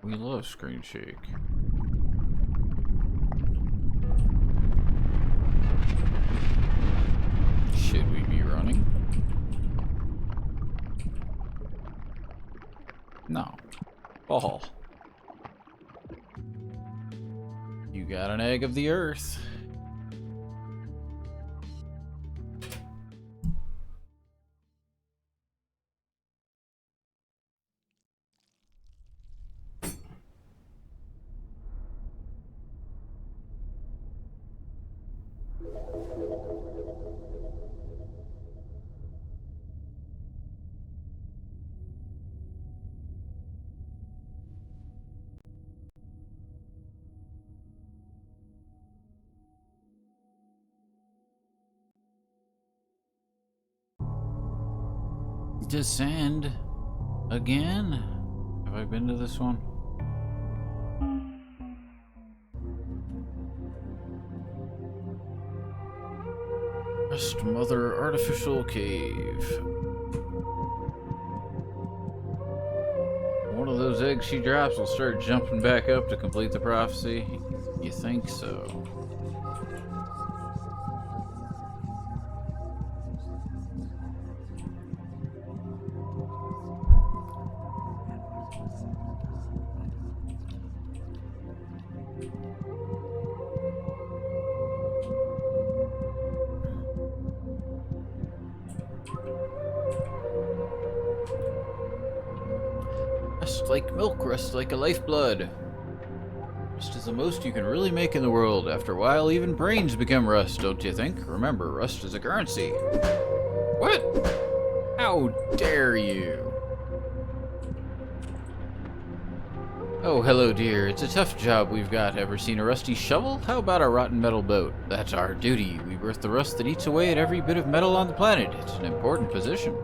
We love screen shake. Should we be running? No. Ball. You got an egg of the earth. Descend again? Have I been to this one? Rest Mother Artificial Cave. One of those eggs she drops will start jumping back up to complete the prophecy. You think so? Rust like milk, rust like a lifeblood. Rust is the most you can really make in the world. After a while, even brains become rust, don't you think? Remember, rust is a currency. What? How dare you? Oh, hello, dear. It's a tough job we've got. Ever seen a rusty shovel? How about a rotten metal boat? That's our duty. We birth the rust that eats away at every bit of metal on the planet. It's an important position.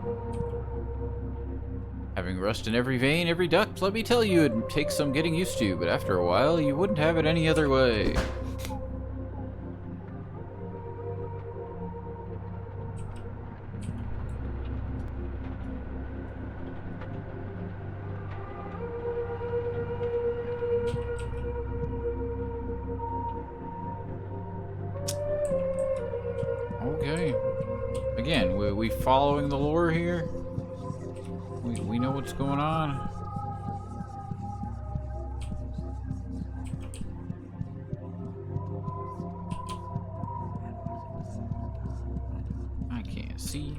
Having rust in every vein, every duct, let me tell you, it takes some getting used to, but after a while, you wouldn't have it any other way. Okay. Again, we following the lore here? We know what's going on? I can't see.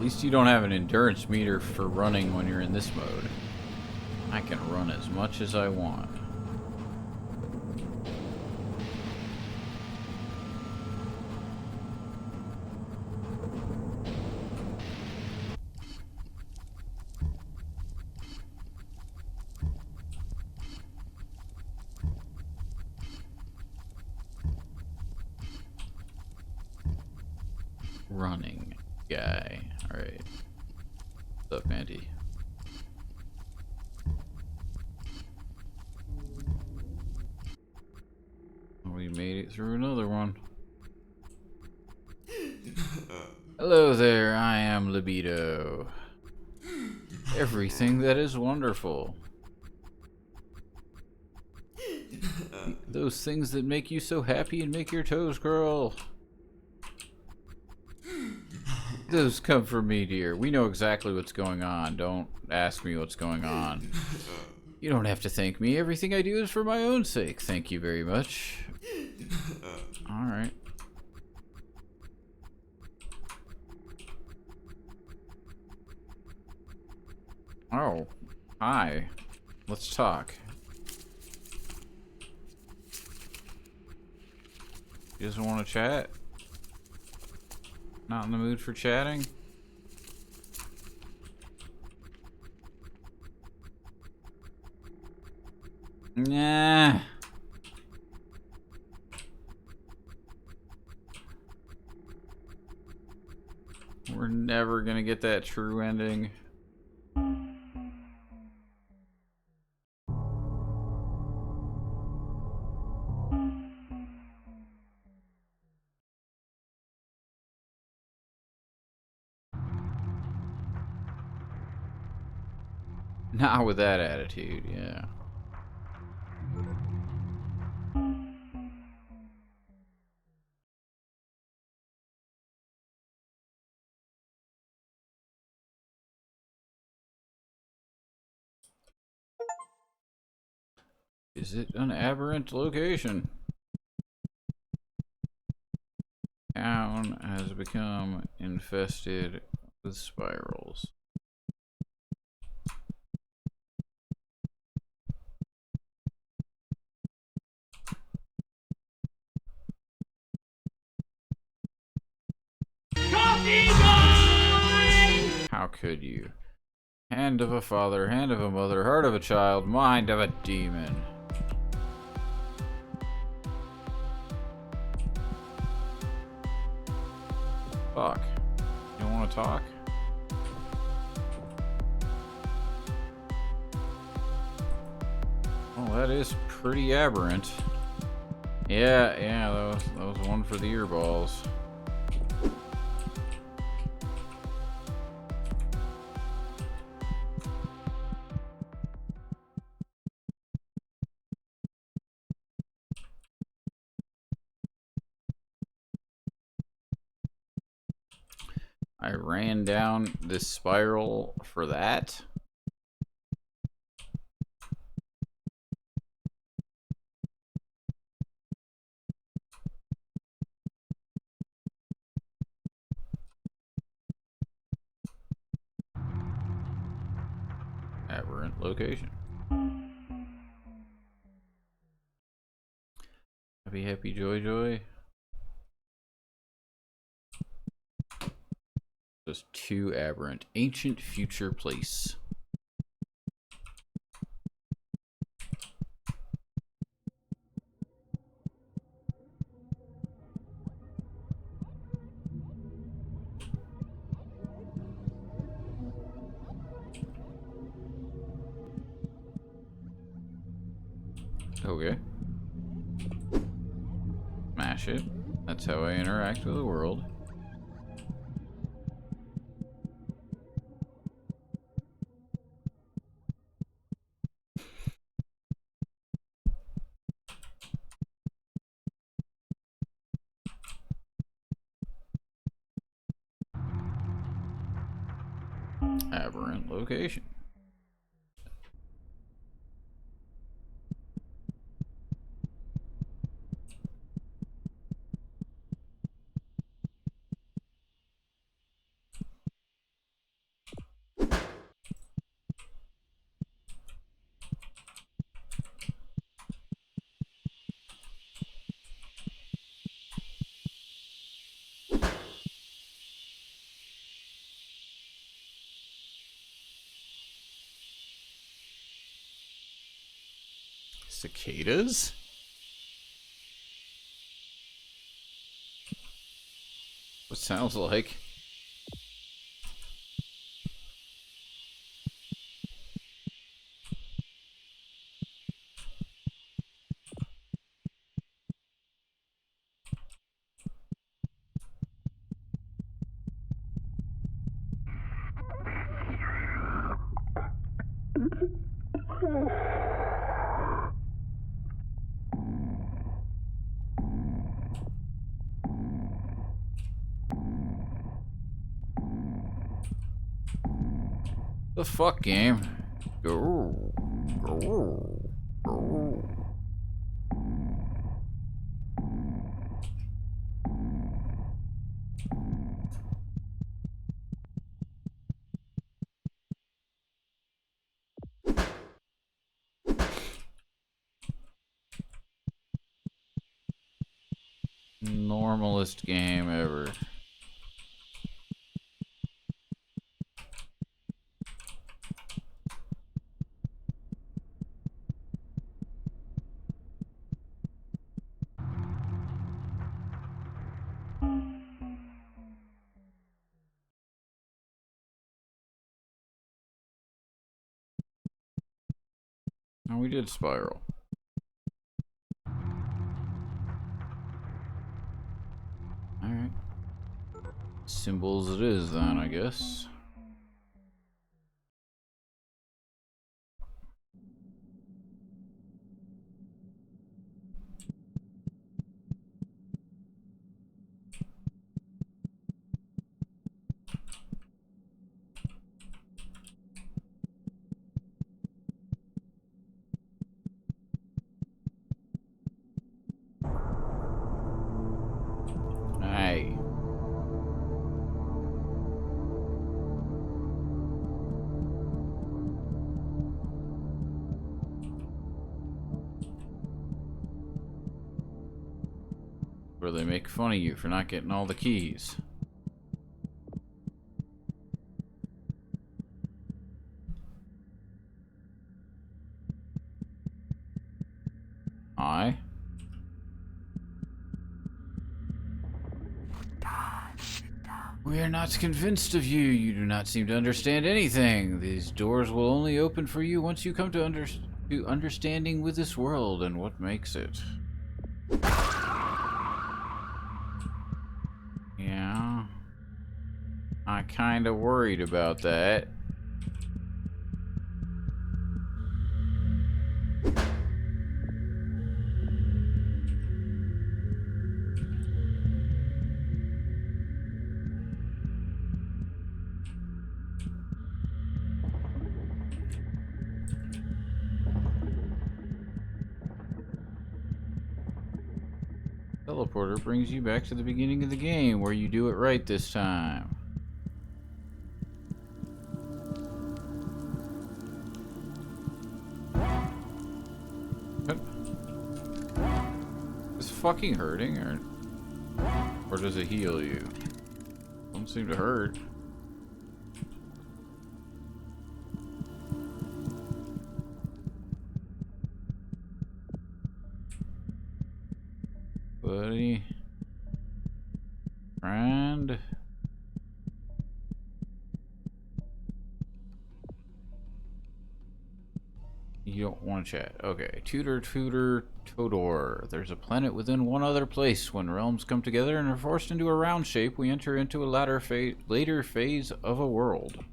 least you don't have an endurance meter for running when you're in this mode. I can run as much as I want. Running guy. Alright. What's up, Andy? We made it through another one. Hello there, I am Libido. Everything that is wonderful. Those things that make you so happy and make your toes curl. Those come from me, dear. We know exactly what's going on. Don't ask me what's going on. You don't have to thank me. Everything I do is for my own sake. Thank you very much. Alright. Oh. Hi. Let's talk. You doesn't want to chat? Not in the mood for chatting? Nah. We're never gonna get that true ending. Not with that attitude, yeah. Is it an aberrant location? Town has become infested with spirals. How could you? Hand of a father, hand of a mother, heart of a child, mind of a demon. Fuck. You don't want to talk? Well, that is pretty aberrant. Yeah, that was one for the earballs. I ran down this spiral for that. Aberrant location. Happy, happy, joy, joy. Just too aberrant. Ancient future place. Okay. Smash it. That's how I interact with the world. Aberrant location. Cicadas? What sounds like? The fuck, game? Go. Go. Go. Normalest game ever. Oh, we did Spiral. Alright. Symbols it is then, I guess. Hey. Where they make fun of you for not getting all the keys. I. We are not convinced of you. You do not seem to understand anything. These doors will only open for you once you come to understanding with this world and what makes it. Yeah. I kinda worried about that. Teleporter brings you back to the beginning of the game where you do it right this time. Is fucking hurting or does it heal you? Don't seem to hurt. Buddy. Friend. You don't want to chat. Okay. Tutor, Todor. There's a planet within one other place. When realms come together and are forced into a round shape, we enter into a later phase of a world.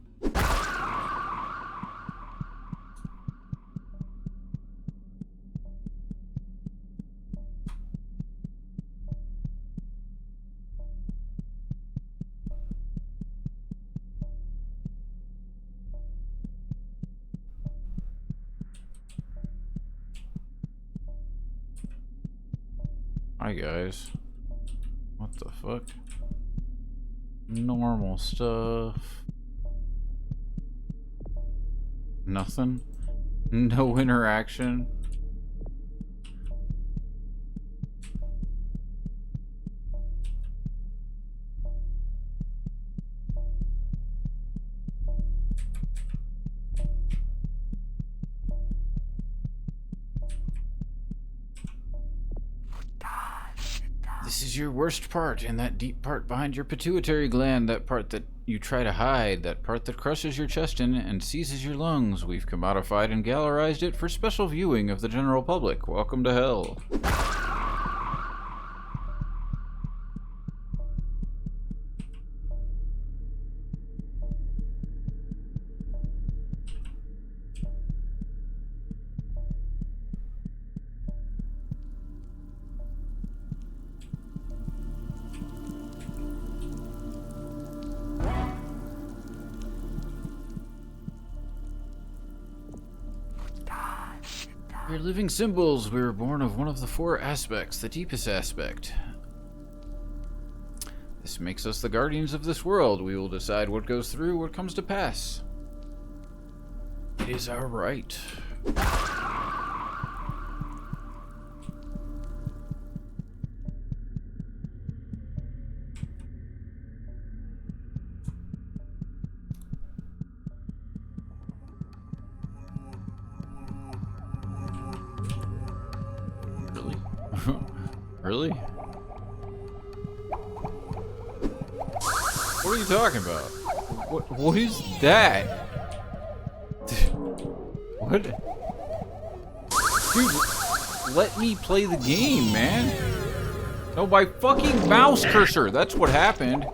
Hi guys. What the fuck? Normal stuff. Nothing? No interaction? This is your worst part, and that deep part behind your pituitary gland, that part that you try to hide, that part that crushes your chest in and seizes your lungs. We've commodified and gallerized it for special viewing of the general public. Welcome to hell. We're living symbols. We were born of one of the four aspects, the deepest aspect. This makes us the guardians of this world. We will decide what goes through, what comes to pass. It is our right. Really? Really? What are you talking about? What is that? What? Dude, let me play the game, man. No, my fucking mouse cursor. That's what happened.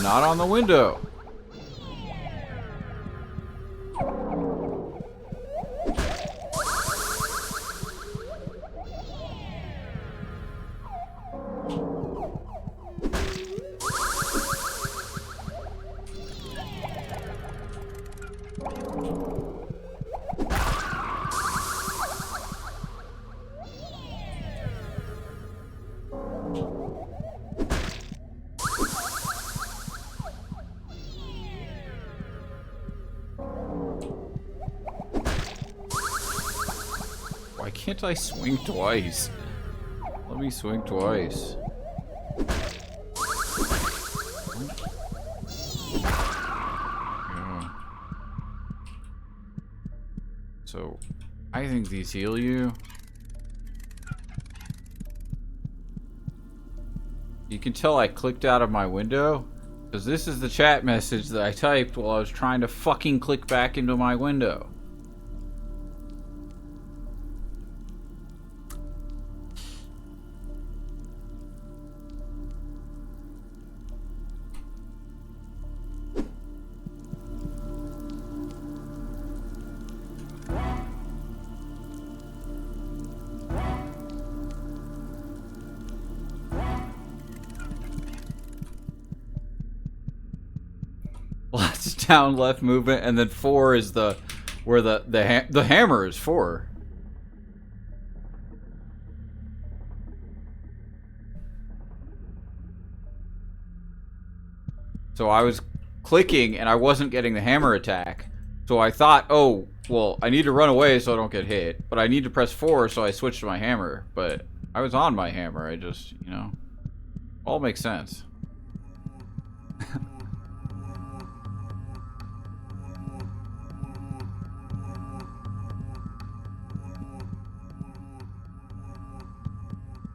Not on the window. Why can't I swing twice? Let me swing twice. Yeah. So, I think these heal you. You can tell I clicked out of my window, because this is the chat message that I typed while I was trying to fucking click back into my window. Lots of down left movement, and then 4 is the where the hammer is 4. So I was clicking and I wasn't getting the hammer attack. So I thought, oh, well, I need to run away so I don't get hit, but I need to press 4, so I switched to my hammer. But I was on my hammer. I just, you know, all makes sense.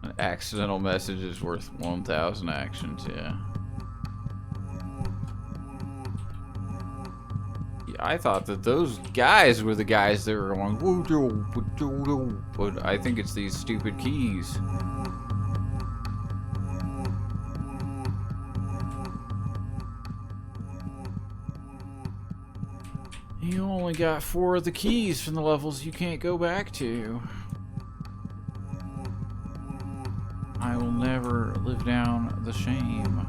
An accidental message is worth 1,000 actions, yeah. I thought that those guys were the guys that were going, but I think it's these stupid keys. You only got 4 of the keys from the levels you can't go back to. I will never live down the shame.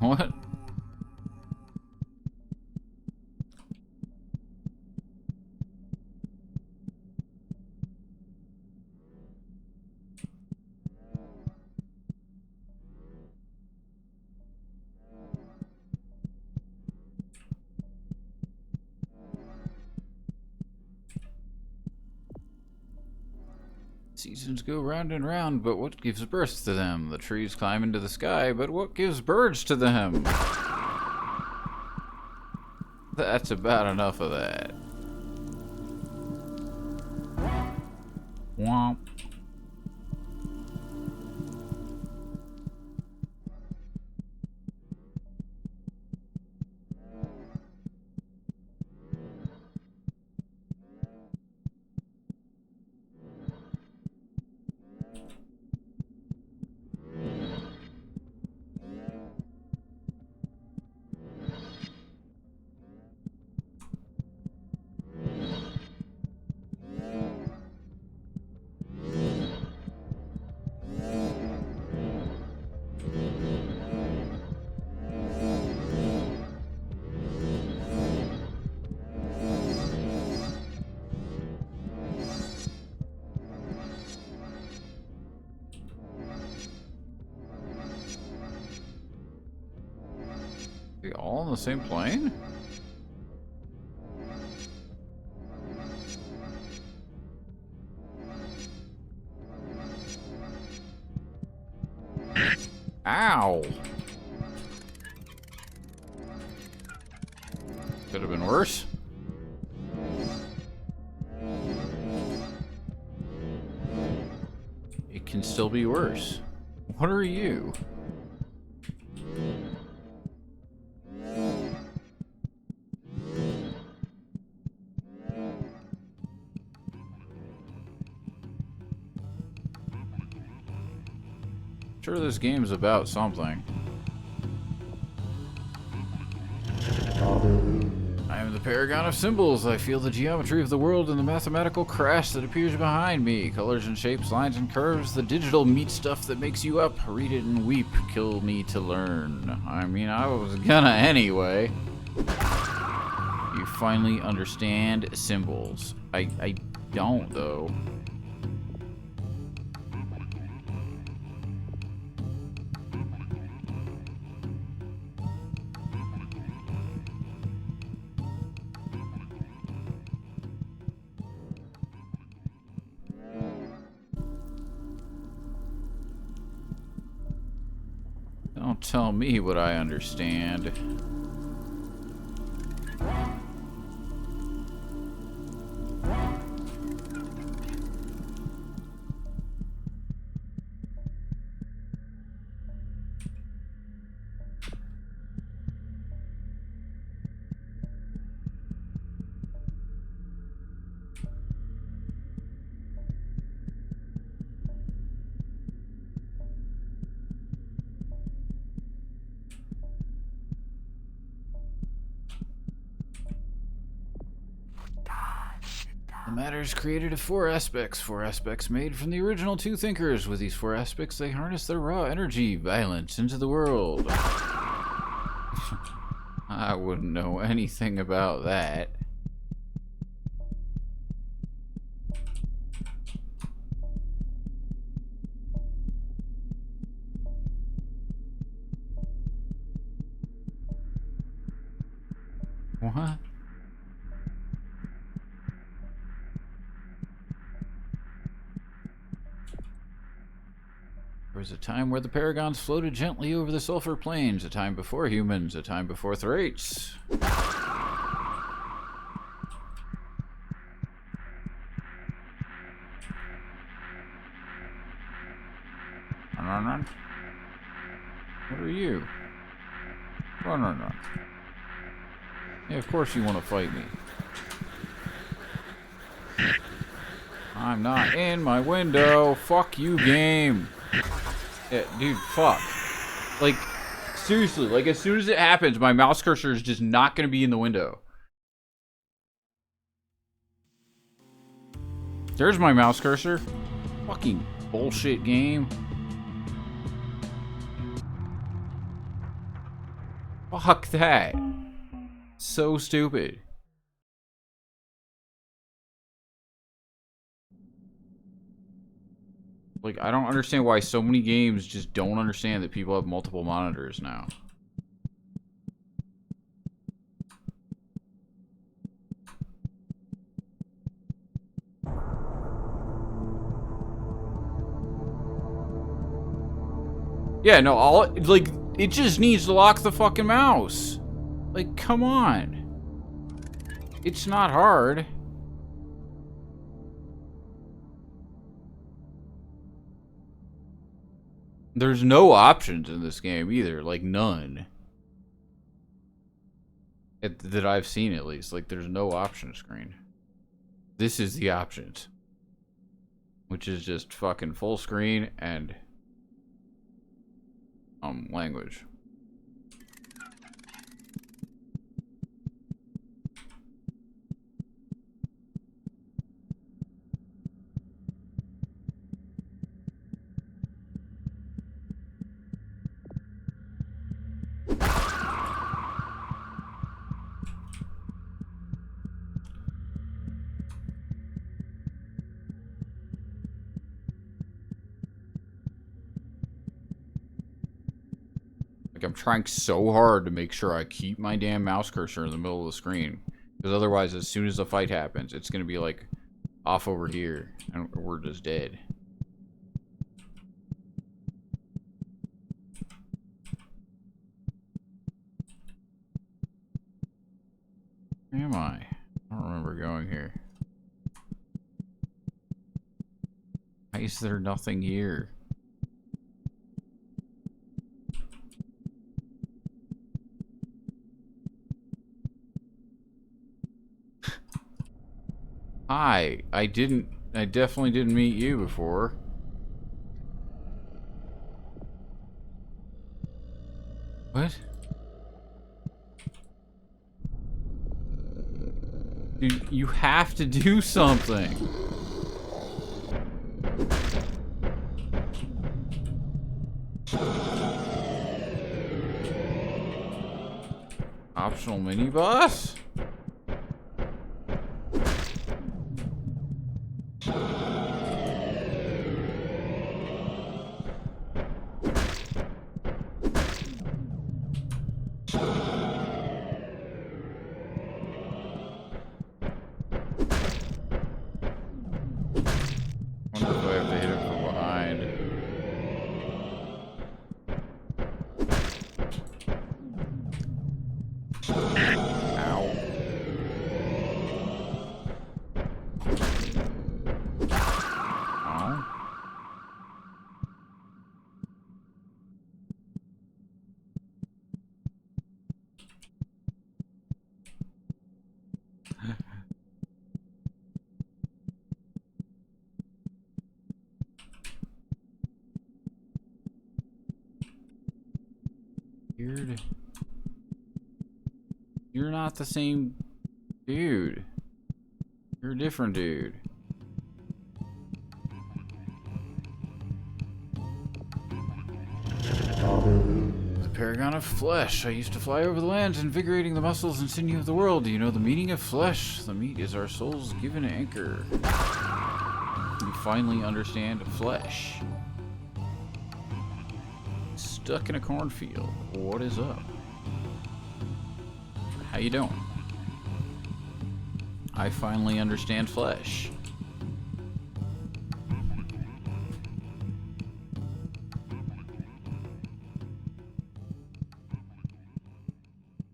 What? Seasons go round and round, but what gives birth to them? The trees climb into the sky, but what gives birds to them? That's about enough of that. Womp. Are they all on the same plane? Ow! Could have been worse. It can still be worse. What are you? Sure, this game's about something. I am the paragon of symbols. I feel the geometry of the world and the mathematical crash that appears behind me. Colors and shapes, lines and curves, the digital meat stuff that makes you up. Read it and weep. Kill me to learn. I mean, I was gonna anyway. You finally understand symbols. I don't, though. Don't tell me what I understand. The matter is created of four aspects made from the original two thinkers. With these four aspects, they harness their raw energy, violence, into the world. I wouldn't know anything about that. What? There was a time where the paragons floated gently over the sulfur plains, a time before humans, a time before thraits. What are you? Run. Yeah, of course you want to fight me. I'm not in my window. Fuck you, game. Yeah, dude, fuck. Like, seriously, like, as soon as it happens, my mouse cursor is just not going to be in the window. There's my mouse cursor. Fucking bullshit game. Fuck that. So stupid. Like, I don't understand why so many games just don't understand that people have multiple monitors now. Yeah, no, all like it just needs to lock the fucking mouse. Like, come on. It's not hard. There's no options in this game either, like none. That I've seen at least. Like, there's no option screen. This is the options. Which is just fucking full screen and language. Like, I'm trying so hard to make sure I keep my damn mouse cursor in the middle of the screen. Because otherwise, as soon as the fight happens, it's going to be like off over here. And we're just dead. Where am I? I don't remember going here. Why is there nothing here? I definitely didn't meet you before. What? Dude, you have to do something. Optional mini boss? Wonder if I have to hit him from behind. Ow. Oh. Weird. You're not the same dude. You're a different dude. The paragon of flesh. I used to fly over the lands, invigorating the muscles and sinew of the world. Do you know the meaning of flesh? The meat is our soul's given anchor. You finally understand flesh. Stuck in a cornfield. What is up? How you doing? I finally understand flesh.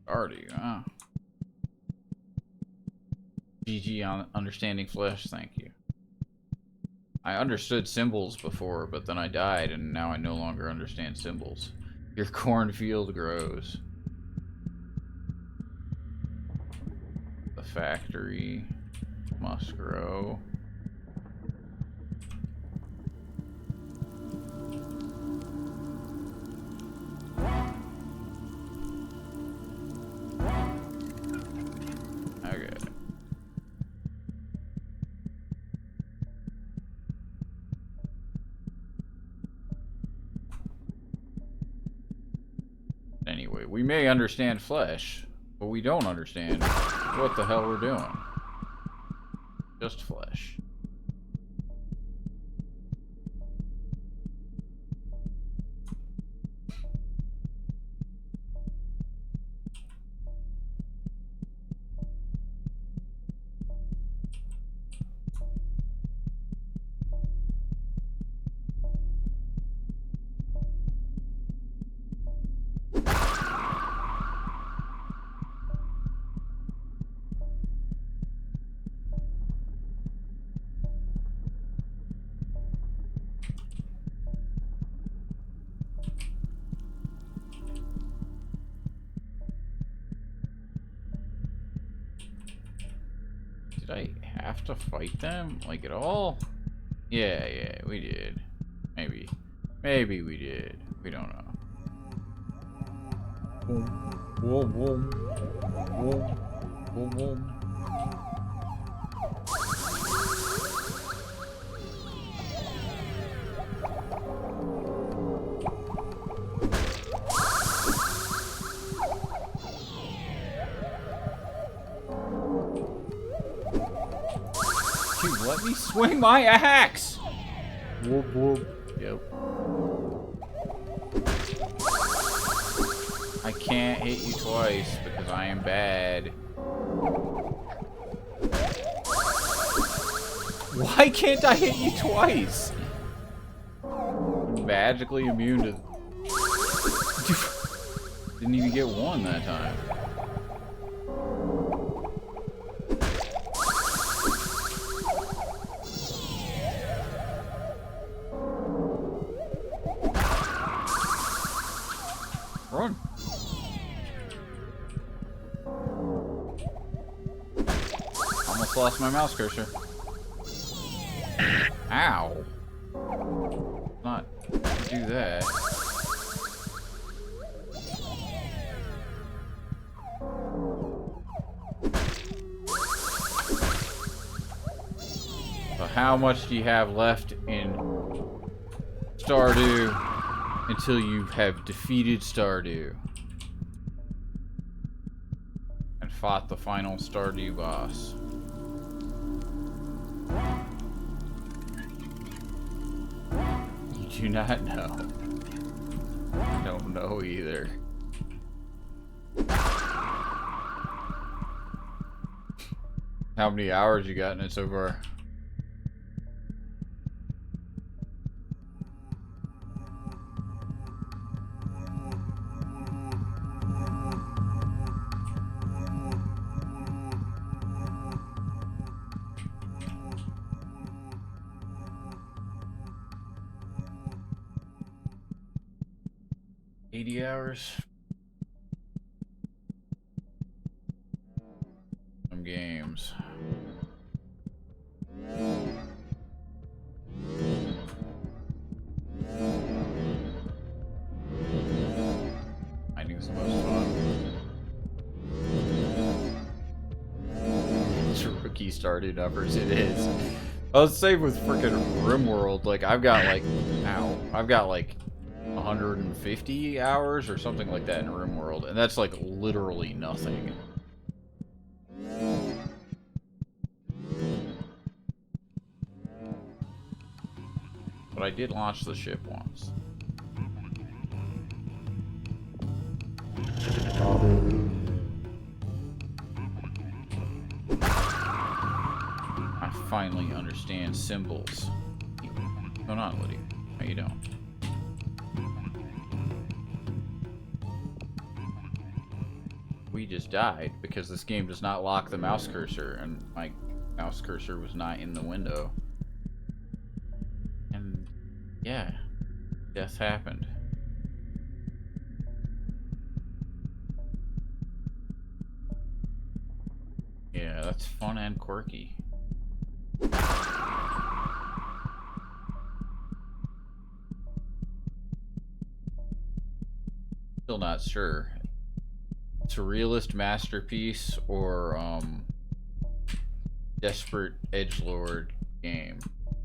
Already, huh? GG on understanding flesh, thank you. I understood symbols before, but then I died, and now I no longer understand symbols. Your cornfield grows. The factory must grow. Okay. Anyway, we may understand flesh, but we don't understand what the hell we're doing. Just flesh. Did I have to fight them? Like, at all? Yeah, we did. Maybe. Maybe we did. We don't know. Whoa, whoa. Whoa. Whoa, whoa. Dude, let me swing my axe! Whoop, whoop. Yep. I can't hit you twice because I am bad. Why can't I hit you twice? I'm magically immune to... Didn't even get one that time. Run. Almost lost my mouse cursor. Ow. Not do that. So how much do you have left in Stardew until you have defeated Stardew and fought the final Stardew boss? You do not know. I don't know either. How many hours you got in it so far? Hours. Some games. Finding the most fun. It's a rookie Stardew numbers. It is. I was same with freaking RimWorld. Like I've got like 150 hours or something like that in RimWorld, and that's like literally nothing. But I did launch the ship once. I finally understand symbols. What's going on, Liddy? How you doing? We just died because this game does not lock the mouse cursor, and my mouse cursor was not in the window. And yeah, death happened. Yeah, that's fun and quirky. Still not sure. Surrealist masterpiece or desperate edgelord game.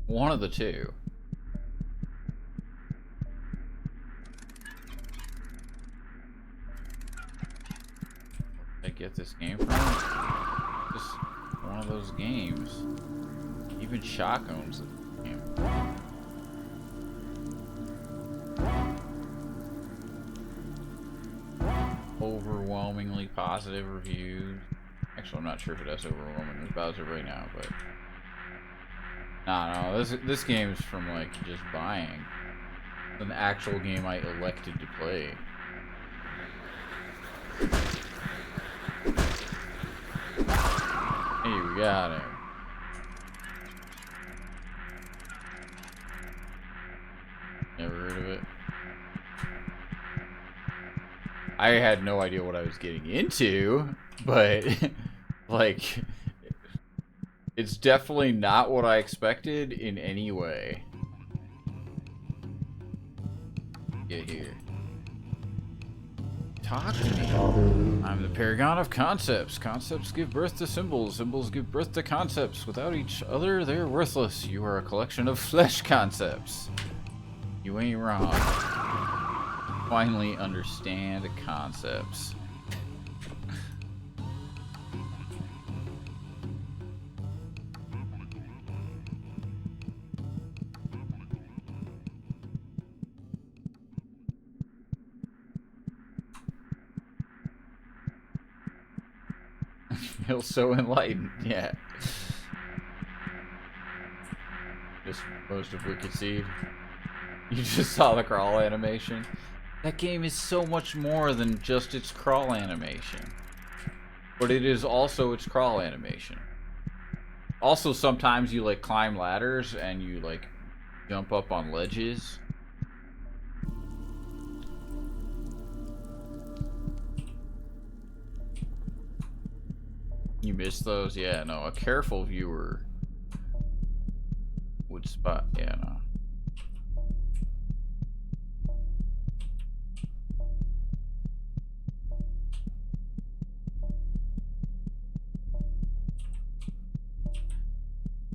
One of the two. Where did I get this game from? Just one of those games. Even Shock owns the game. Overwhelmingly positive reviews. Actually, I'm not sure if it has overwhelmingly positive right now, but no, this game is from like just buying. It's an actual game I elected to play. Hey, we got him. Never heard of it. I had no idea what I was getting into, but like It's definitely not what I expected in any way. Get here. Talk to me. I'm the paragon of concepts. Concepts give birth to symbols. Symbols give birth to concepts. Without each other, they're worthless. You are a collection of flesh concepts. You ain't wrong. Finally understand concepts. Feel so enlightened, yeah. Just most of Wicked Seed. You just saw the crawl animation. That game is so much more than just its crawl animation. But it is also its crawl animation. Also, sometimes you like climb ladders and you like jump up on ledges. You miss those? Yeah, no, a careful viewer would spot, yeah, no.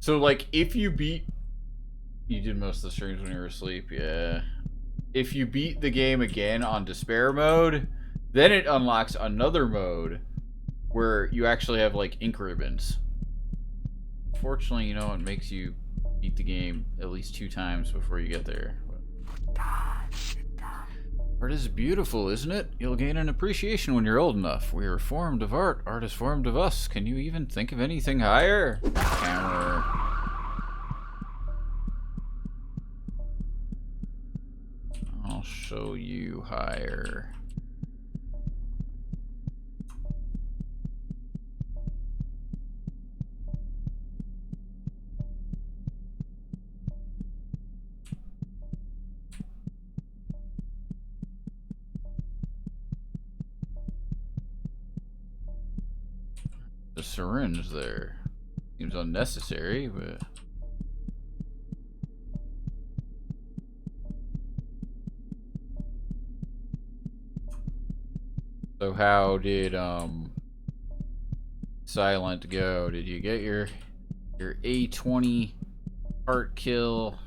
So, like, if you beat... You did most of the streams when you were asleep, yeah. If you beat the game again on Despair mode, then it unlocks another mode where you actually have, like, ink ribbons. Fortunately, you know, it makes you beat the game at least 2 times before you get there. Art is beautiful, isn't it? You'll gain an appreciation when you're old enough. We are formed of art. Art is formed of us. Can you even think of anything higher? Camera. I'll show you higher. The syringe there seems unnecessary, but so how did Silent go? Did you get your A20 heart kill?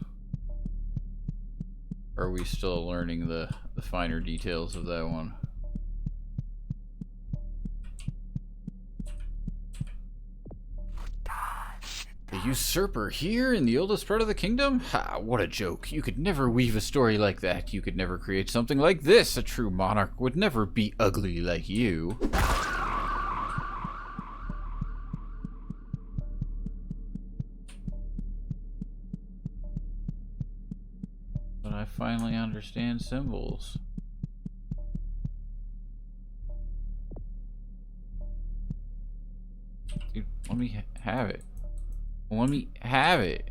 Or are we still learning the finer details of that one? The usurper here in the oldest part of the kingdom? Ha, what a joke. You could never weave a story like that. You could never create something like this. A true monarch would never be ugly like you. But I finally understand symbols. Dude, let me have it. Let me have it.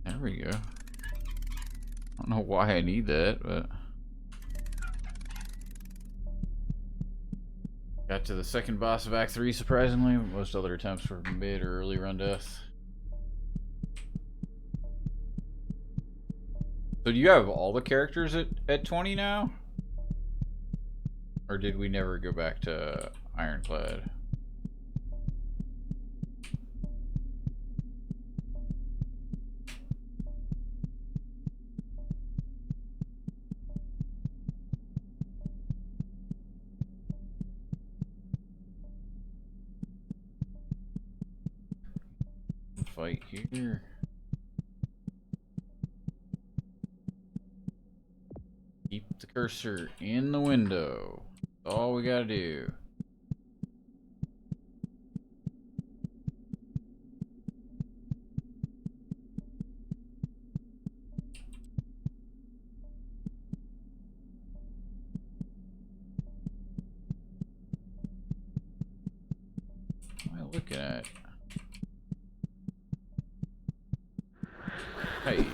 There we go. I don't know why I need that, but... Got to the second boss of Act 3, surprisingly. Most other attempts were mid or early run death. So do you have all the characters at 20 now? Or did we never go back to Ironclad? Fight here. Keep the cursor in the window. That's all we gotta do. What am I looking at? Hey.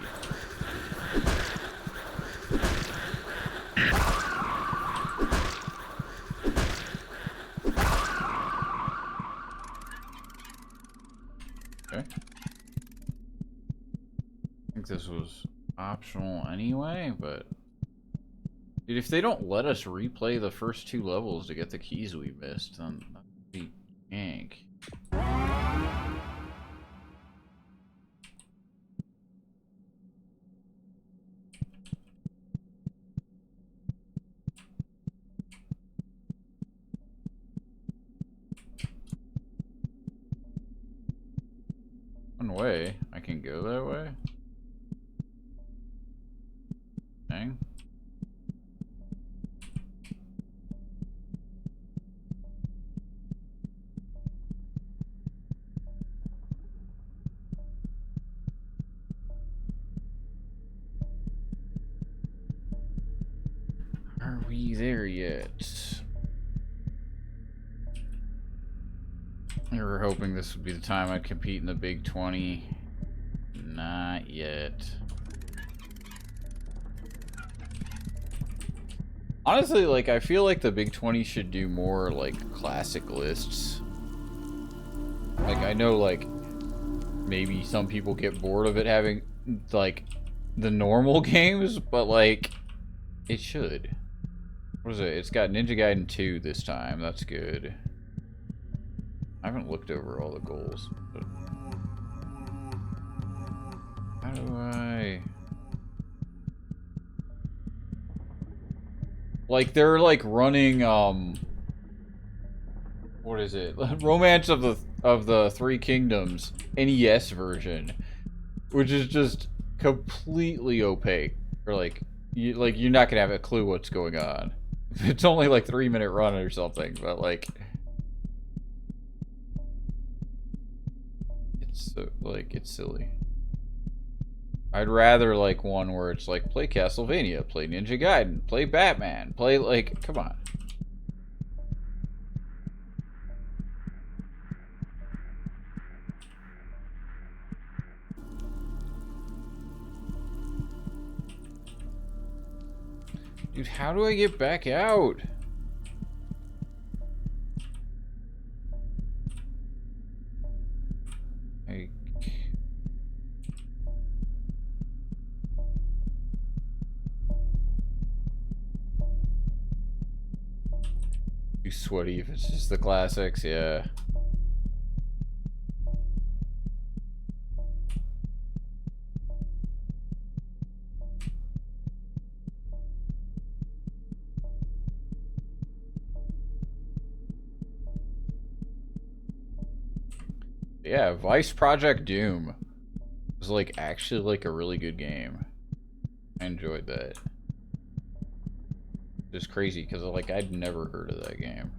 was optional anyway, but... Dude, if they don't let us replay the first 2 levels to get the keys we missed, then that'd be yank. One way? I can go that way? Dang. Are we there yet? We were hoping this would be the time I'd compete in the Big 20. Not yet. Honestly, like, I feel like the Big 20 should do more, like, classic lists. Like, I know, like, maybe some people get bored of it having, like, the normal games, but, like, it should. What is it? It's got Ninja Gaiden 2 this time. That's good. I haven't looked over all the goals. But... How do I... Like, they're, like, running, what is it? Romance of the Three Kingdoms NES version, which is just completely opaque. Or, like, you're not gonna have a clue what's going on. It's only, like, 3-minute run or something, but, like... So, like, it's silly. I'd rather, like, one where it's like, play Castlevania, play Ninja Gaiden, play Batman, play, like, come on. Dude, how do I get back out? Too sweaty if it's just the classics, yeah. Yeah, Vice Project Doom was, like, actually, like, a really good game. I enjoyed that. It's crazy, because, like, I'd never heard of that game.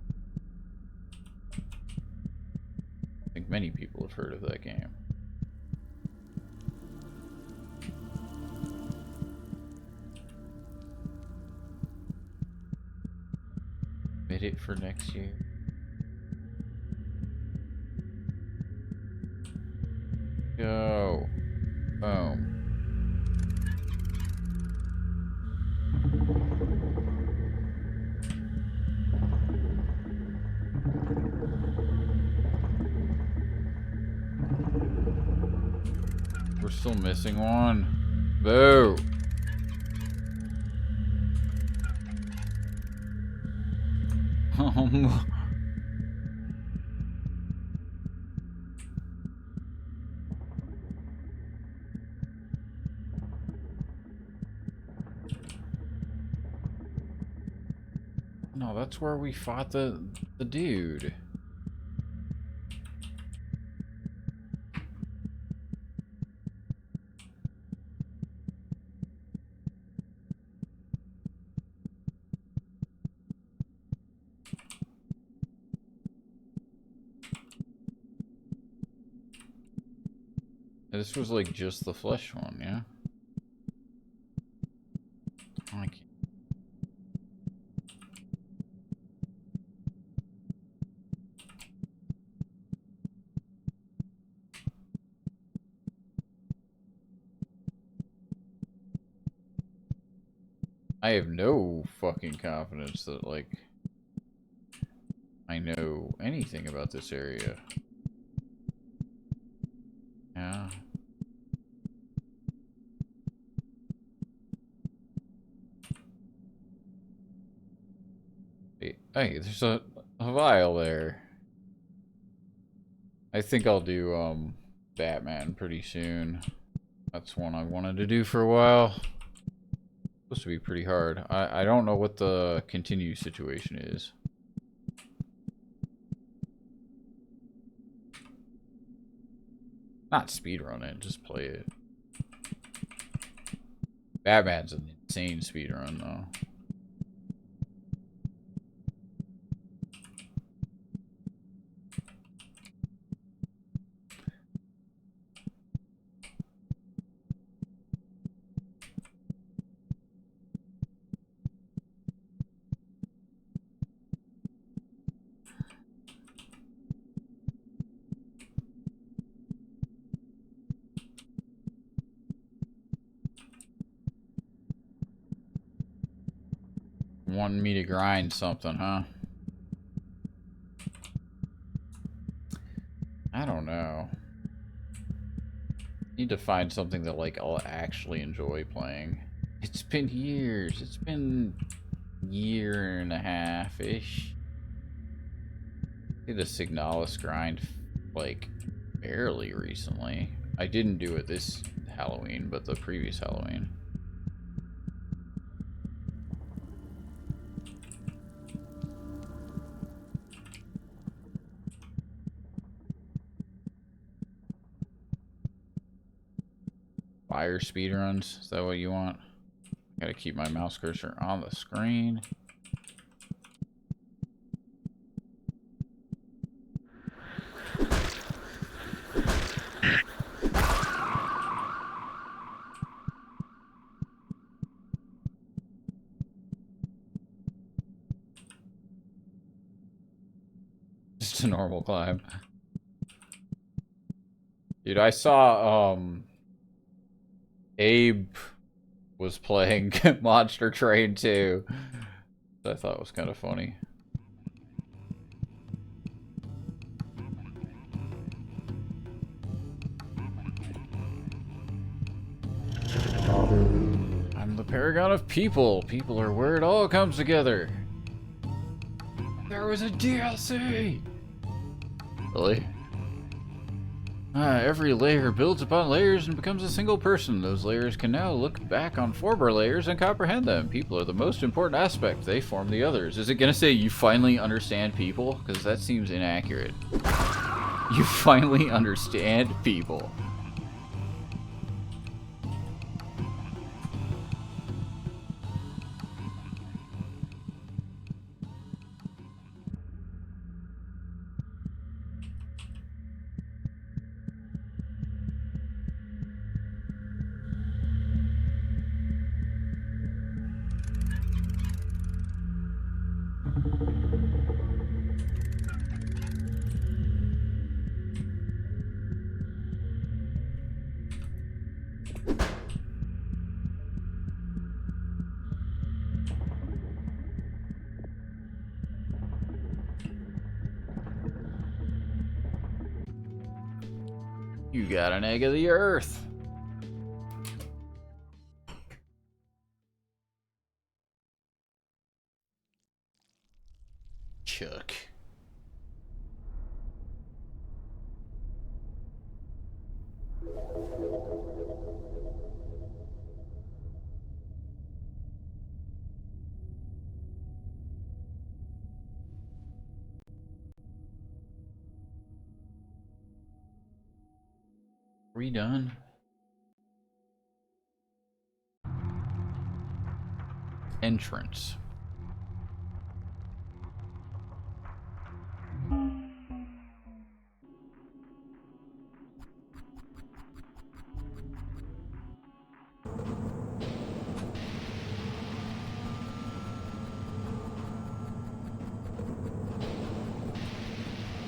I think many people have heard of that game. Made it for next year. Go. Boom. We're still missing one. Boo. No, that's where we fought the dude. This was like just the flesh one, yeah? I can't. I have no fucking confidence that, like, I know anything about this area. Yeah. Hey, there's a vial there. I think I'll do, Batman pretty soon. That's one I wanted to do for a while. Supposed to be pretty hard. I don't know what the continue situation is. Not speedrun it, just play it. Batman's an insane speedrun, though. Wanting me to grind something, huh? I don't know. Need to find something that, like, I'll actually enjoy playing. It's been years. It's been a year and a half-ish. Did a Signalis grind, like, barely recently. I didn't do it this Halloween, but the previous Halloween. Fire speedruns? Is that what you want? Gotta keep my mouse cursor on the screen. Just a normal climb. Dude, I saw, Abe was playing Monster Train 2. I thought was kind of funny. I'm the paragon of people. People are where it all comes together. There was a DLC! Really? Every layer builds upon layers and becomes a single person. Those layers can now look back on former layers and comprehend them. People are the most important aspect. They form the others. Is it gonna say you finally understand people? Because that seems inaccurate. You finally understand people. You got an egg of the earth. Chuck. Redone. Entrance.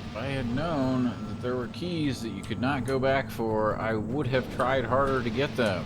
If I had known that there were keys that you could not go back for, I would have tried harder to get them.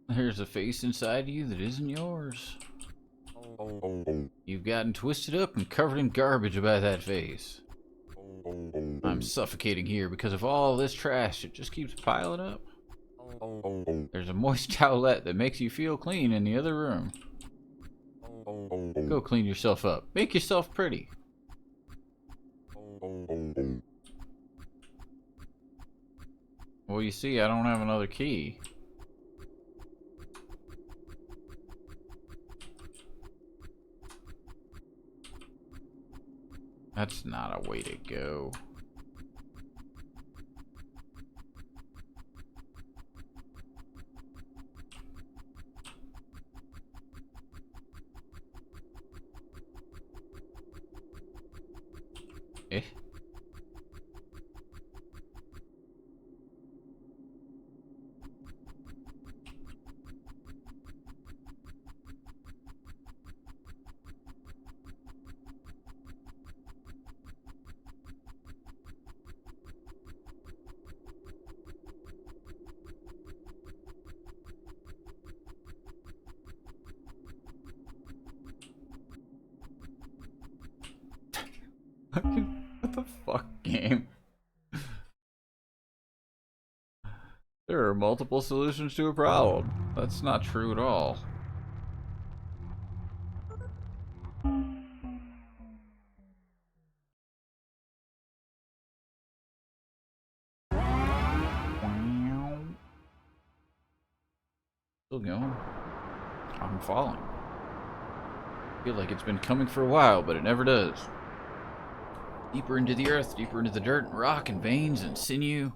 There's a face inside you that isn't yours. You've gotten twisted up and covered in garbage by that face. I'm suffocating here because of all this trash. It just keeps piling up. There's a moist towelette that makes you feel clean in the other room. Go clean yourself up. Make yourself pretty. Well, you see, I don't have another key. That's not a way to go. Eh? What the fuck, game? There are multiple solutions to a problem. That's not true at all. Still going. I'm falling. I feel like it's been coming for a while, but it never does. Deeper into the earth, deeper into the dirt and rock and veins and sinew.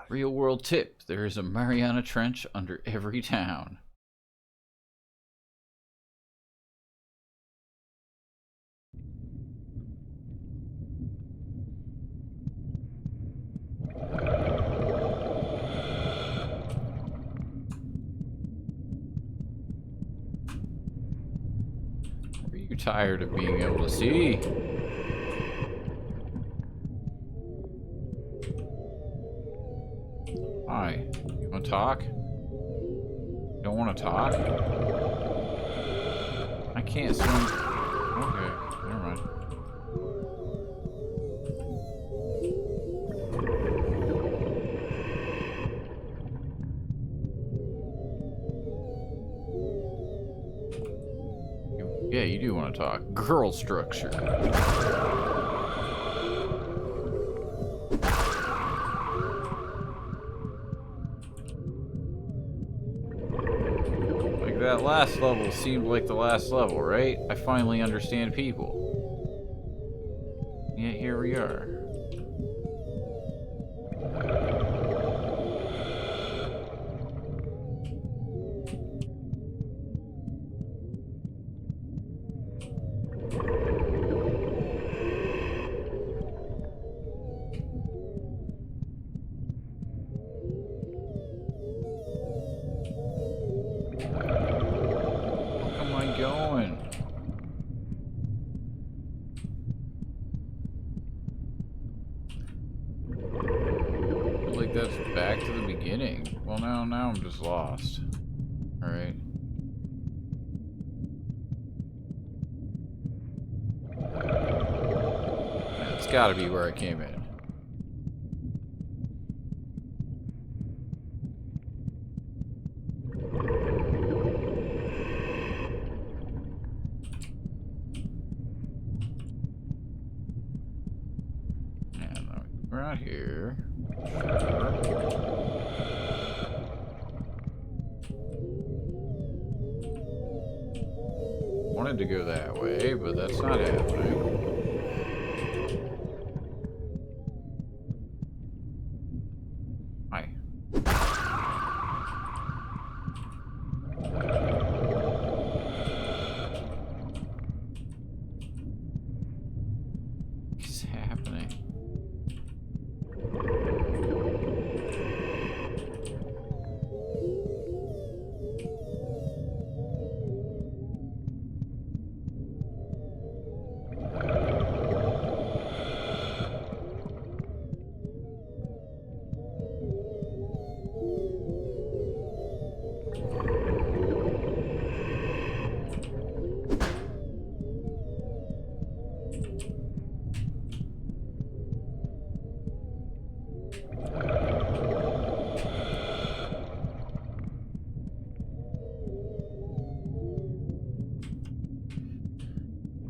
Real world tip, there is a Mariana Trench under every town. Are you tired of being able to see? Hi, you want to talk? Don't want to talk? I can't swim. Okay, never mind. Yeah, you do want to talk. Girl structure. That last level seemed like the last level, right? I finally understand people. Yet here we are. Going. I feel like that's back to the beginning. Well, now I'm just lost. All right. That's got to be where I came in. We're out here. Wanted to go that way, but that's not happening. Hi. What's happening?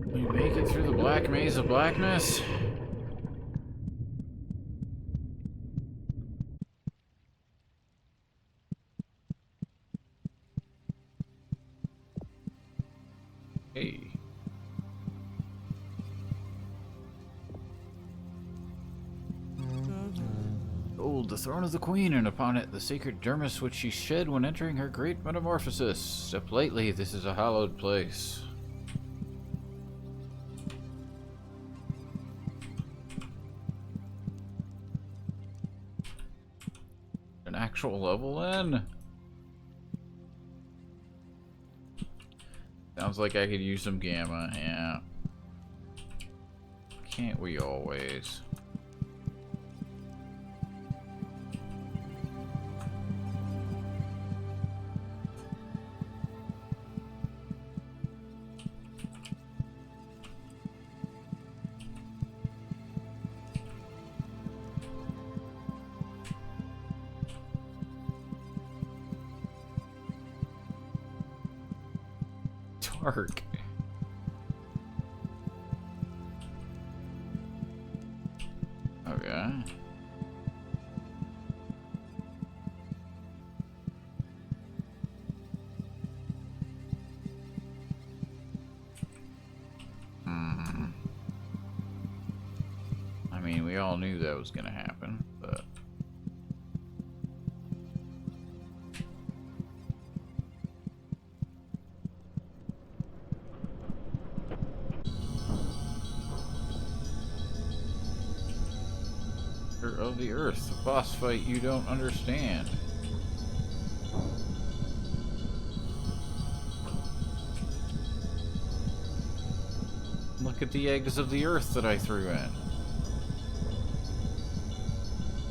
We make it through the black maze of blackness. Hey. Gold, the throne of the queen, and upon it the sacred dermis which she shed when entering her great metamorphosis. Step lightly, this is a hallowed place. An actual level then? Sounds like I could use some gamma, yeah. Can't we always? Dark. Okay. I mean, we all knew that was gonna happen, but... of the earth, a boss fight you don't understand. Look at the eggs of the earth that I threw in.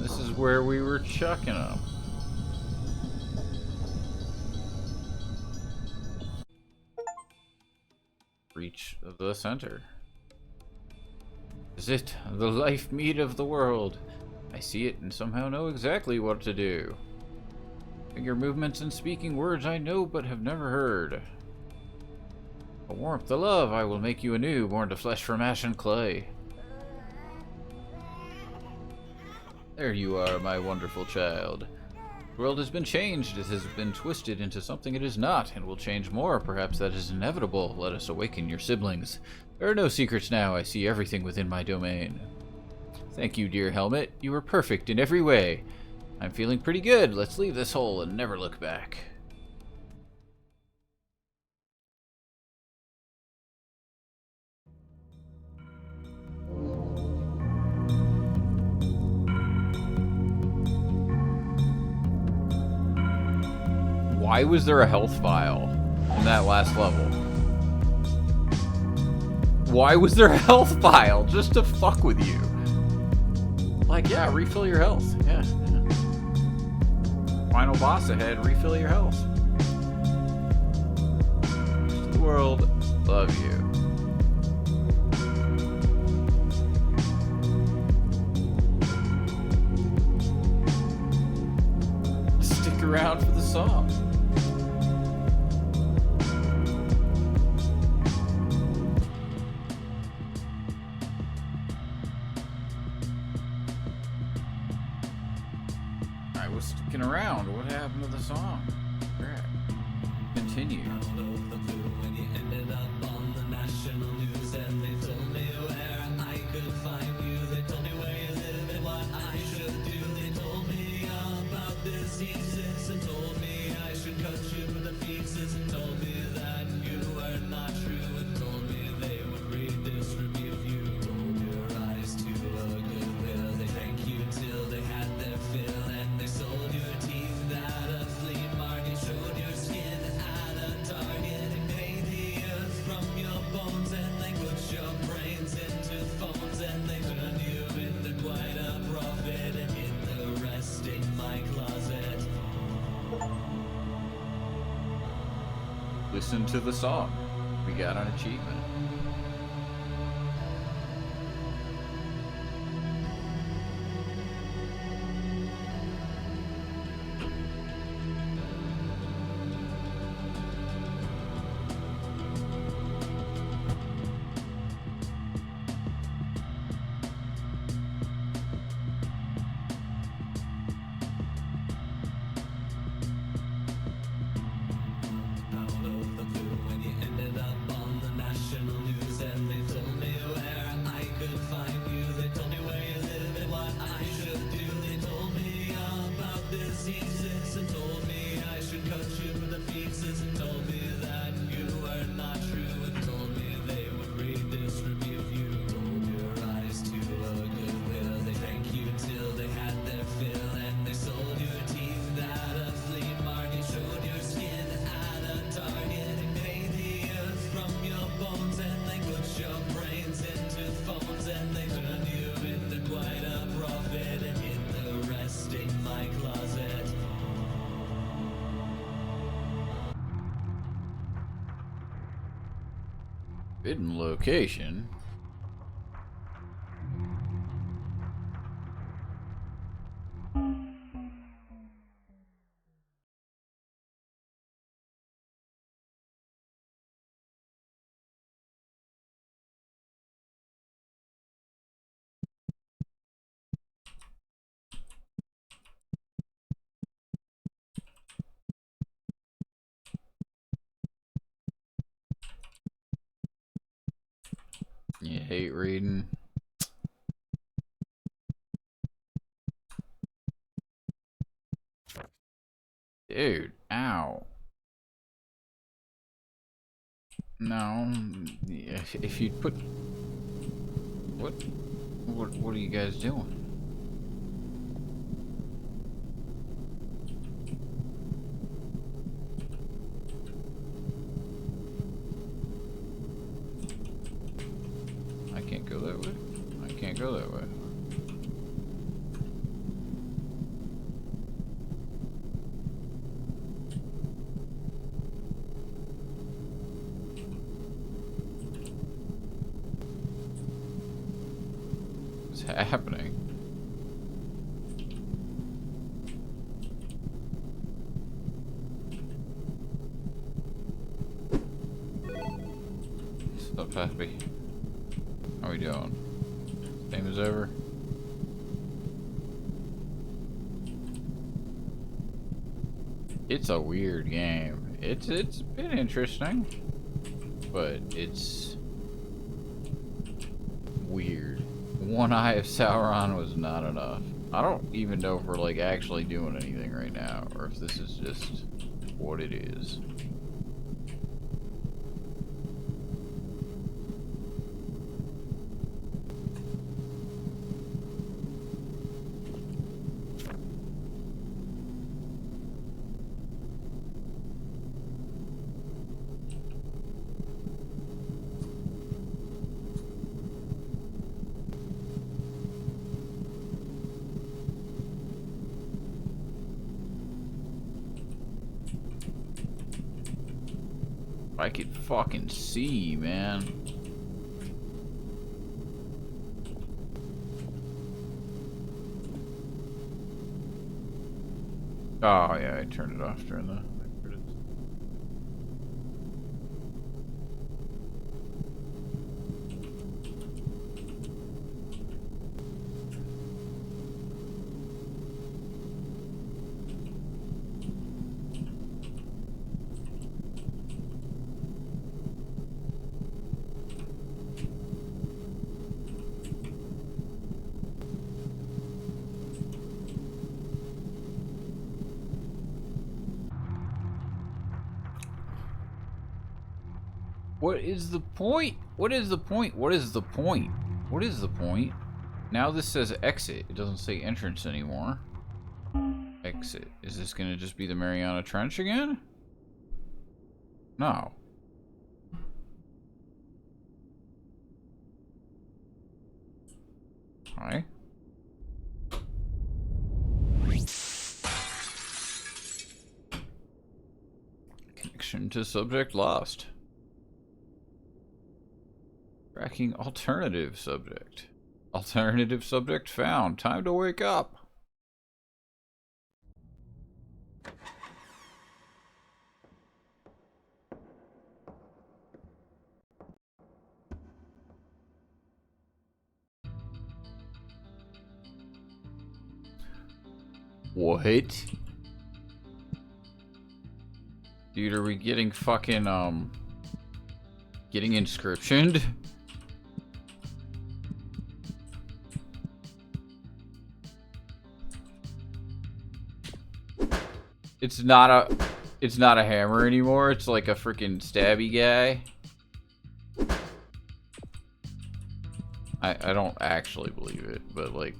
This is where we were chucking them. Reach of the center. Is it the life meat of the world? I see it and somehow know exactly what to do. Finger movements and speaking words I know but have never heard. A warmth, a love, I will make you anew, born to flesh from ash and clay. There you are, my wonderful child. The world has been changed, it has been twisted into something it is not, and will change more. Perhaps that is inevitable. Let us awaken your siblings. There are no secrets now, I see everything within my domain. Thank you, dear helmet. You were perfect in every way. I'm feeling pretty good. Let's leave this hole and never look back. Why was there a health vial in that last level? Why was there a health vial? Just to fuck with you. Like, yeah, refill your health. Yeah. Final boss ahead, refill your health. The world, love you. Stick around for the song. Sticking around. What happened to the song? Crap. Continue. When you ended up on the national news and they told me where I could find you. They told me where you live and what I should do. They told me about diseases and told me I should cut you to pieces and told me that you were not true and told me they would read this review of you. Rolled your eyes to a goodwill. They drank you till they had their fill and they sold your teeth at a flea market. Showed your skin at a Target and paid the earth from your bones and they put your brains into phones and they turned you into quite a prophet and hid the rest in my closet. Listen to the song. We got an achievement. Hidden location. You hate reading. Dude, ow. No, if you put... What are you guys doing? I can't go that way. I can't go that way. What's happening? What's up, Happy? How we doing? Game is over. It's a weird game. It's been interesting, but it's weird. One eye of Sauron was not enough. I don't even know if we're like actually doing anything right now, or if this is just what it is. I could fucking see, man. Oh yeah, I turned it off during the credits. What is the point? What is the point? What is the point? What is the point? Now this says exit. It doesn't say entrance anymore. Exit. Is this gonna just be the Mariana Trench again? No. Hi. Connection to subject lost. Tracking alternative subject. Alternative subject found. Time to wake up. What? Dude, are we getting fucking, getting inscriptioned? It's not a hammer anymore. It's like a freaking stabby guy. I don't actually believe it, but like,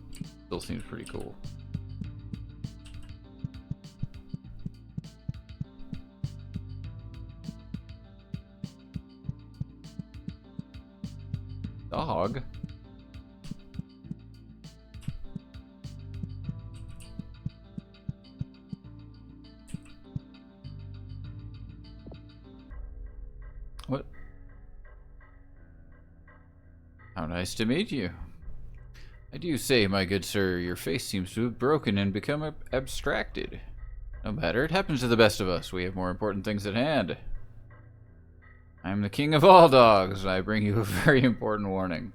still seems pretty cool. Dog. What? Nice to meet you. I do say, my good sir, your face seems to have broken and become abstracted. No matter, it happens to the best of us. We have more important things at hand. I am the king of all dogs, and I bring you a very important warning.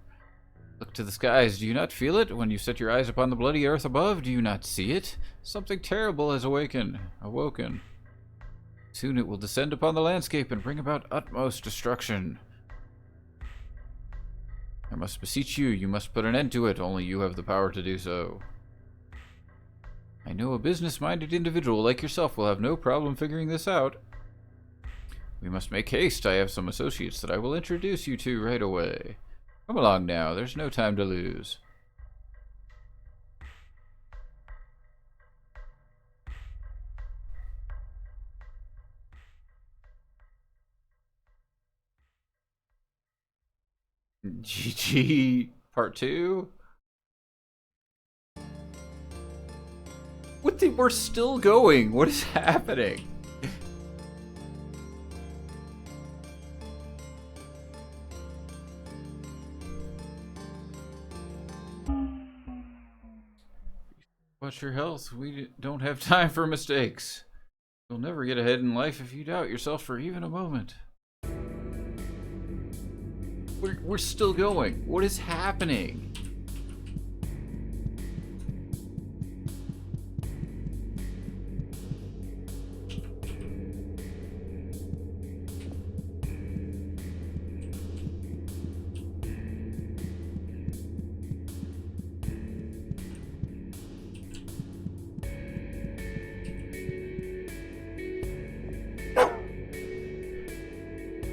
Look to the skies. Do you not feel it? When you set your eyes upon the bloody earth above, do you not see it? Something terrible has awoken. Soon it will descend upon the landscape and bring about utmost destruction. I must beseech you, you must put an end to it. Only you have the power to do so. I know a business-minded individual like yourself will have no problem figuring this out. We must make haste. I have some associates that I will introduce you to right away. Come along now, there's no time to lose. GG Part 2? We're still going. What is happening? Watch your health. We don't have time for mistakes. You'll never get ahead in life if you doubt yourself for even a moment. We're still going. What is happening?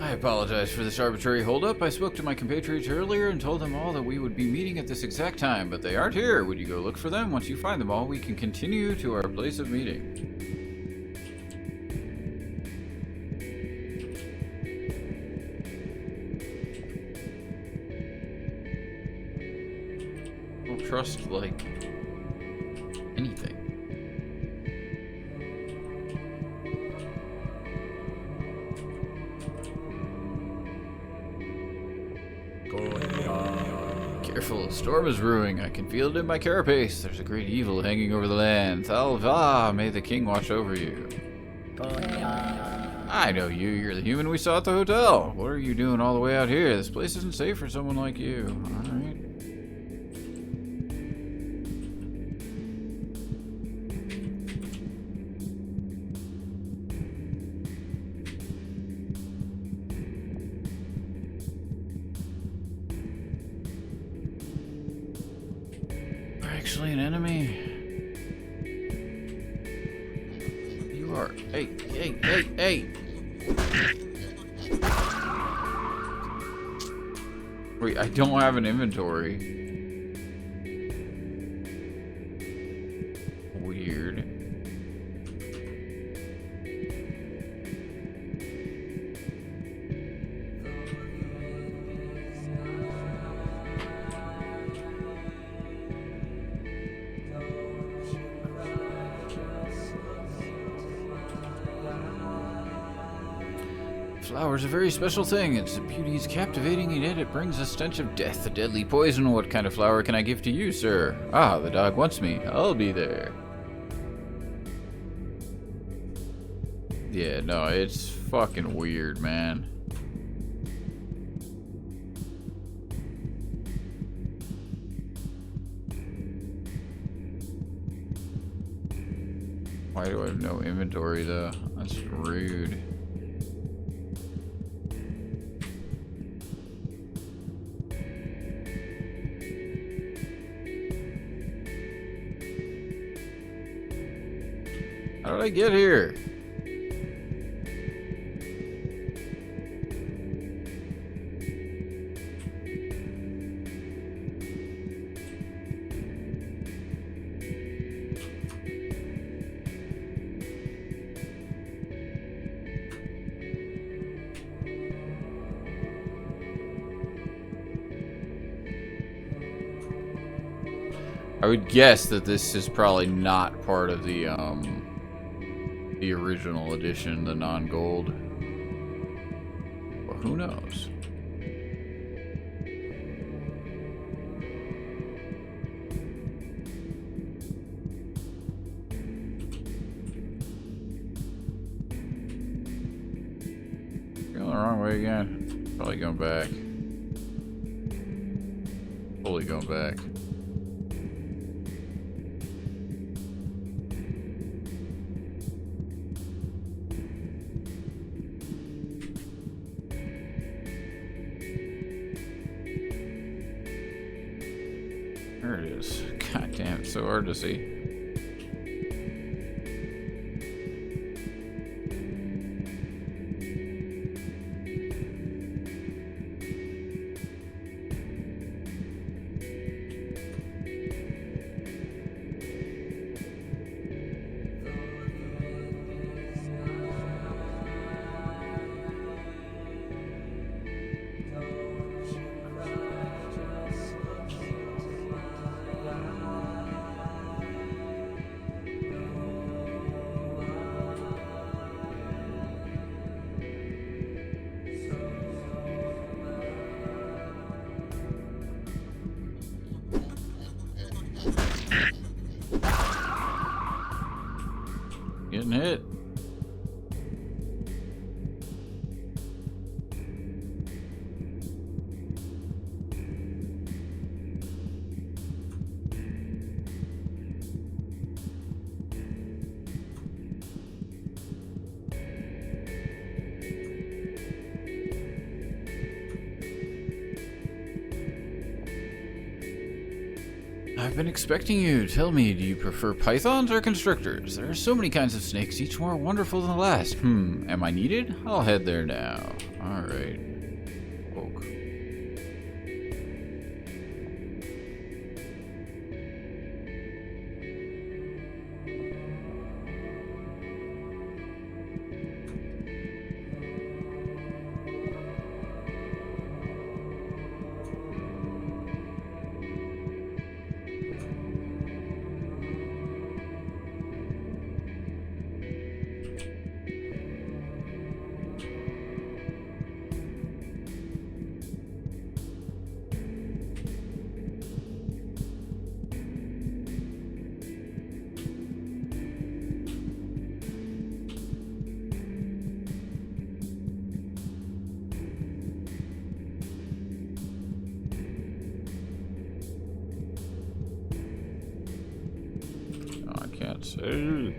I apologize for this arbitrary holdup. I spoke to my compatriots earlier and told them all that we would be meeting at this exact time, but they aren't here. Would you go look for them? Once you find them all, we can continue to our place of meeting. Don't trust, like, anything. Careful, storm is brewing. I can feel it in my carapace. There's a great evil hanging over the land. Thalva, may the king watch over you. I know you. You're the human we saw at the hotel. What are you doing all the way out here? This place isn't safe for someone like you. Alright. Actually an enemy. You are. Hey. Wait, I don't have an inventory. Weird. Flower's a very special thing. Its beauty is captivating, and yet it brings a stench of death, a deadly poison. What kind of flower can I give to you, sir? Ah, the dog wants me. I'll be there. Yeah, no, it's fucking weird, man. Why do I have no inventory, though? That's rude. How did I get here? I would guess that this is probably not part of the original edition, the non-gold. Well, who knows? the wrong way again. Probably going back. Fully going back. There it is. God damn, it's so hard to see. Getting hit. I've been expecting you. Tell me, do you prefer pythons or constrictors? There are so many kinds of snakes, each more wonderful than the last. Am I needed? I'll head there now. Alright. Oak. Can't say.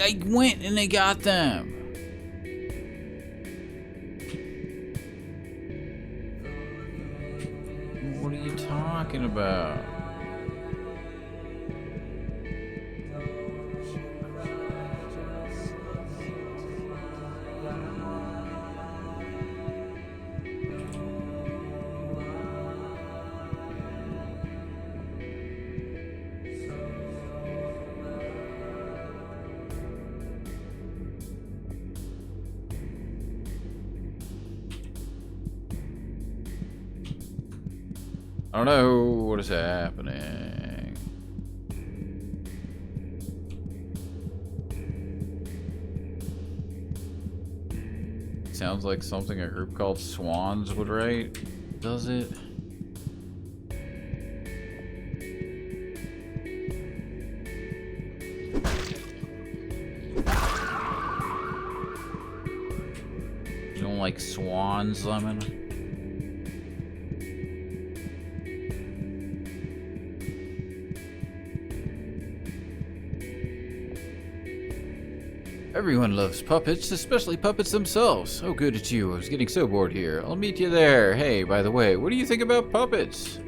I went and I got them. What are you talking about? I don't know what is happening. Sounds like something a group called Swans would write. Does it? You don't like swans, Lemon? Everyone loves puppets, especially puppets themselves. Oh, good, it's you. I was getting so bored here. I'll meet you there. Hey, by the way, what do you think about puppets?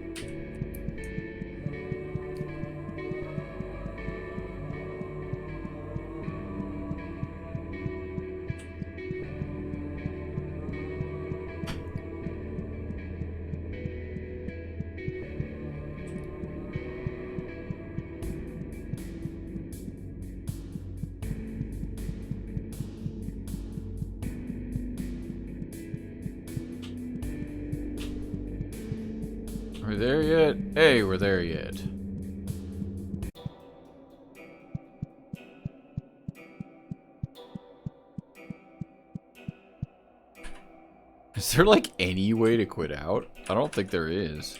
We're there yet? Hey, we're there yet. there like any way to quit out? I don't think there is.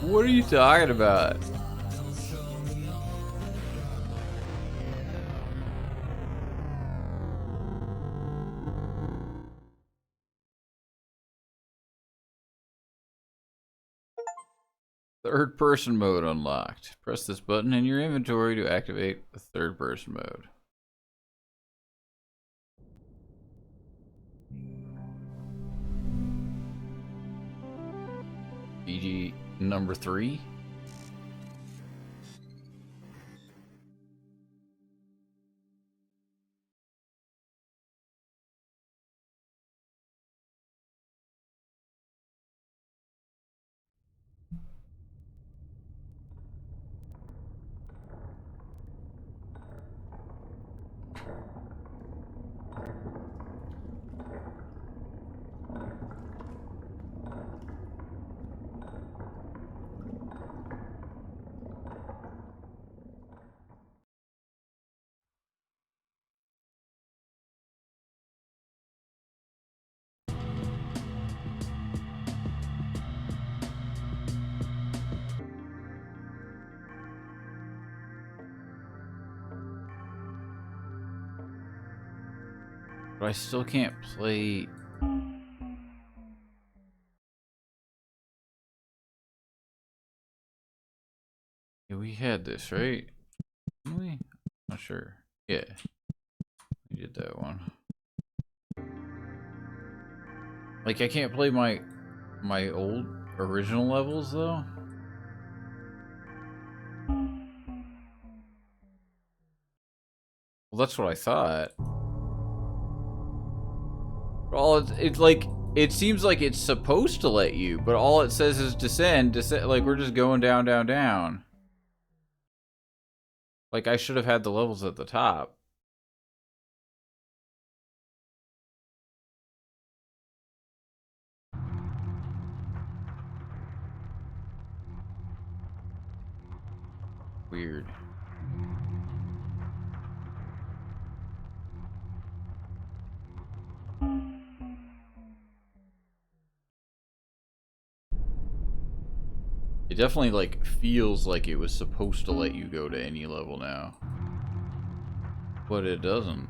What are you talking about? Third person mode unlocked. Press this button in your inventory to activate the third person mode. GG number 3. But I still can't play. Yeah, we had this, right? Didn't we? Not sure. Yeah. We did that one. Like, I can't play my old original levels though. Well, that's what I thought. All it's like, it seems like it's supposed to let you, but all it says is descend. Like, we're just going down, down, down. Like, I should have had the levels at the top. Weird. It definitely, like, feels like it was supposed to let you go to any level now. But it doesn't.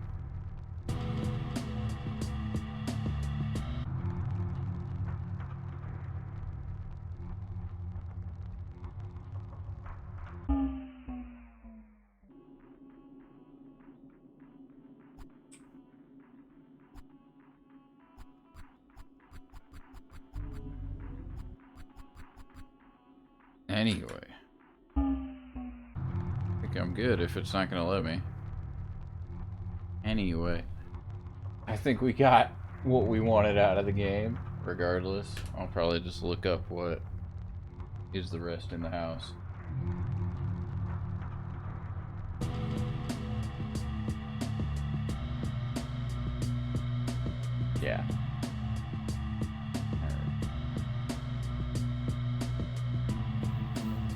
Anyway. I think I'm good if it's not gonna let me. Anyway. I think we got what we wanted out of the game, regardless. I'll probably just look up what is the rest in the house. Yeah.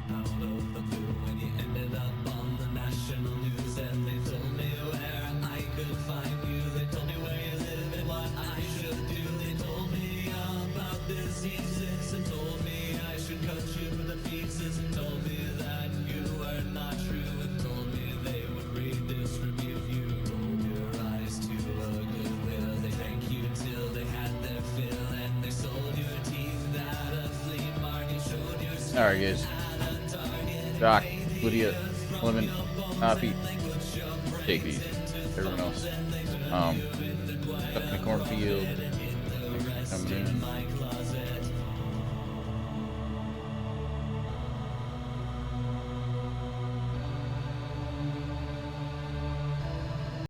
Out of the blue when you ended up on the national news and they told me where I could find you. They told me where you live and what I should do. They told me about diseases and told me I should cut you to pieces and told me that you were not true and told me they would redistribute you. Rolled your eyes to a goodwill. They drank you till they had their fill and they sold your teeth at a flea market. Showed your Alright, guys. Doc, Lydia, Lemon, Poppy, take these. Everyone else. Up in the cornfield. Coming in.